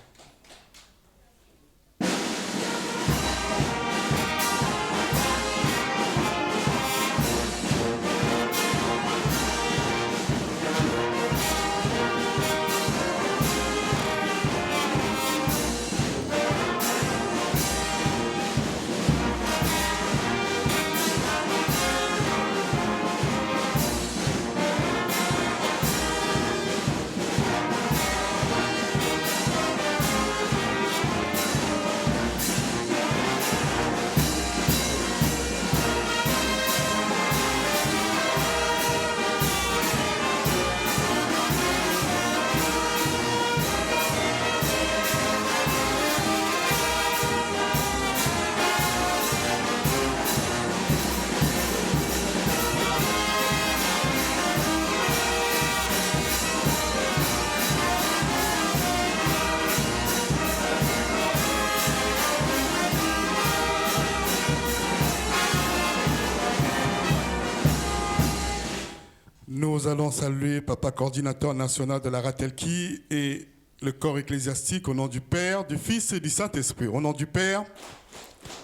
Nous allons saluer Papa coordinateur national de la Ratelki et le corps ecclésiastique au nom du Père, du Fils et du Saint-Esprit. Au nom du Père,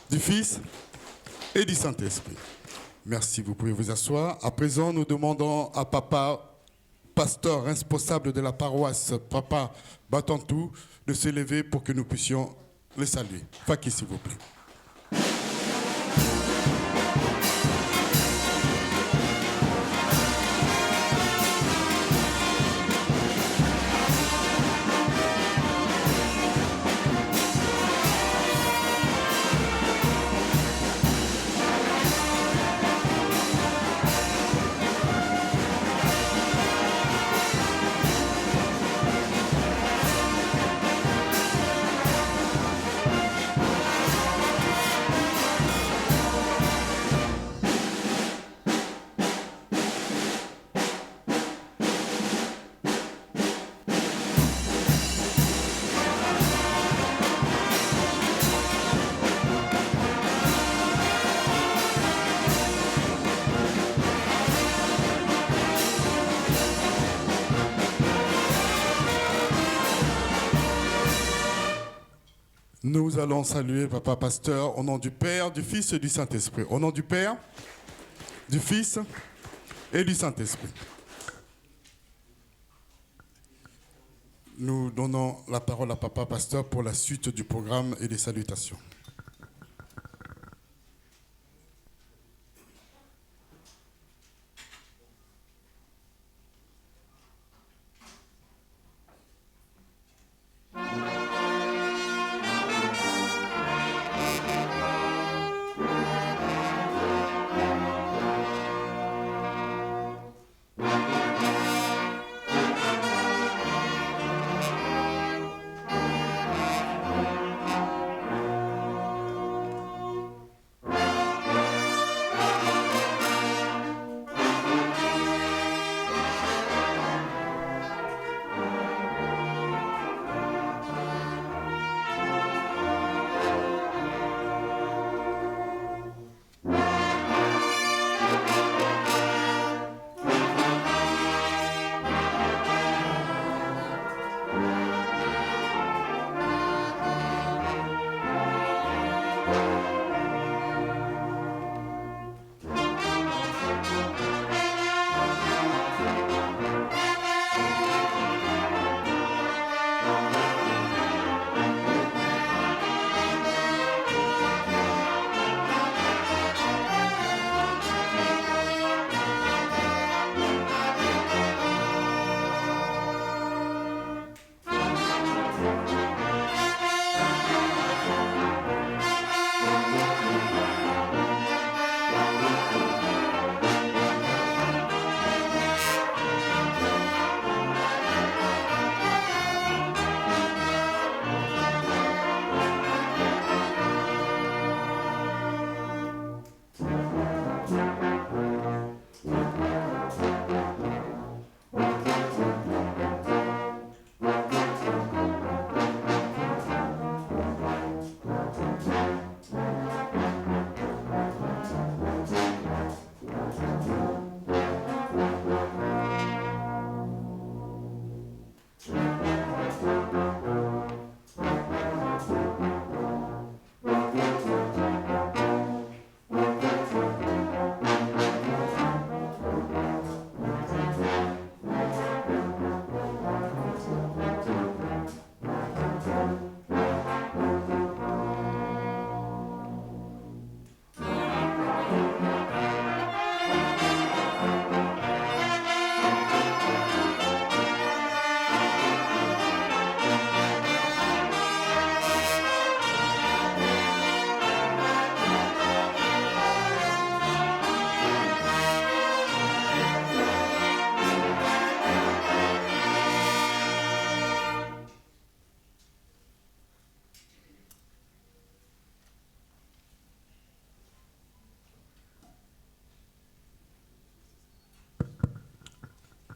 du Fils et du Saint-Esprit. Merci, vous pouvez vous asseoir. À présent, nous demandons à Papa, pasteur responsable de la paroisse, Papa Batantou, de se lever pour que nous puissions le saluer. Faki, s'il vous plaît. Nous allons saluer Papa Pasteur au nom du Père, du Fils et du Saint-Esprit. Au nom du Père, du Fils et du Saint-Esprit. Nous donnons la parole à Papa Pasteur pour la suite du programme et des salutations.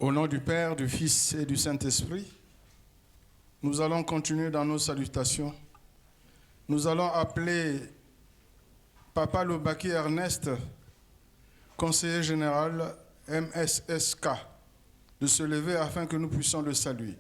Au nom du Père, du Fils et du Saint-Esprit, nous allons continuer dans nos salutations. Nous allons appeler Papa Lobaki Ernest, conseiller général MSSK de se lever afin que nous puissions le saluer.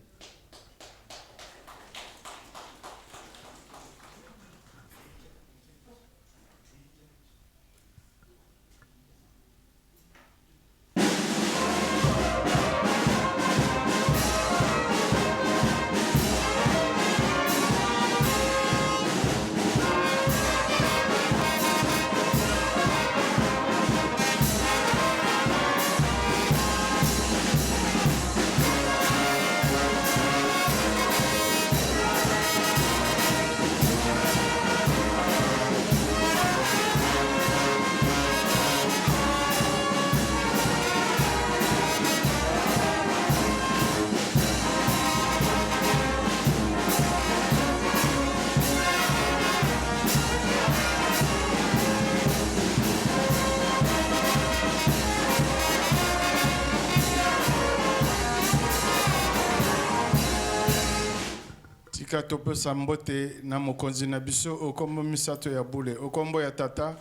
Tika tope sambote na mokonzi na biso okombo misato ya bule okombo ya tata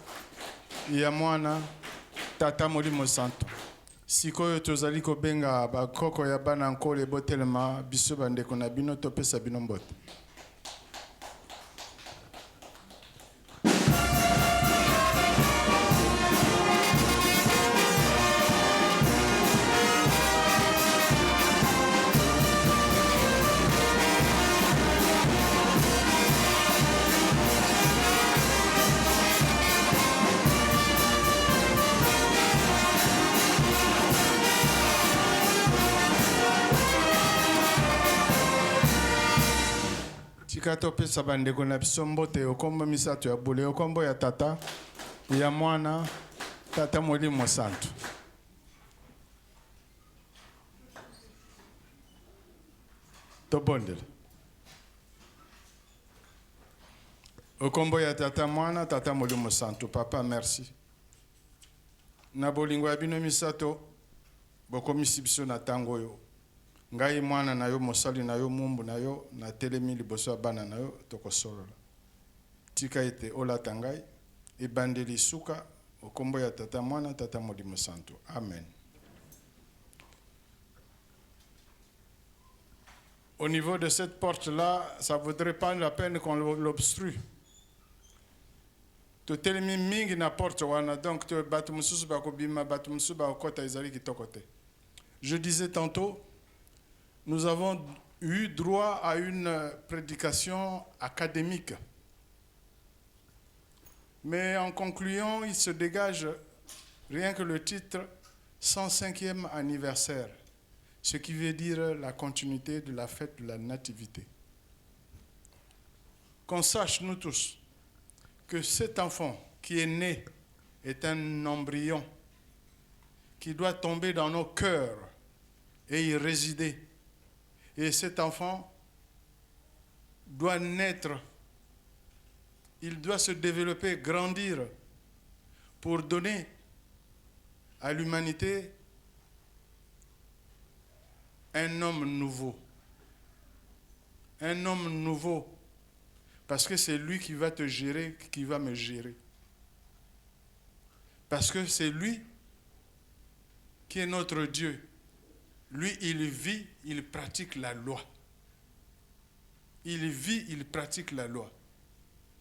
ya mwana tata molimo santo sikoyo tozali kobenga bakoko ya bana nkole botelema biso bandeko na bino topesa bino mbote. Topesa bandeko na biso mbote okombo misato ya bule okombo ya tata ya mwana tata molimo santo. Tobondela okombo ya tata mwana tata molimo santo. Papa merci na bolingo ya bino misato bokomisi biso na tango yo ngai mwana na yo mosali na yo mumbu na yo na telemi liboso ya bana na yo tokosolola tika ete olata ngai ebandeli suka okombo ya tata mwana tata molimo santo. Amen. Au niveau de cette porte-là, ça ne vaudrait pas la peine qu'on l'obstrue. To telemi mingi na porte wana donc to batu mususu bakobima batu mususu bakota ezali kitoko te. Je disais tantôt, nous avons eu droit à une prédication académique. Mais en concluant, il se dégage rien que le titre 105e anniversaire, ce qui veut dire la continuité de la fête de la Nativité. Qu'on sache, nous tous, que cet enfant qui est né est un embryon qui doit tomber dans nos cœurs et y résider. Et cet enfant doit naître, il doit se développer, grandir pour donner à l'humanité un homme nouveau. Un homme nouveau, parce que c'est lui qui va te gérer, qui va me gérer. Parce que c'est lui qui est notre Dieu. Lui, il vit, il pratique la loi. Il vit, il pratique la loi.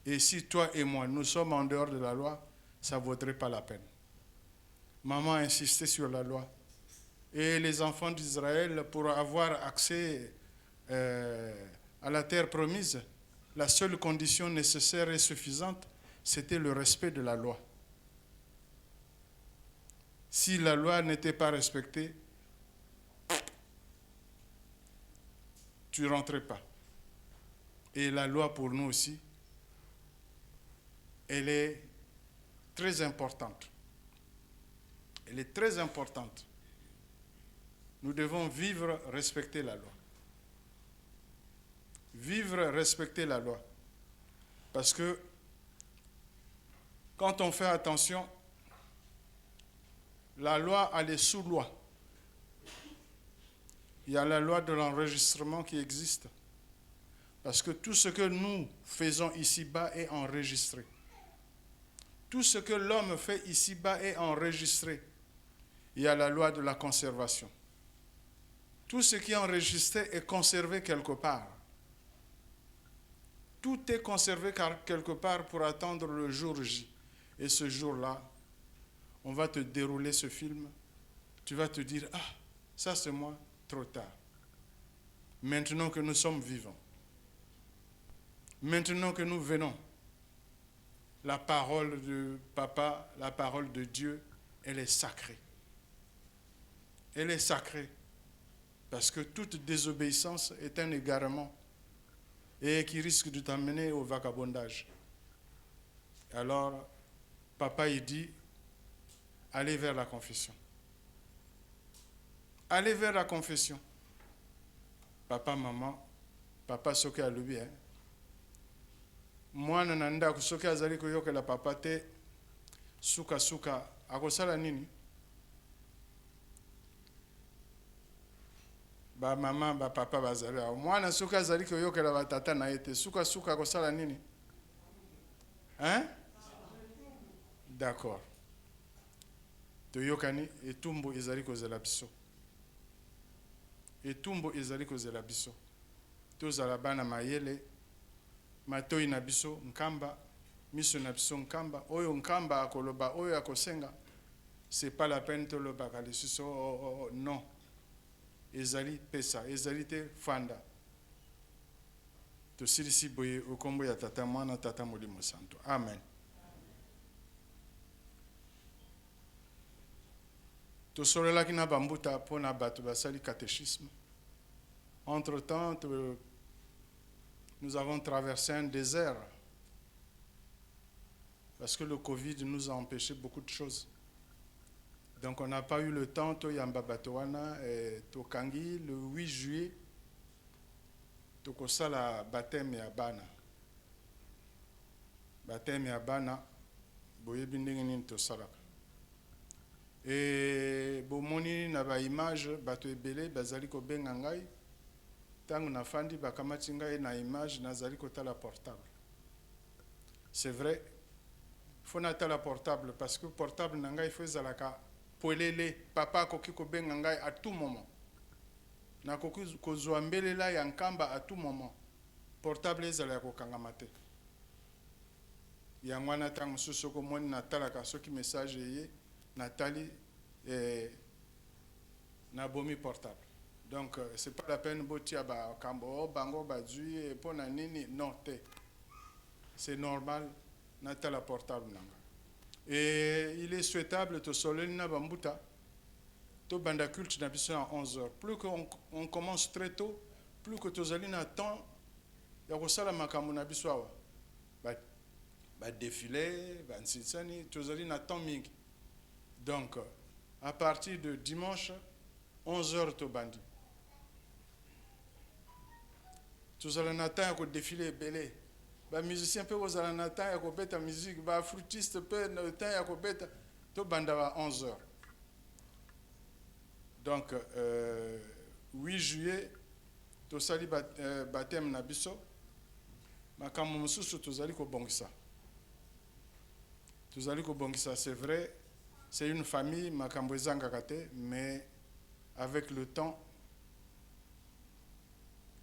Et si toi et moi, nous sommes en dehors de la loi, ça ne vaudrait pas la peine. Maman a insisté sur la loi. Et les enfants d'Israël, pour avoir accès à la terre promise, la seule condition nécessaire et suffisante, c'était le respect de la loi. Si la loi n'était pas respectée, tu ne rentrais pas. Et la loi pour nous aussi, elle est très importante. Elle est très importante. Nous devons vivre, respecter la loi. Vivre, respecter la loi. Parce que quand on fait attention, la loi, elle est sous loi. Il y a la loi de l'enregistrement qui existe. Parce que tout ce que nous faisons ici-bas est enregistré. Tout ce que l'homme fait ici-bas est enregistré. il y a la loi de la conservation. Tout ce qui est enregistré est conservé quelque part. Tout est conservé quelque part pour attendre le jour J. Et ce jour-là, on va te dérouler ce film. Tu vas te dire, ah, ça c'est moi, trop tard. Maintenant que nous sommes vivants, maintenant que nous venons, la parole de Papa, la parole de Dieu, elle est sacrée. Elle est sacrée. Parce que toute désobéissance est un égarement et qui risque de t'amener au vagabondage. Alors, Papa, il dit, allez vers la confession. Allez vers la confession. Papa, maman, papa soki alubi, hein. Mwana na ndako soki azali koyokela papa te suka suka akosala nini? Ba mama ba papa bazali awo. Mwana soki azali koyokela ba tata na ye te suka suka akosala nini? Hein? D'accord. Toyokani etumbu ezali kozela biso. Etumbu ezali kozela biso. Tozala bana mayele matoi na biso nkamba, miso na biso nkamba, oyo nkamba akoloba, oyo akosenga, c'est pas la peine to loba kaliso, oh, non. Ezali pesa, ezali te fanda. To silisi boye okombo ya tata mwana tata molimo santo. Amen. To solelaki na bambuta pona bato basali catéchisme. Entre-temps, nous avons traversé un désert parce que le Covid nous a empêché beaucoup de choses. Donc on n'a pas eu le temps, to yamba batowana et to kangi le 8 juillet to kosala baptême ya bana. Baptême ya bana boyebi ndenge nini to salaka. Et bomoni na ba image bato ebele bazali ko benga ngai. Tangu nafandi bakamati ngai na image nazali kotala portable. C'est vrai, faut natala portable parce que portable na ngai faut ezalaka polele papa koki ko benga ngai à tout moment. Na koki kozwa mbelela ya nkamba à tout moment. Portable ezala ko kangama te. Ya mwana tangu susoko moni natala ka soki message ye natali na bomi portable. Donc, ce n'est pas la peine de ba kambo bango badui et pona nini non te. C'est normal nata la portable nanga. Et il est souhaitable to solena bambuta to banda culte na biso à 11h. Plus qu'on commence très tôt, plus que tozali na temps ya kosala makambo na biso awa. Ba défilé, ba nsitsani tozali na temps mingi. Donc, à partir de dimanche 11h to bandi. Tozala na temps ya ko défiler belé. Ba musicien pe kozala na temps ya ko beta musique, ba flûtiste pe na temps ya ko beta to banda ba 11h. Donc 8 juillet to sali baptême na biso. Makambo mosusu tozali ko bongisa. Tozali ko bongisa, c'est vrai, c'est une famille makambo ezanga te, mais avec le temps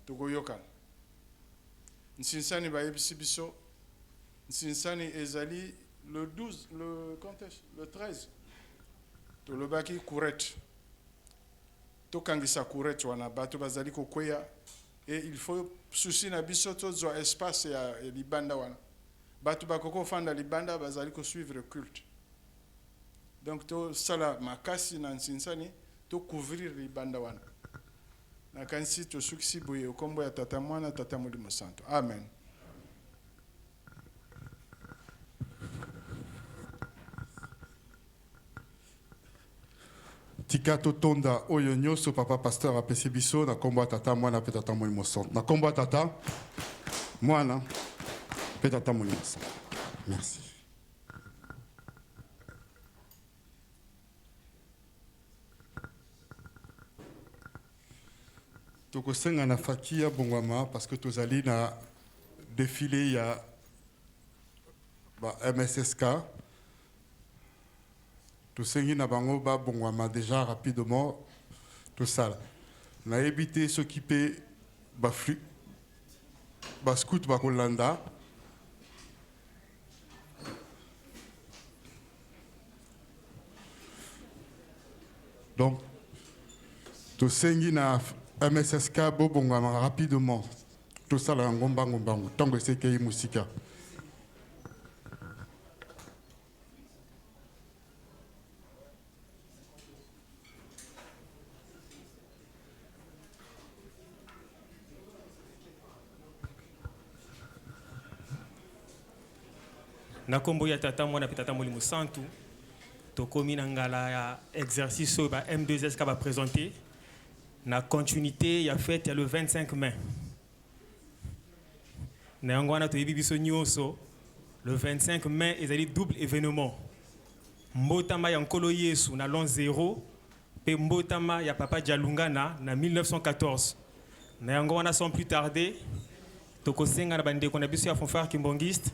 tokoyoka. Nsinsani bayebisi biso, Nsinsani ezali le 12, le 13. Tolobaki courette. Tokangisa courette wana bato bazali kokweya et il faut souci na biso tozwa espace ya libanda wana. Bato bakoko fanda libanda bazali ko suivre culte. Donc to sala makasi na Nsinsani to couvrir libanda wana. Na kansi to suksi boye okombo ya tata mwana tata molimo santo. Amen. Tika totonda oyo nyoso papa pasteur apesi biso na kombo ya tata mwana pe tata molimo santo. Na kombo ya tata mwana pe tata molimo santo. Merci. Tokosenga na fakia bongwama parce que tozali na défilé ya ba MSSK tosengi na bango babongwama déjà rapidement tosala nayebi te soki mpe bascout bakolanda donc tosengi na MSSK bobongwama rapidement tosala yango mbango ntango esekei mosika. Na kombo ya tata mwana pe tata Molimo Santu tokomi na ngala ya exercice oyo ba M2S ka ba présenter na continuité ya fête ya le 25 mai na yango wana toyebi biso nyonso le 25 mai ezali double événement mbotama ya nkolo Yesu na l'an 0 pe mbotama ya papa Dialungana na 1914 na yango wana sans plus tarder tokosenga na bandeko na biso ya fanfare kimbongiste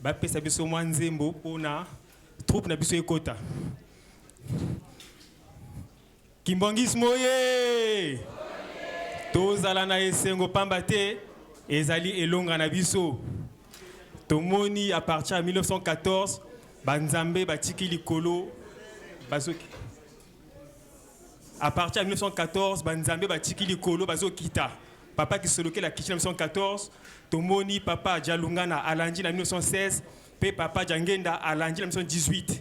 bapesa biso mwa nzembo mpona troupe na biso ekota Kimbongis moye tozala na esengo pamba te ezali elonga na biso tomoni à partir de 1914 banzambe batiki likolo bazoki à partir de 1914 banzambe batiki likolo bazokita papa qui soloke la kitchen 1914 tomoni papa Dialungana alandi na 1916 pe papa Jangenda alandi na 1918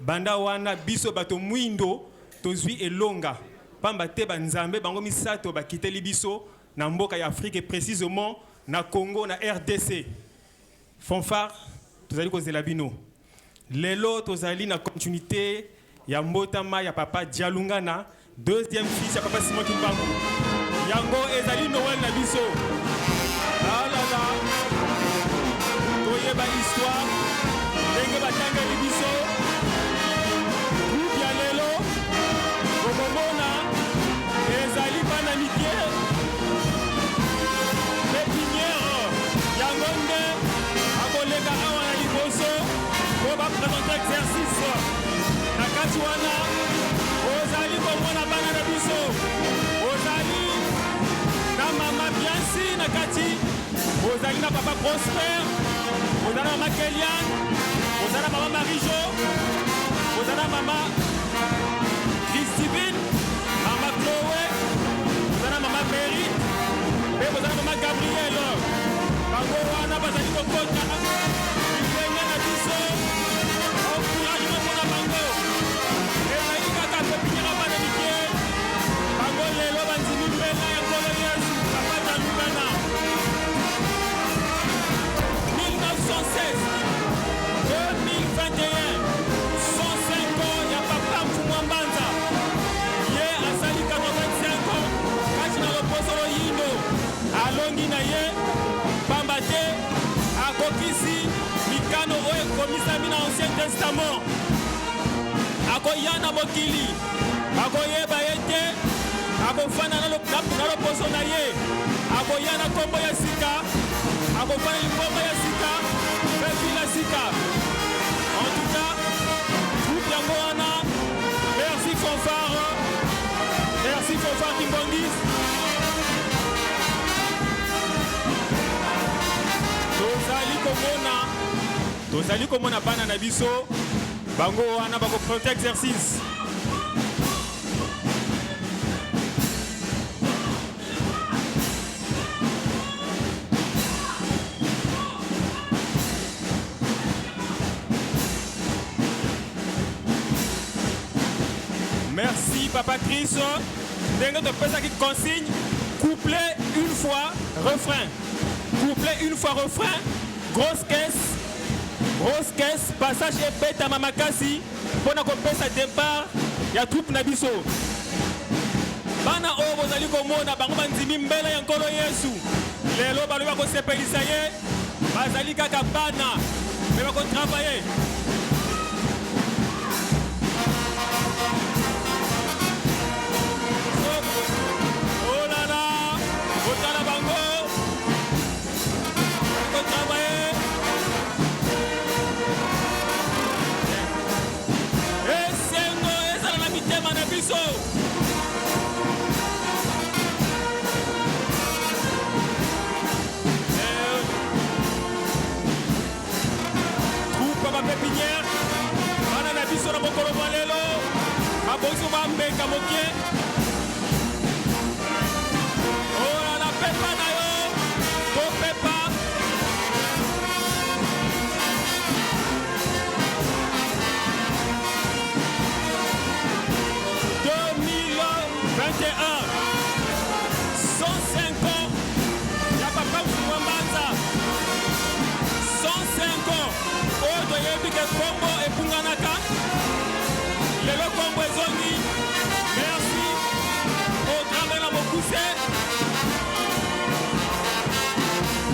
banda wana biso bato mwindo tozwi elonga pamba te banzambe bango misato bakiteli biso na mboka ya Afrique et précisément na Congo na RDC fanfare tozali kozela bino lelo tozali na continuité ya mbotama ya papa Dialungana deuxième fils ya papa Simon Kimbangu yango ezali Noël na biso alala toyeba histoire ndenge batangeli biso groupe ya lelo okomona ezali bana mike pépinière yango nde akoleka awa na liboso po baprésente exercice na kati wana ozali komona bana na biso ozali na mama Biansi na kati ozali na papa Prosper ozali na mama Kelian ozali na mama Marijo ozali na mama Christine mama Chloé ozali na mama Mary pe ozali na mama Gabrielle bango wana bazali kokota lifenge na biso encouragement mpona bango ezali kaka pepiniera bana mike bango lelo bandimi mbela ya nkolo Yesu papa Dialungana 1916 2021 105 ans ya papa Mfumwa Mbanza ye asali 85 ans kati na loposo loyindo alongi na ye pamba te akokisi mikano oyo ekomisami na ancien testament akoya na mokili akoyeba ye te akofana na loposo na ye akoya na nkombo ya sika akofana likombo ya sika mpe fila sika en tout cas groupe yango wana merci fanfare Kimbongis tozali komona bana na biso bango wana bakoprete exercice merci papa Chris ndenge topesaki consigne couplet une fois refrain grosse caisse passage ebetama makasi mpona kopesa départ ya troupe na biso bana oyo bozali komona bango bandimi mbela ya nkolo Yesu lelo balobi bakosepelisa ye bazali kaka bana me bakotravaye olala kotala bango bakotravaye ese manière bana na biso na mokolo mwa lelo babozo bambeka mokie oyo na pepa na yo topepa 105 ans ya papa Mfuambanza 105 ans oyo toyebi ke kombo epunganaka lelo kombo ezongi merci au grand na mokuse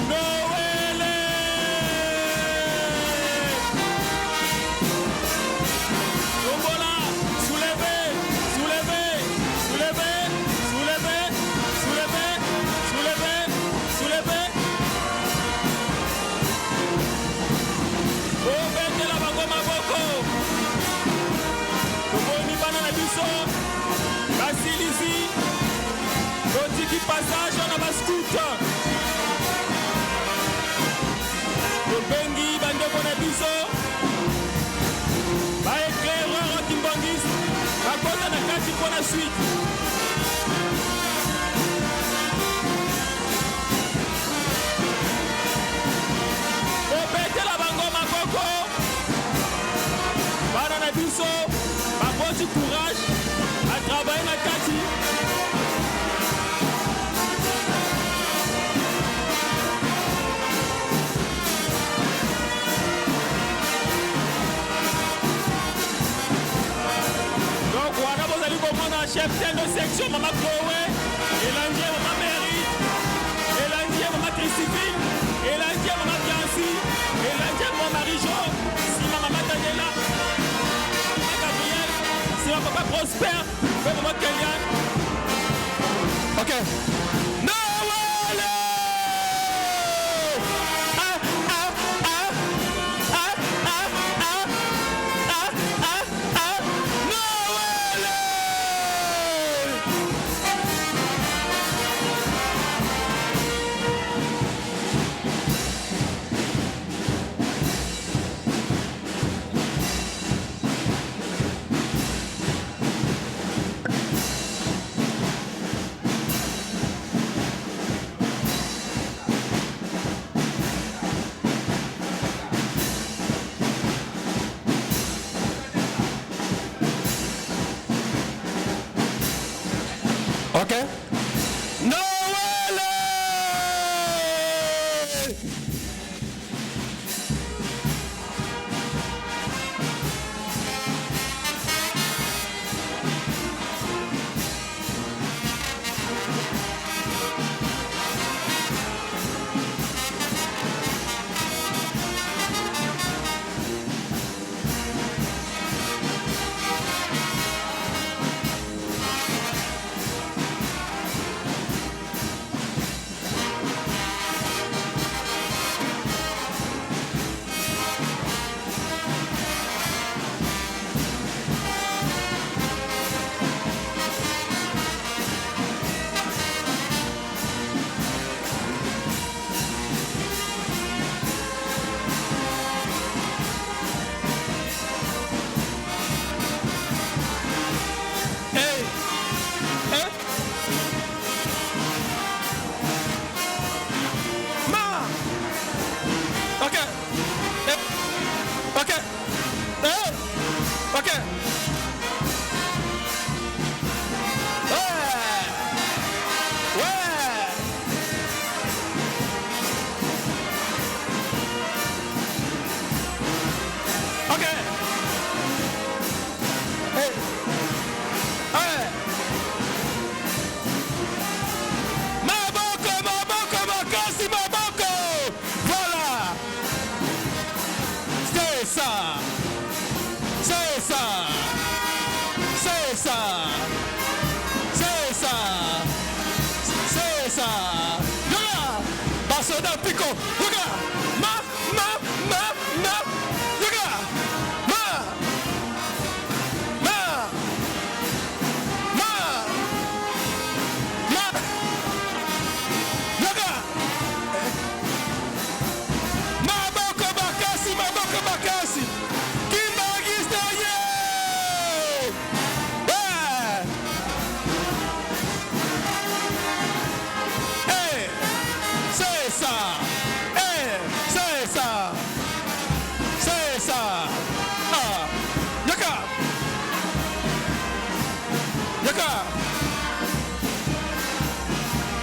Noele Kombola soulevez soulevez soulevez soulevez soulevez soulevez soulevez obetela bango maboko tomoni bana na biso basilisi totiki passage na bascoute tobengi bandeko na biso baéclaireur kimbangiste bakota na kati mpo na suite obetela bango maboko bana na biso bakoti courage atravaille na kati donc wana bozali komona chef de section mama Chloé elandi ye mama Mary elandi ye mama Christine elandi ye mama Bianci elandi ye mama Marie-Jo sima mama Daniela mama Gabriel sima papa Prosper mpe mama Kelian ok Noele ok Noele Yoka.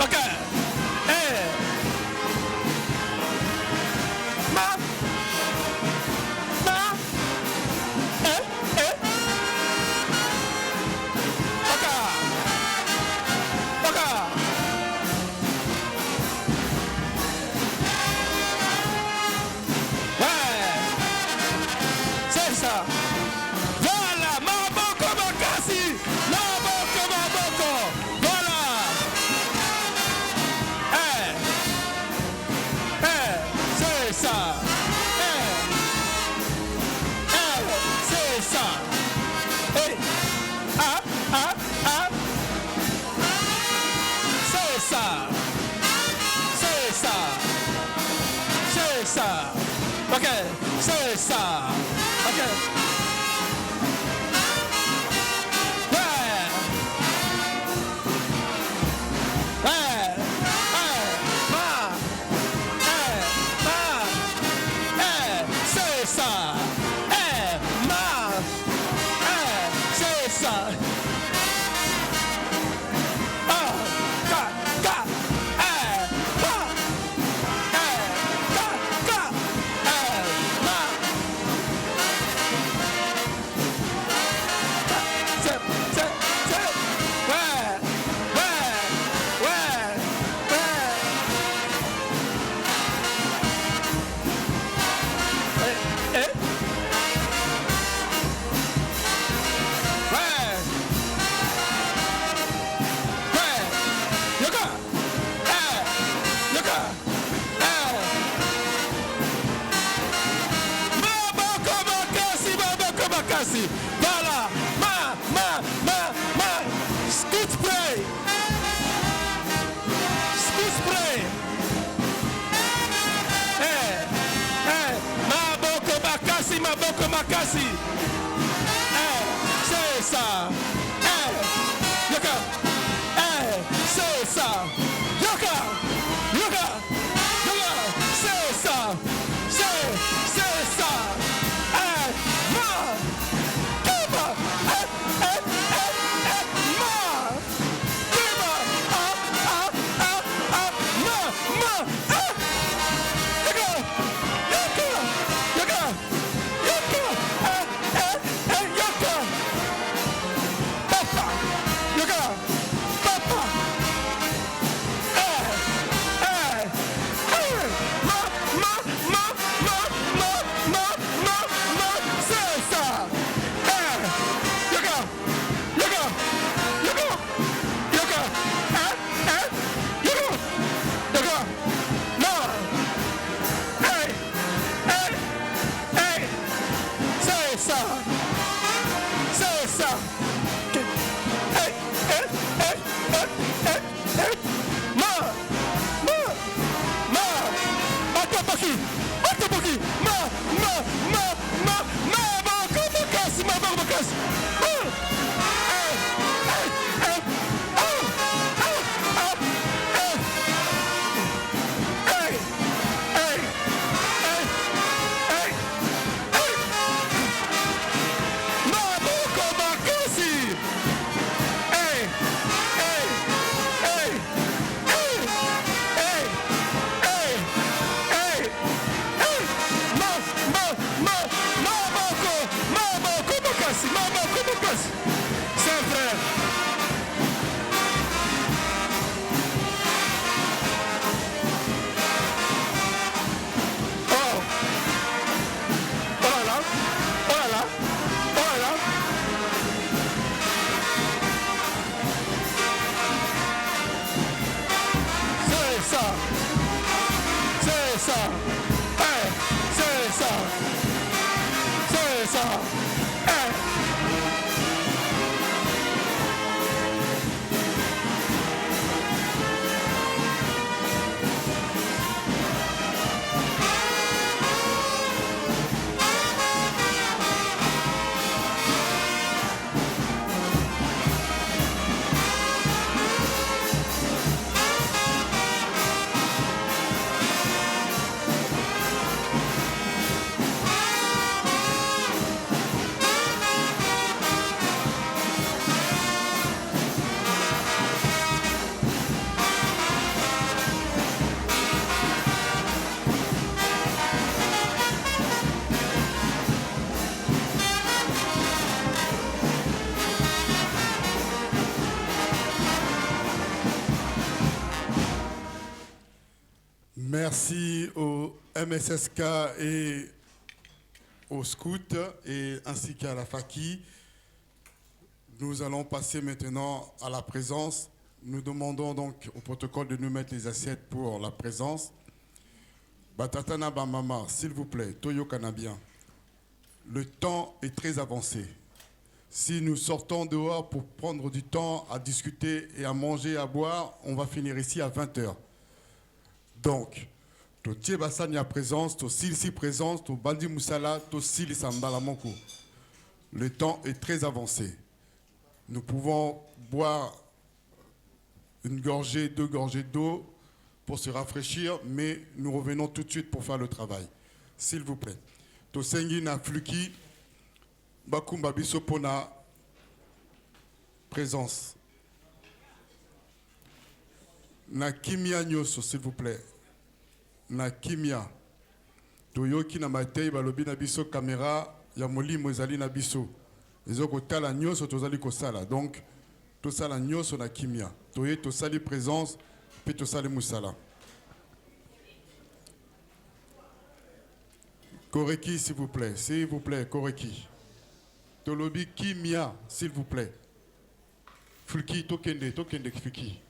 Ok. Eh. Ma. Ma. Eh. Eh. Ok. Ok. Ouais. C'est ça. Voilà, maboko makasi. Maboko, maboko. Voilà. C'est ça. C'est ça. Ah, ah, ah. C'est ça. C'est ça. C'est ça. Ok, c'est ça. Ok. Ouais. Ouais. Ma. C'est ça. Ma. C'est ça. Ah. Ka. Ka. Ma. Ka. Ka. Ma. C'est. Ouais. Ouais. Ouais. Ouais. Eh. Ouais. Ouais. Yoka. Yoka. Maboko makasi, maboko makasi. Voilà. Ma. Scoot spray. Scoot spray. Maboko makasi. C'est ça. Yoka. C'est ça. Yoka. Yoka. Yoka. C'est ça. C'est ça. Ma. Kiba. Ma. Kiba. Ma. Merci au MSSK et aux scouts et ainsi qu'à la Faki. Nous allons passer maintenant à la présence. Nous demandons donc au protocole de nous mettre les assiettes pour la présence. Batatana Bamama, s'il vous plaît, Toyo Canabien. Le temps est très avancé. Si nous sortons dehors pour prendre du temps à discuter et à manger, à boire, on va finir ici à 20h. Donc, to Tiebasani à présence, to Silsi présence, to Bandi Moussala, to Sili Sambala Moko. Le temps est très avancé. Nous pouvons boire une gorgée, 2 gorgées d'eau pour se rafraîchir, mais nous revenons tout de suite pour faire le travail. S'il vous plaît. To Sengi na Fluki, Bakumba Bisopona, présence. Na Kimia Nyoso, s'il vous plaît. Na Kimia. Toyoki na Matei, Balobi na Biso, caméra, Yamoli Mozali na Biso. Ezoko tala Nyoso, Tozali Kosala. Donc, Tosala Nyoso na Kimia. Toye Tosali présence, puis Tosali Moussala. Koreki, s'il vous plaît, Koreki. Tolobi Kimia, s'il vous plaît. Fulki, Tokende, Fulki.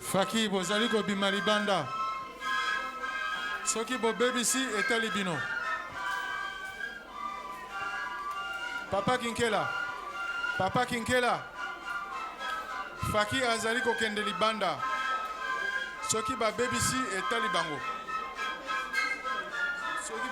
Faki, bozali kobima libanda. Soki bobebisi etali bino. Papa Kinkela. Faki azali kokende libanda. Soki babebisi etali bango. Soki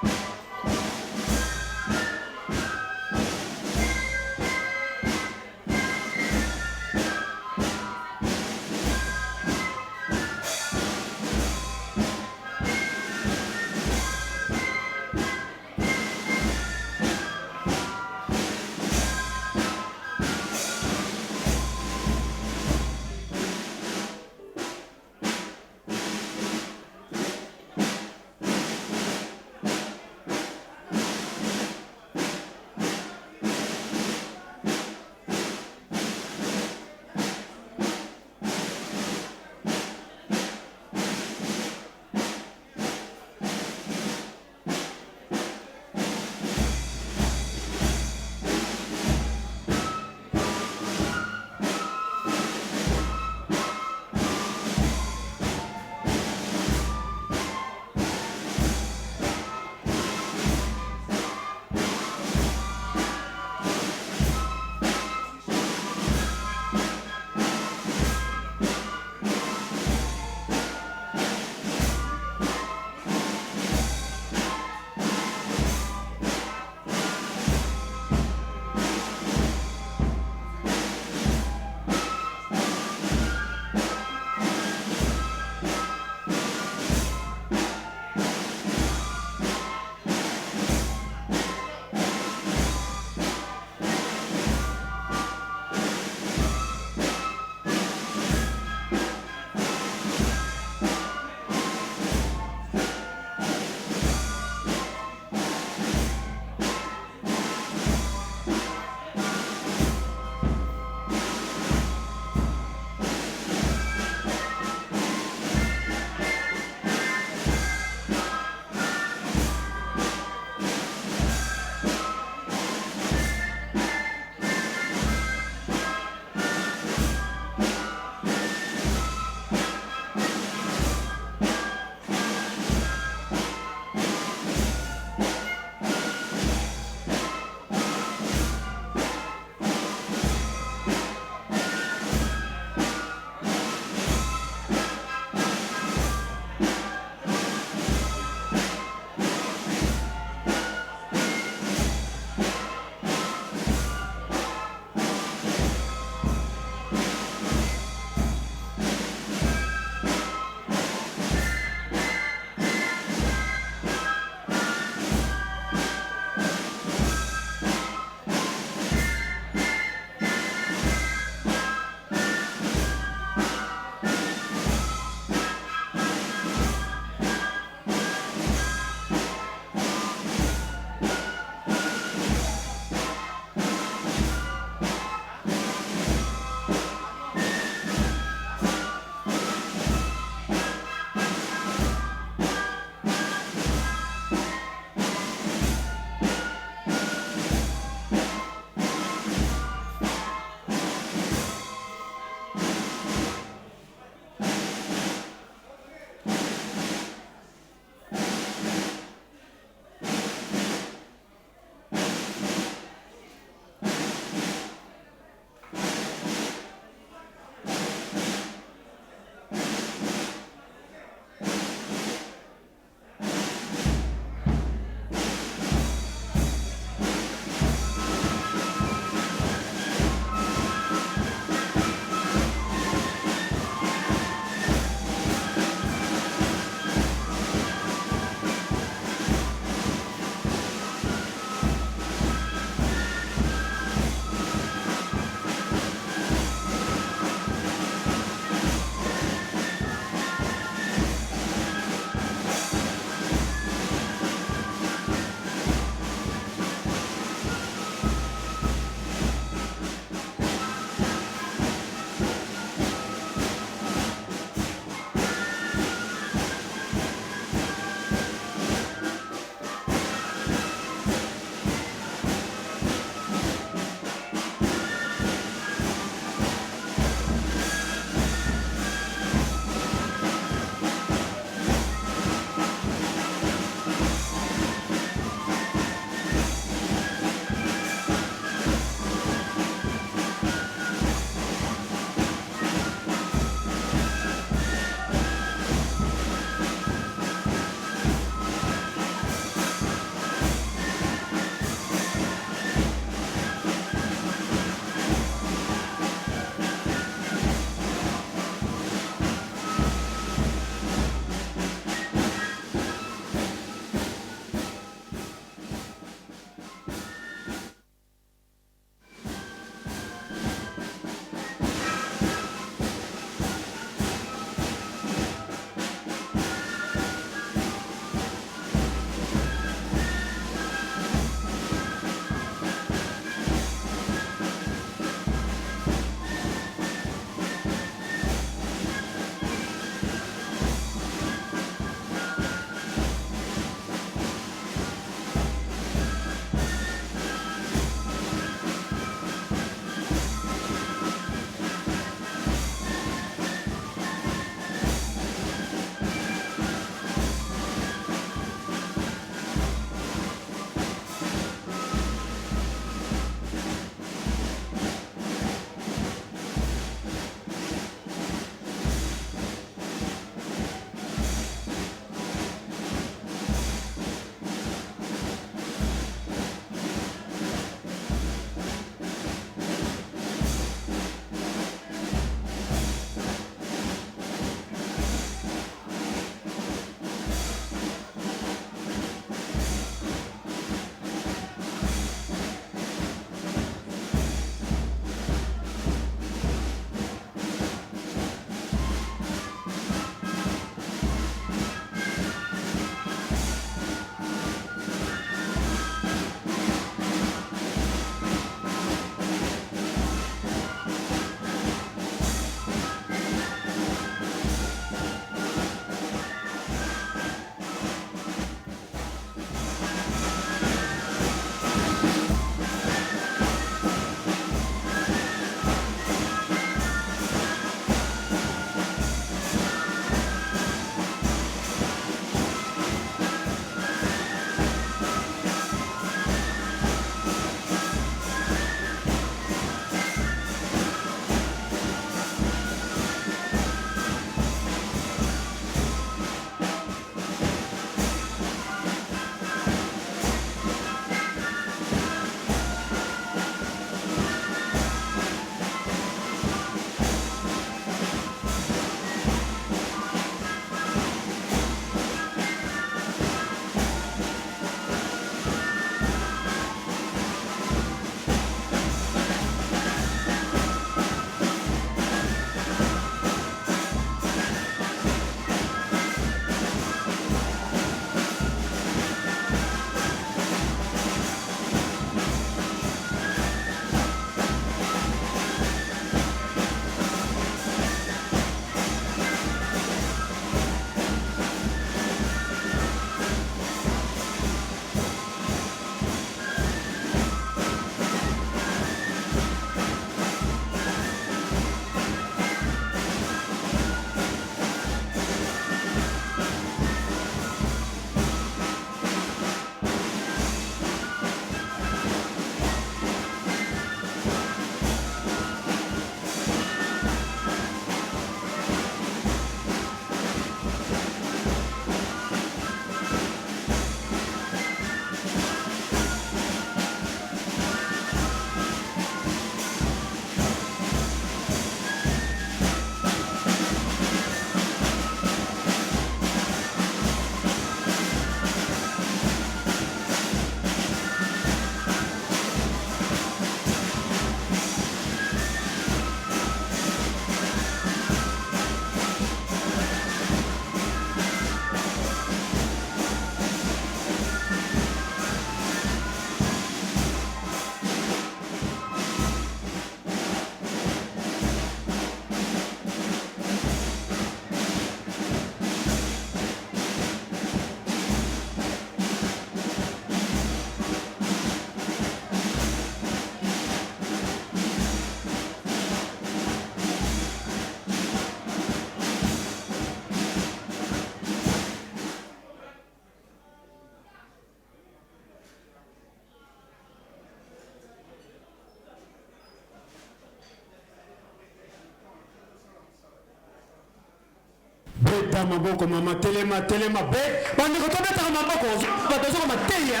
beta maboko mama telema telema be bande ko tobeta maboko batozo ko mateya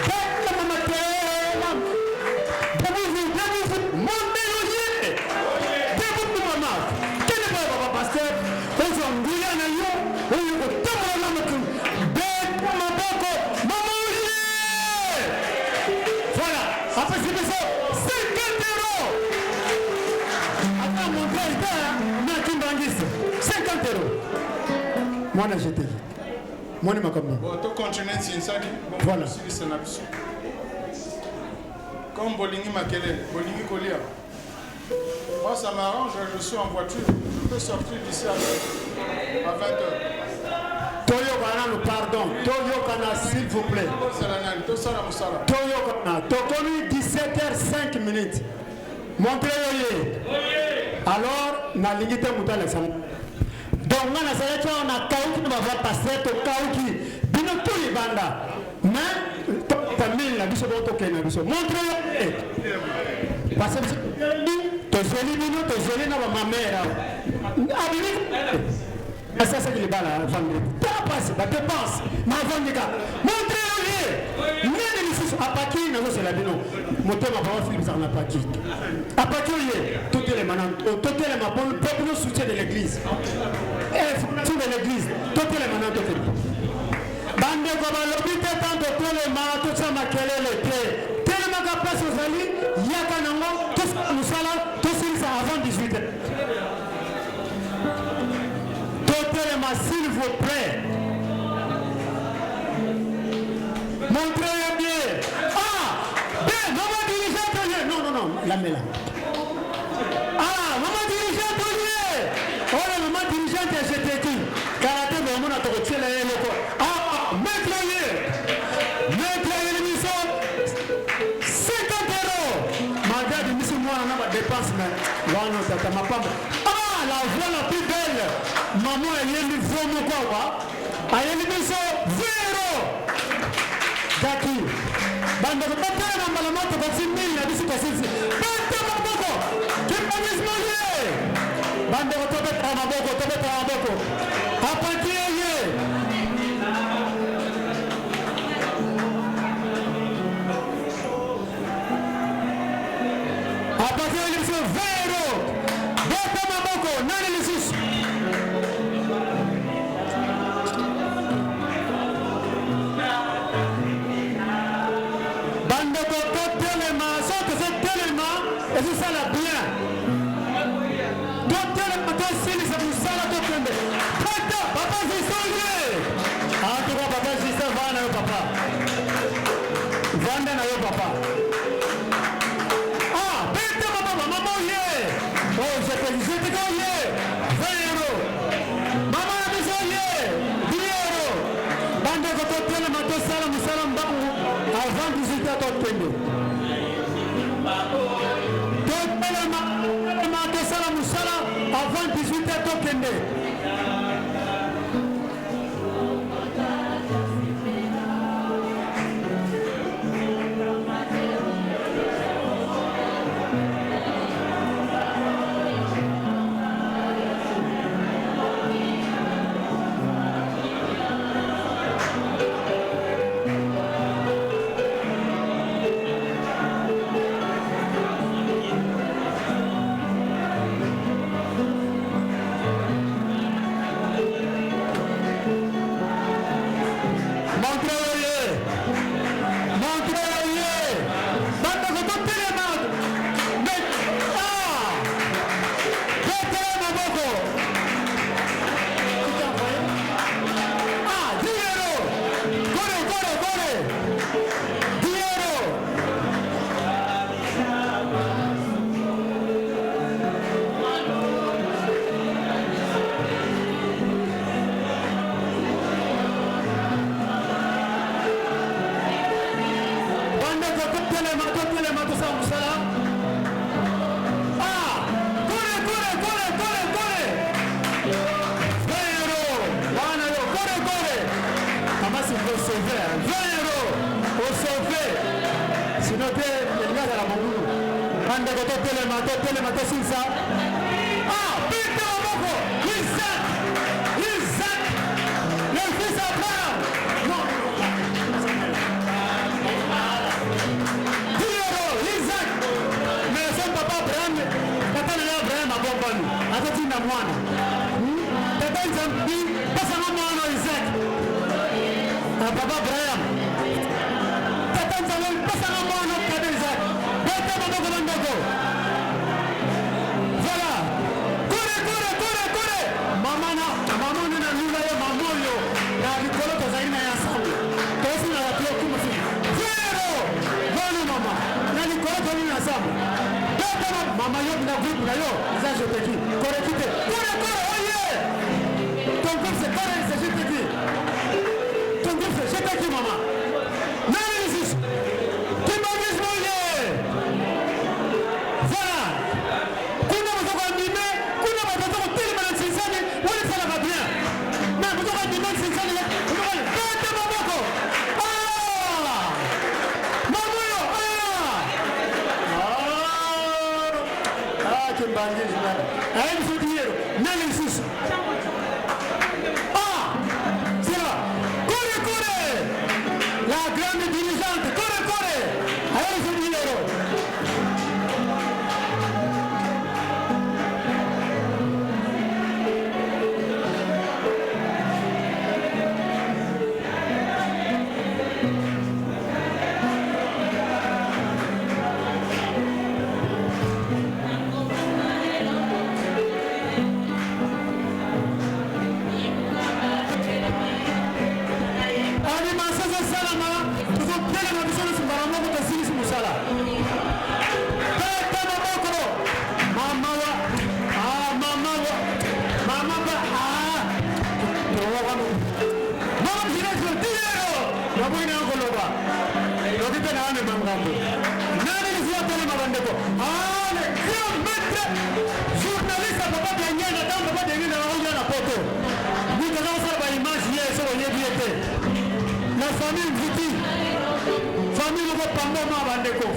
beta mama telema debu mon mélodier debu mama tele ba pasteur ozo nguya na yo oyo ko tamola na mako beta maboko mama voilà après c'est ça 50 euros attends mon frère na kimbangisi 50 euros mwana jeteli mwana makambo bon to continuer sinsali voilà c'est na biso comme bolingi makelele bolingi kolia moi ça m'arrange je suis en voiture je peux sortir d'ici à 20h toyokana no pardon toyokana s'il vous plaît toyokana tokomi 17h05 minutes montrez-le alors nalingi te mutu alexandre donc nga nasalaki awa na kauki na bava pasteur tokauki bino to libanda mais famille na biso tokende na biso montre-le parce que tozeli bino tozeli na bamamere awa abimi ça c'est le bal à vendre. Pas passe, pas dépense. Ma vendre gars. Montrez-le. N'est le fils à Paki, non c'est la bino. Monter ma parole Philippe ça n'a pas dit. À Paki toutes les manants, toutes les manants, le peuple soutient de l'église. Et soutien de l'église, toutes les manants toutes. Bande comme l'hôpital tant de tous les manants tout ça m'a quel est le tellement capable aux alliés, yakanango, tout ça nous sala, tout ça avant 18h. S'il vous plaît, montrez-le bien. Ah, bien, maman dirigeante, non, non, non, la mets là. Ah, maman dirigeante, oh, la maman dirigeante, je t'ai dit, karaté, maman a trouvé la loko. Ah, mettez-le, l'émission, 50 euros. Malgré l'émission, moi, on a ma dépense, mais, voilà, tata, ma femme. Ah, la voix la plus belle. Maman ayeli vomo kwa ayeli biso zero daki bando ko patela na mbala moto ko simili na biso ko sisi bando maboko kimbamismo ye bando ko tobeta maboko apati ye apati ye biso zero bando maboko nani lisus et c'est ça la bien. Docteur le matin, c'est pour ça la docteur. Papa, c'est ça. En tout cas, papa, c'est ça, va na papa. Vanda na papa. Ah, bête papa, maman, yeah. Oh, je te dis, 20 euros. Maman, a besoin, 10 euros. Bande de docteur le matin, salam, avant 18 heures, docteur. Avant 18 heures tokende. Telema, sinsa. Ah, pita maboko. Listen. na mwana. Tata Nzambi, pesa na mwana Isaac. Papa Brian. Tata Nzambi, pesa na mwana Tata Isaac. Bete maboko mandoko. Voilà. Kure. Mama na lula ya mamoyo. Na likolo tozali na ensemble. Tosi na watu kuma si. Zero. Voilà mama. Na likolo tozali na ensemble. Bete mama yo na groupe na yo. Ça je te dis. Kure. Oye. Ton groupe c'est Kure, c'est je te dis. Ton groupe c'est je te dis mama. Nani ici. Kimbangis moye. Voilà. Kuna mtoko andime, kuna mtoko tili mana tsinsani, wale sala kabia. Na mtoko andime tsinsani, wale bete maboko. Mamoyo. Kimbangis moye. Ayi msodiero. Nani ici. Kure. La grande dirigeante. Kure. Ayi msodiero.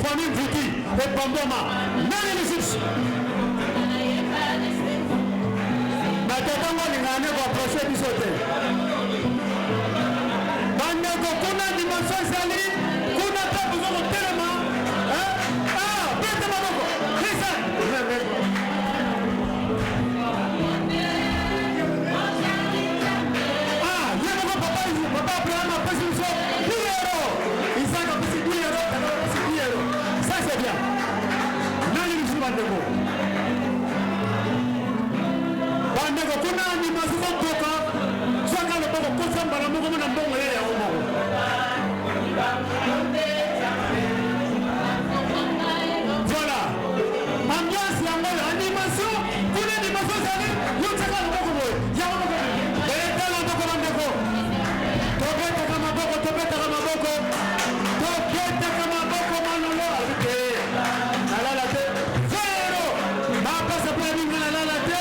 Famille Mvuti et Bamboma. Nani Lissus. Nataka ngane kwa projet bisote. Bandeko kuna dimension sali, kuna tabu zoko telema. Bete maboko. Listen. Papa Abraham a pris une chose. 10 €. Isaac a pris 10 €. Ça c'est bien. Nani Lissus bandeko. Bandeko kuna dimension toka. Swanga le boko kosa mbala moko na mbongo yeye ya moko. Voilà. Ambiance yango animation, kuna dimension sali, yotaka le boko boye. Ya moko. Beta la boko bandeko. Tobeta kama boko. Tobeta kama boko manolo. Nalala te. Zero. Papa sa pa minga nalala te.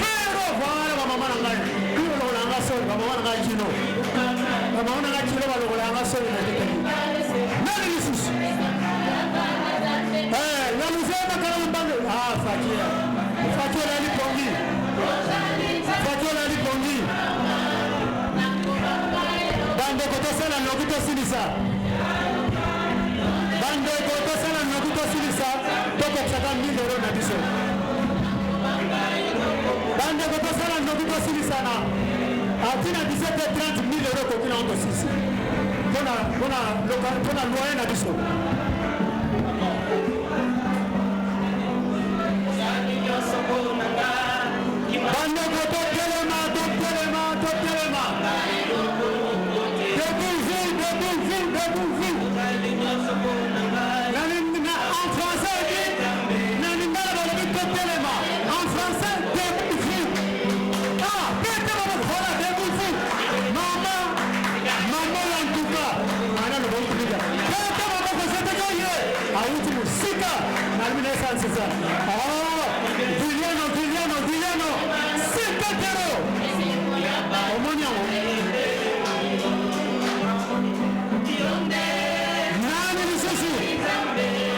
Zero. Voilà mama na ngai. Kulo la ngaso, mama na ngai kilo. Mama na ngai kilo balo la ngaso na te. Nani Lissus. La musema kana mbango. Fakia. Fakia la lipongi. Bande kotosala nokuto silisa. Toko kusaka 1000 € na biso. Bande kotosala nokuto silisa na. Atina 17h30 1000 € kokina onto sisi. Pona loyer na biso. Bande koto telema. Debout. En français, en français, debout. Voilà, debout. Maman, en tout cas. Viliano, Sipetero. Omoniamo. Nani Lissus.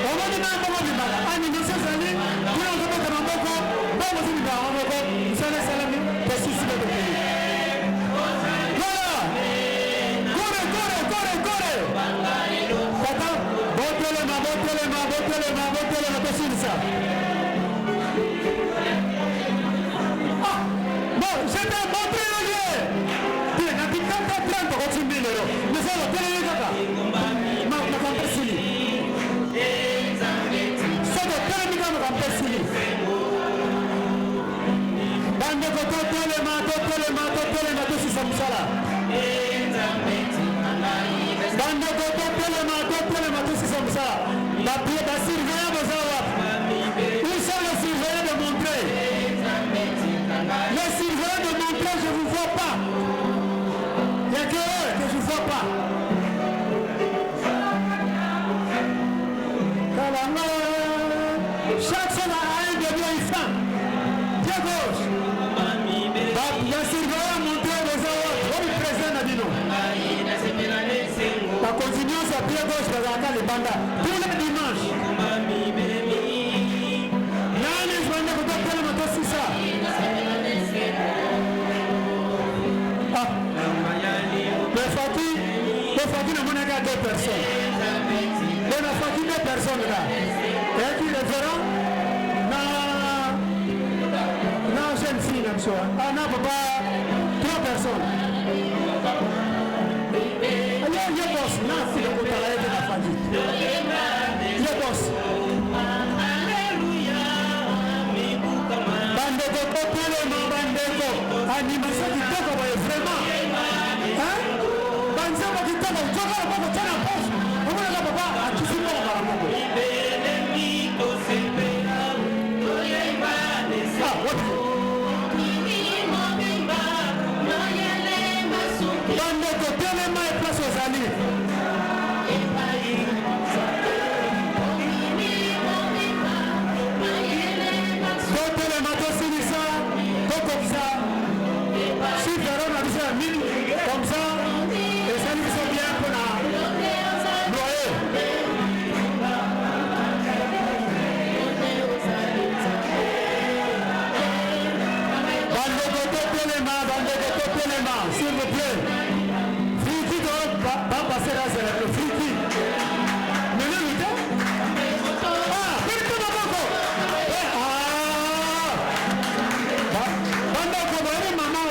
Omoni mambo mabimala. Ani Lissus ali. Kuna mtoto kama mboko. Mboko zimba mboko. Sala salami. Posisi bado. Corre. Tata, botelema. Tosinisa. je vais montrer le lieu. Tiens, n'a dit 30 quand tu mets l'euro. Mais ça, le télé, kaka. Ma campesili. Ça, le télé, ma campesili. Bande de télé, tout si ça me sala. Bande de télé, tout si ça me sala. La surveillant de Zawa. Où sont les surveillants de Montreuil? Les surveillants de Montreuil, je ne vous vois pas. Il n'y a que eux que je ne vois pas. Chaque fois, un devient une femme. Pied gauche. Les surveillants Montreuil de Zawa. Comme le président a dit non. La continuance à pied gauche dans la les bandas. Tous les dimanches. Le Fatih n'a pas deux personnes. On a Fatih deux personnes là. Et qui est référent? Non, jeune fille, même ça. Ah non, papa, 3 personnes. Il y a boss. Non, c'est le côté là de la Fatih. Il y a boss. Bandeko, populema, bandeko. Animation qui toque vraiment. Hein? Banzema qui toque, on toque la bombe, on tient la poche. On va la papa, à qui c'est bon, on va la bombe. Ah, what? Bandeko, telema et place aux alliés. Comme ça, les amis sont bien pour la loyer. Bandeko, s'il vous plaît. Friki va passer là, c'est le friki. Mais le lutin? Ah, Friki Maboko. Ah, Bandeko, maman.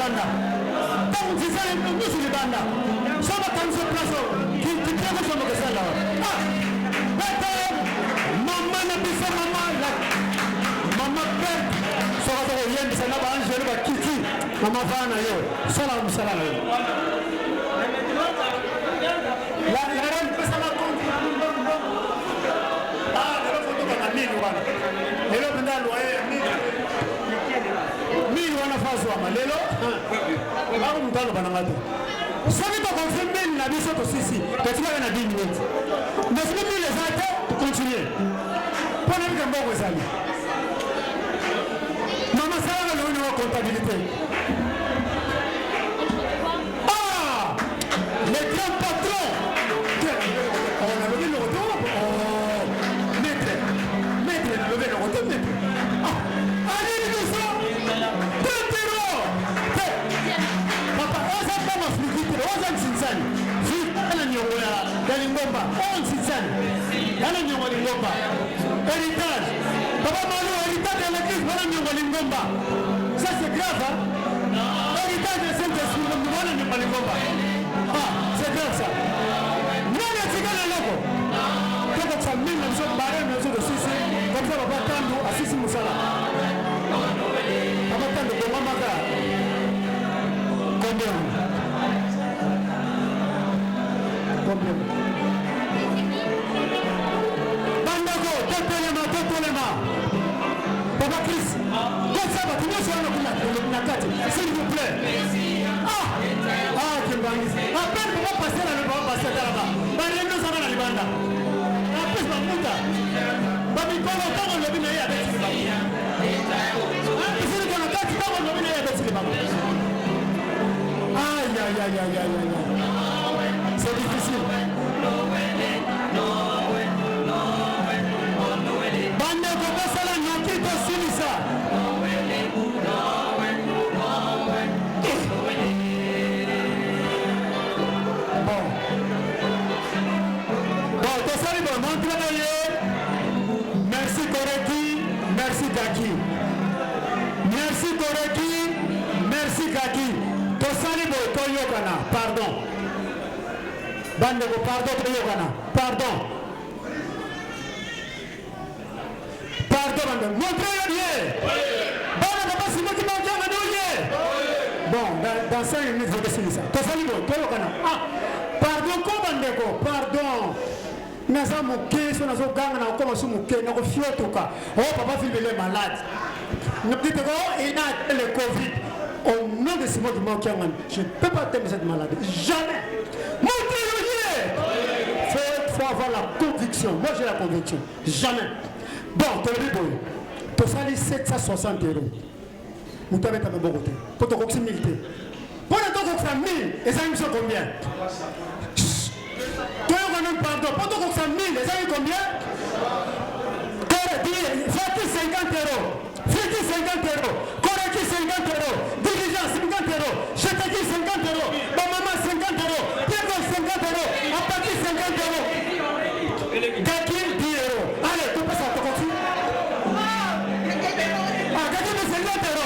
libanda. Tant que ça est nous sur libanda. Ça va quand se place qui peut comme ça là. Ah. Maman n'a pas fait maman là. Maman père. Ça va faire rien ça n'a pas angélé va kiki. Maman va na yo. Salam salam. La reine peut ça va compte. Ah, le photo kana mimi wana. Lelo benda loyer mimi wana faso ama lelo. Ba mutalo banangata. Soki to confirmer na biso to sisi. To tika na 10 minutes. Mais si nous les attends pour continuer. Pendant que mbongo ezali. Maman ça va le niveau comptabilité. Ah! Le grand patron. On a levé le retour. Maître, levé le retour, maître. Allez, nous sommes. Papa, on s'en va ma fluidité, on s'en sinsani. Ana nyongo ya lingomba, on sinsani. Ana nyongo lingomba. Héritage. Papa Manu, héritage de l'église, on nyongo lingomba. Ça c'est grave, hein? Héritage de Saint-Esprit, on nyongo lingomba. Ah, c'est grave ça. Non, mais c'est pas le logo. Comme ça, même nous sommes barrés, nous sommes de Sissi. Comme ça, papa Tando, à Sissi Moussala. Papa Tando, comment Maka? Combien? Combien? Bandago, Totolema. Papa Chris, comme ça, tu nous sommes le Nakati, s'il vous plaît. Ah, Kimbangis. À peine pour moi passer là, le bas passer là-bas. Barré-nous ça va dans les bandes. En plus, ma puta. Babi, comment on le vient avec ce bas? Si nous sommes Nakati, comment on le vient avec ce bas? Aïe. C'est difficile. Bande de Bassala, nous quittons Silissa. Bon, Tossali, bon, merci Koreki, merci Kaki. Merci Koreki, merci Kaki. Tossali, bon, Toyokana, pardon. Bandego, pardon, Toyokana, pardon. Pardon, Bandego. Montrez-le bien. Bandego, c'est moi qui m'en viens, bon, dans 5 minutes, je vais essayer ça. Tossali, bon, Toyokana. Ah, pardon, Bandego, pardon. Naza muke, so nazo ganga na okoma so muke, na ko fiotoka. Oh, papa Philippe est malade. Ne dites pas, il a le Covid. Au nom de Simon Kimankiangan, je ne peux pas terminer cette maladie. Jamais. Il faut avoir la conviction. Moi, j'ai la conviction. Jamais. Bon, tu as sali 760 €. Vous avez ta bon côté. Pour te coxer 1000 €. Pour le temps qu'on 1000, et ça me fait combien? Pardon, pour te coxer 1000, et ça me combien? 50 €. 50 €. Koreki 50 €. Dirigeant 50 €. Cheteki 50 €. Ma maman 50 €. Pierre 50 €. Apati 50 €. Kaki 10 €. Allez, tu passes à ton côté. Ah, Kaki 50 €.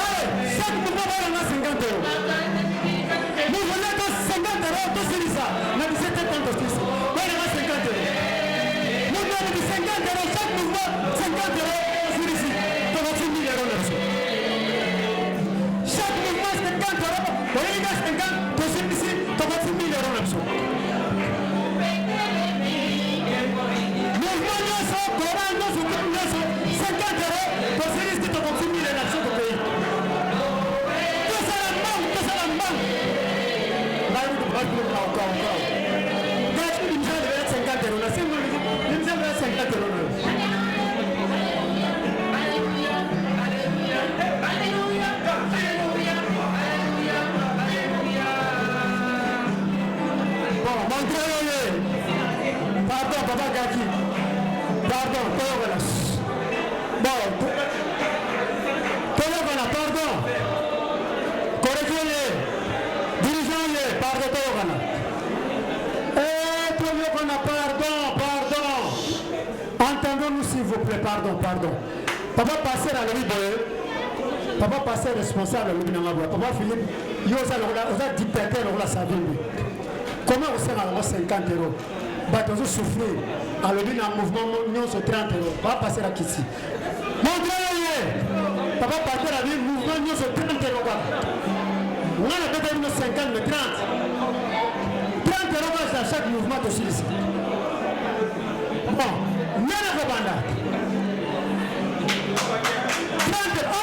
Allez, chaque mouvement va avoir 50 €. Nous venons de 50 €. Tout c'est ça. On a 17 ans de plus. On a 50 €. Nous venons de 50 €. Chaque mouvement 50 €. Chaque mouvement c'est 50 €. Quand il y a 50, tu sais ici, tu vas faire 1000 € là-dessus. Mouvement Nyoso, Coran Nyoso, 50 €. Tu sais ici, tu vas faire 1000 € là-dessus au pays. Tout ça la manque. Là, il faut pas encore. Quand tu me dis 50 €, là, c'est moi, il me dit 50 € là. Pardon, papa Gaki. Pardon, Toyogana. Bon, Toyogana, pardon. Correctionnez. Dirigeons-les, pardon, Toyogana. Toyogana, pardon. Entendons-nous s'il vous plaît, pardon. Papa, passez à la Liboé. Papa passé responsable le binangabwa. Papa Philippe, yo ça le dictateur le savimbi. Comment on sait à 50 euros? Bah tu souffrir. Alors lui dans mouvement nous sur 30 euros. Pas passer la ici. Montrez-le. Papa partait la vie mouvement nous sur 30 euros. On a peut-être 50 mais 30. 30 euros à chaque mouvement de celui-ci. Bon, nana Kabanda. 30 euros.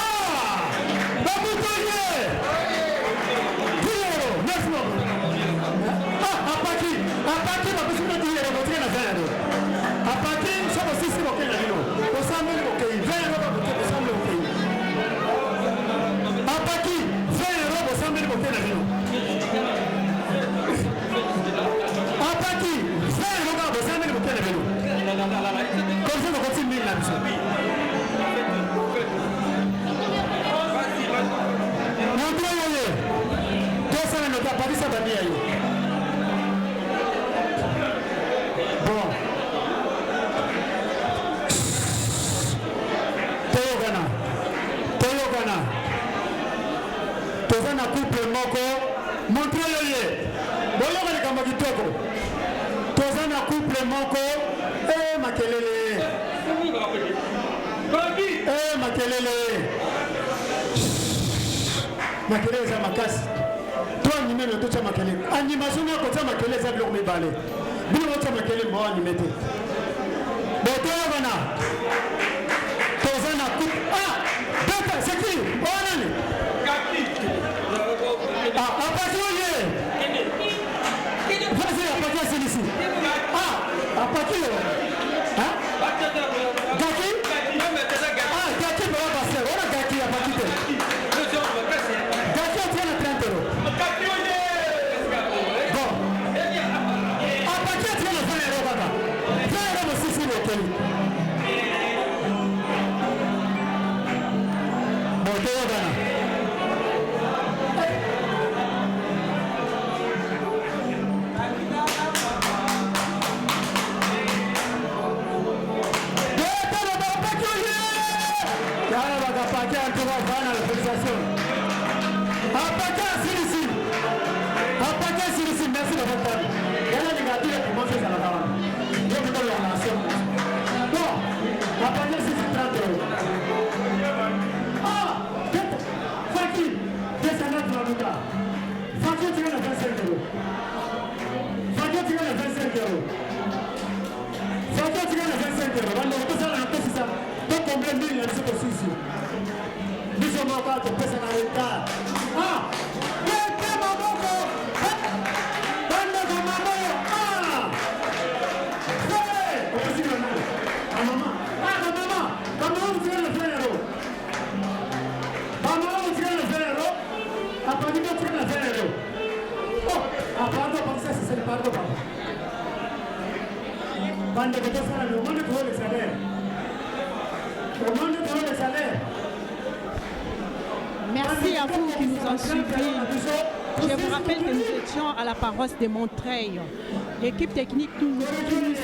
Makelele za makasi. Toi animé le tout ça makelele. Animation na ko ça makelele za biloko mibale. Bilo ko ça makelele mo animé te. Boto bana. Tozana coup. Ah! Papa, c'est qui? Onani. Kaki. Ah, apatouye. Vas-y, apatouye c'est ici. Ah, apatouye. Hein? Kaki? Ah, Kaki va passer. On a Kaki apatouye. Merci à vous qui nous ont suivis. Je vous rappelle que nous étions à la paroisse de Montreuil. L'équipe technique qui nous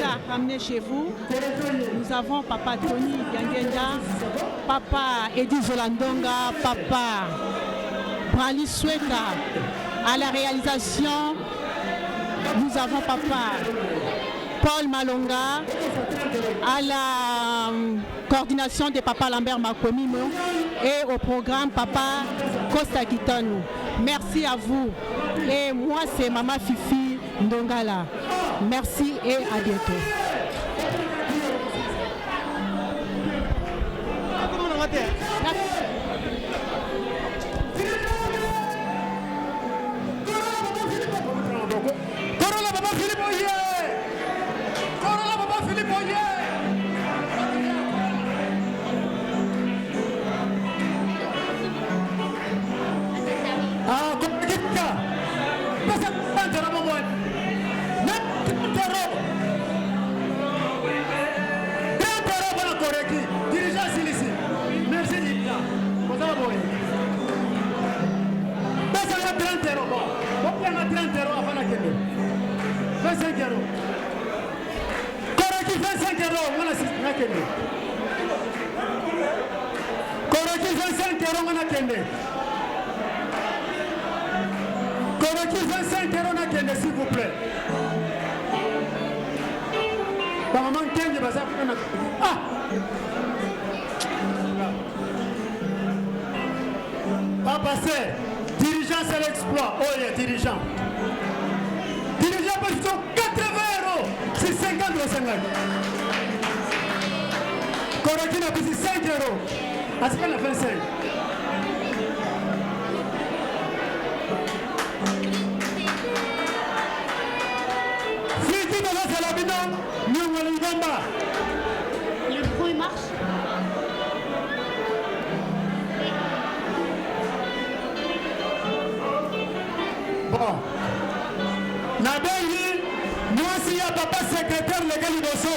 a ramenés chez vous, nous avons Papa Tony Gangenda, Papa Eddie Zolandonga, Papa Brali Sweka. À la réalisation, nous avons Papa Paul Malonga, à la coordination de Papa Lambert Makomimo et au programme Papa Costa Gitano. Merci à vous. Et moi, c'est Maman Fifi Ndongala. Merci et à bientôt. Correct 25 €. euros na kende. Koroki 25 euros na kende s'il vous plaît. Ba maman kenge baza na. Ah. Papa c'est dirigeant c'est l'exploit. Oh yeah, dirigeant. Dirigeant parce que 80 euros. C'est 50 euros 50. Koroki na pisi 5 euros. Asika na 25. Fiti de la Salabino, Nyongolingamba. Le micro il marche. Bon. Nabengi, moi si ya papa secrétaire légal Iboso.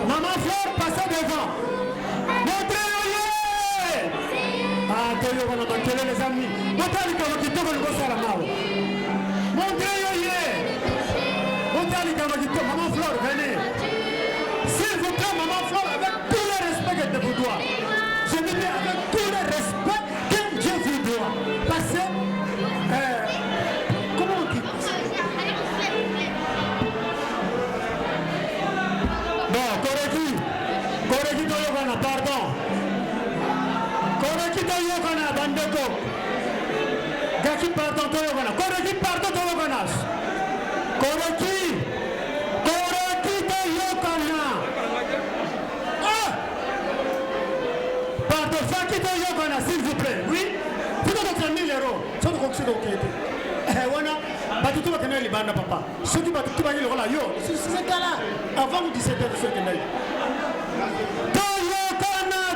Maman Fleur, passez devant. Montrez-le. Ah, Toyo, on a manqué les amis. Montrez-le comme qui tombe le gosse à la main. Montrez-le. Montrez-le comme qui tombe. Maman Fleur, venez. S'il vous plaît, Maman Fleur, avec tout le respect que je vous dois. Je dis bien avec tout le respect que je vous dois. Passez. Comment on dit? Bon, Koreki Toyokana, pardon. Koreki Toyokana, Bandeko. Gaki, pardon, Toyokana. Koreki, pardon, Toyokana. Koreki Toyokana. Ah! Pardon, Faki Toyokana, s'il vous plaît. Oui? Vous avez 1000 euros. Ça, vous avez voilà. Batutu bakena libanda papa. Ceux qui batutu bakena là yo. C'est ce gars-là. Avant 17h ce que Toyokana.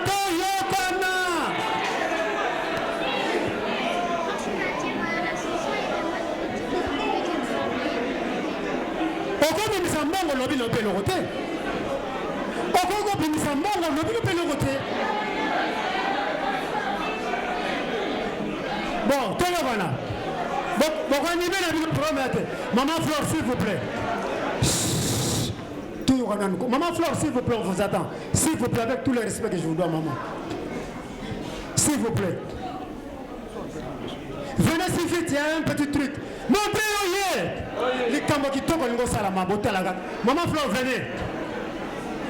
Oko bimisa mbongo lobi lope lokote. Oko bimisa mbongo lobi lope lokote. Bon, Toyokana. Maman Fleur, s'il vous plaît. Maman Fleur, s'il vous plaît, on vous attend. S'il vous plaît, avec tout le respect que je vous dois, maman. S'il vous plaît. Venez si vite, il y a un petit truc. Montrez-le. Les cambos qui tombent, ils vont à la mabote. Maman Fleur, venez.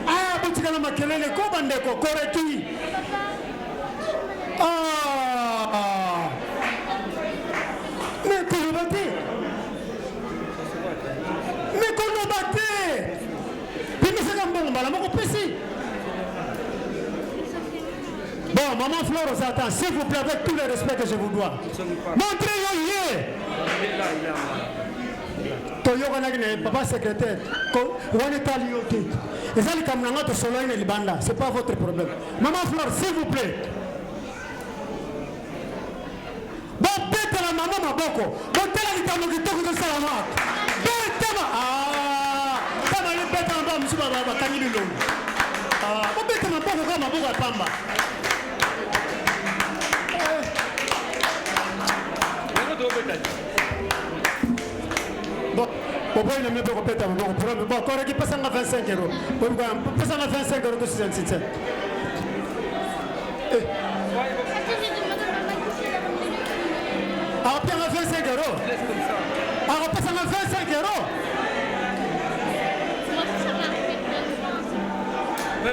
Ah, petit canard, ma quelle est le cobandeko, Koreki. Ah. Mais qu'on nous battait. Puis nous sommes bon, bon, maman Fleur, on s'attend. S'il vous plaît, avec tout le respect que je vous dois. Montrez-le. Papa secrétaire, c'est pas votre problème. Maman Fleur, s'il vous plaît. Bon, bête la maman Maboko. Bon, telle la litanie qui toque de Salamat. Bête ma. Ah, ça m'a dit bête en bas, monsieur Baba, Kanyili Long. Ah, bon, bête ma Boko, comme ma Boko à Pamba. Bon, bon, il ne me peut pas péter, bon, quand il passe à 25 euros. Bon, passe à 25 euros que c'est un site. Ah, on paie 25 euros. Ah, on passe à 25 euros.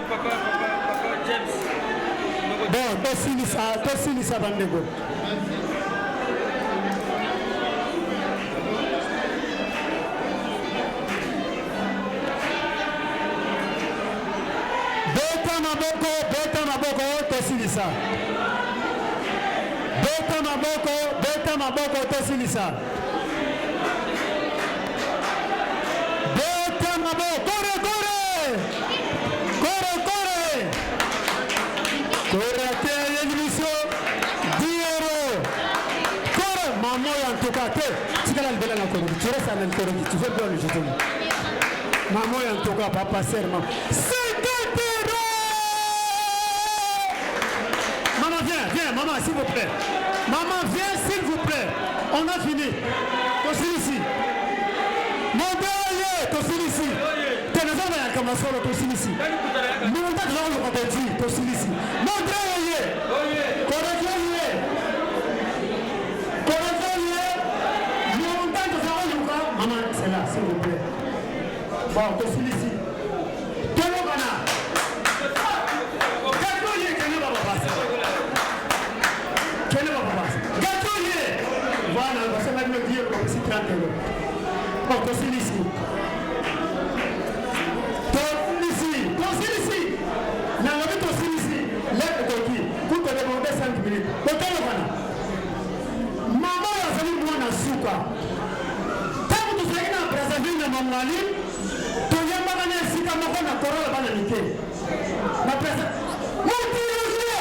Papa James. Bon, toi ça, Bandego. Beta Maboko, Tossilisa. Beta Maboko, Tossilisa. Beta Maboko, corre! Corre, atteint l'émission, 10 euros. Corre, maman, en tout cas, tu vas le bel en Corée. Tu restes en Corée, tu fais bien le jeton. Maman, en tout cas, papa, serment. 50 euros! Maman, viens, maman, s'il vous plaît. Maman, viens, s'il vous plaît. On a fini. Aussi ici. Mon père. tosilisi tenazana ya kamasolo tosilisi monta za lo kabeti tosilisi montre oye correcte monta za lo ka maman c'est là s'il vous plaît bon tosilisi telo kana gatoye kana baba basa gatoye voilà ça va me dire comme si 30 euros bon tosilisi Maman a fallu moi na suka. Tant que tu fais na Brazzaville na Mamali, tu y a pas na sika mako na korola bana nike. Na presa. Monte yule.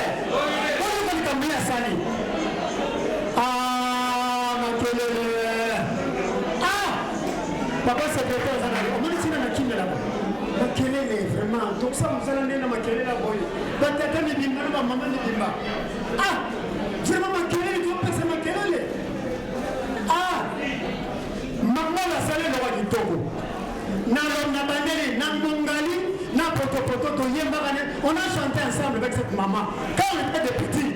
Ono kali kamia sali. Ah, makelele. Ah! Papa secrétaire sana. On m'a dit na kimela là. Makelele vraiment. Donc ça vous allez na makelele là boy. Batata ni bimba na maman ni bimba. Ah! Vraiment makelele tu pesa makelele. Ah! Maman la salle le roi du Togo. Na bandeli, na mongali, na poto to yemba. On a chanté ensemble avec cette maman. Quand on était des petits.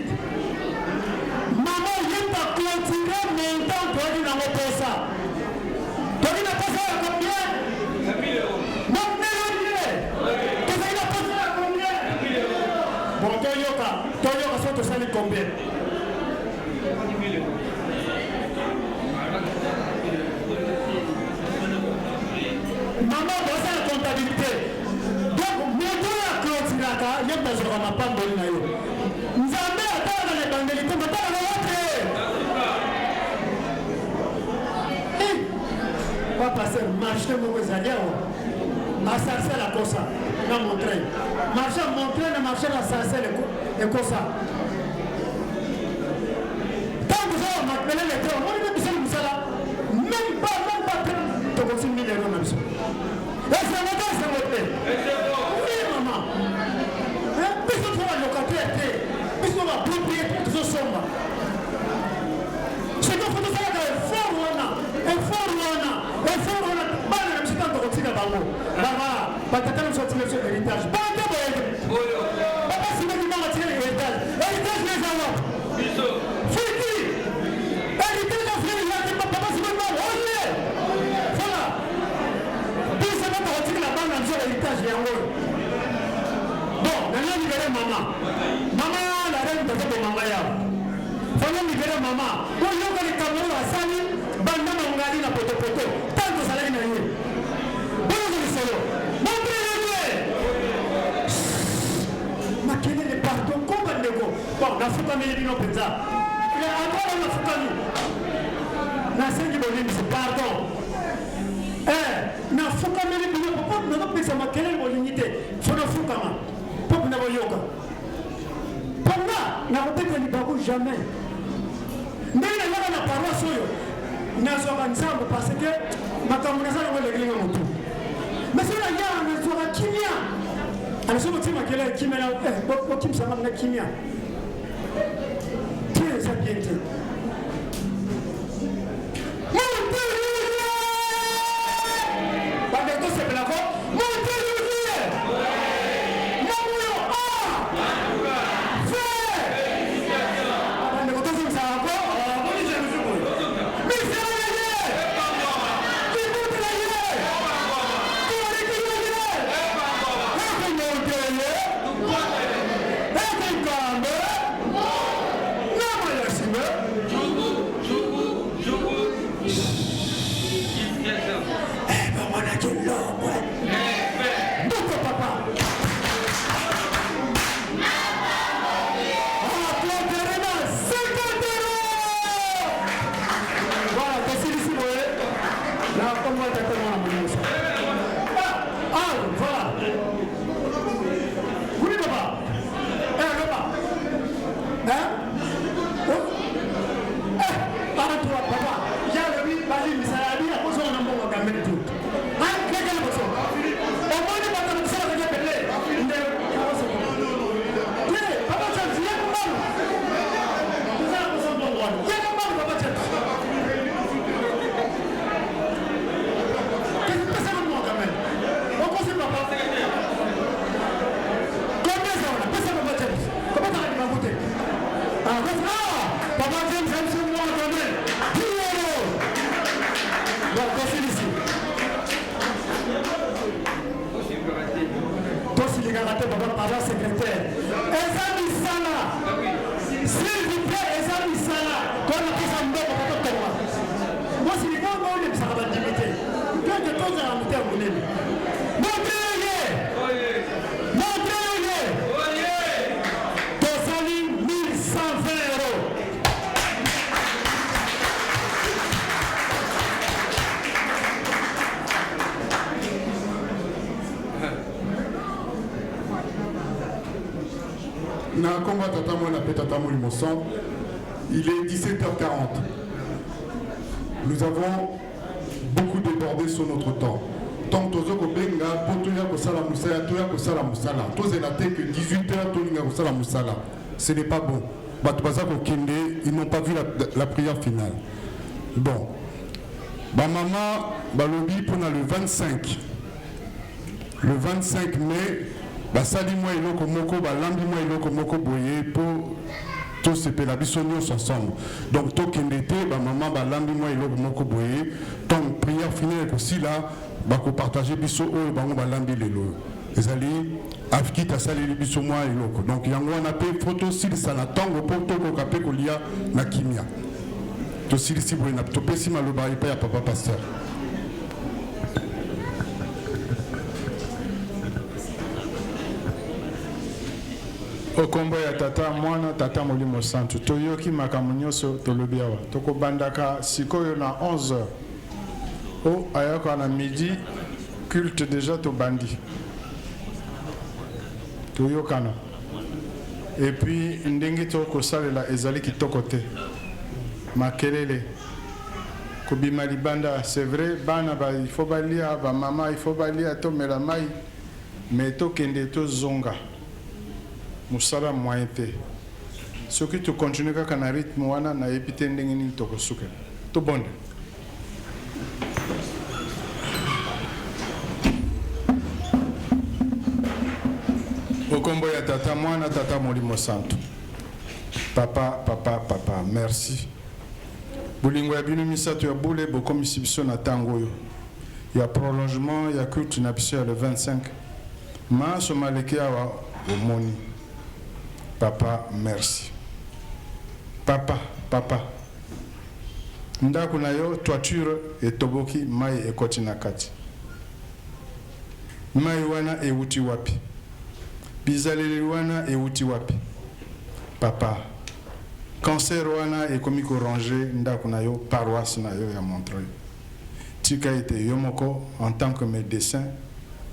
Maman yemba continuer mon temps pour aller dans le posa. Tu as dit la posa à combien? 1000 euros. Non, 1000 euros. Tu as dit la posa à combien? Bon, Toyoka, ça te sali combien? Maman, dans la comptabilité. Donc, mon tour à Clotilaka, il y a besoin de ma femme de l'Inayo. Nous avons attendre les bandelités, mais pas la vôtre. On va passer marcher mon Zaliao. À Sarcelle à Kosa, dans mon train. Marcher à mon train, marcher à Sarcelle et Kosa. Quand vous avez appelé les trains, on est besoin de ça là. Même pas, tu continues 1000 euros même ça. C'est votre. Oui, maman. Puisque tu vas locataire, puisque tu vas propriétaire, tu vas sombre. C'est qu'il faut faire un fort Papa, nous sortir le héritage. Papa, c'est moi qui m'a retiré l'héritage. Héritage, les gens. Fini. Héritage, papa, c'est moi qui m'a retiré. Voilà. Puis, c'est moi qui m'a retiré la bande dans l'héritage. Bon, maintenant, libérer maman. Maman, la reine de maman. Il faut libérer maman. Pour nous, les Cameroun, à Sani, bande mangali, la poto. Tant que ça l'a gagné. Makelele pardon komba ndeko bon nafuka mili bino penza ile encore nafuka ni nasengi bolimi c'est pardon nafuka mili bino papa na pesa makelele bolingite fona fuka ma papa na boyoka papa na robeka ni babu jamais ndenge na na paroisse oyo nazoka nzambo parce que makambo nazala wele gelinga mutu mais c'est la guerre nazoka kimia. Alors, si vous dites que la kimia, qui me semble la kimia. Très bien. agent secrétaire. Eza misala. S'il vous plaît, Eza misala. Quand on a pris ça, on va pas tomber. Moi, c'est les gars, on est ça va limiter. Quand de temps en temps, on est. Montrez-le. Montrez-le. Tosali 1120 €. Na komba tata mwana pe tata molimo sang. Il est 17h40. Nous avons beaucoup débordé sur notre temps. Tant tozo ko benga potoya ko sala musala toya ko sala musala. Tozela te que 18h tolinga ko sala musala. Ce n'est pas bon. Bato baza ko kende, ils n'ont pas vu la prière finale. Bon. Ba maman balobi pour le 25. Le 25 mai basali moi eloko moko balambi moi eloko moko boye pour tous ces pélabisonos ensemble. Donc to kende te ba maman balambi moi eloko moko boye. Donc prière finale aussi là bako partager biso oyo bango balambi lelo. Ezali afiki sali biso moi eloko. Donc yango on appelle photo sil sana tango pour to ko kapé ko lia na kimia. To sil si boye na to pesi maloba ipa ya papa pasteur. okombo ya tata mwana tata molimo santu toyoki makambo nyonso tolobi awa tokobandaka sikoyo na 11h o ayaka na midi culte déjà tobandi toyokana et puis ndenge tokosalela ezali kitoko te makelele kobima libanda c'est vrai bana il faut balia bamama il faut balia tomela mai mais tokende tozonga musala moyen te soki tokontinue kaka na rythme wana nayebi te ndenge nini tokosukela tobonde okombo ya tata mwana tata molimo santu papa merci bolingo ya bino misato ya bule bokomisi biso na ntango oyo ya prolongement ya culte na biso ya le 25 maaso maleki awa omoni. Papa, merci. Papa. Ndako na yo toiture etoboki mai ekoti na kati. Mai wana euti wapi? Bizaleli wana euti wapi? Papa. Cancer wana ekomi ko ranger ndako na yo paroisse na yo ya Montreuil. Tika ete yomoko en tant que médecin,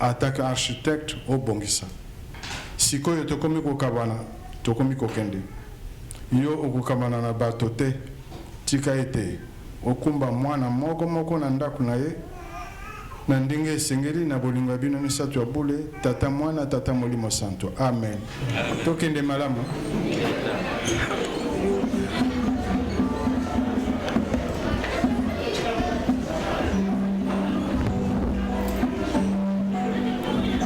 en tant qu'architecte au Bongisa. Sikoyo tokomi ko kabana tokomi kokende yo okukamana na bato te tika ete okumba mwana moko na ndako na ye na ndenge esengeli na bolingo bino misato ya bule tata mwana tata molimo santo amen tokende malamu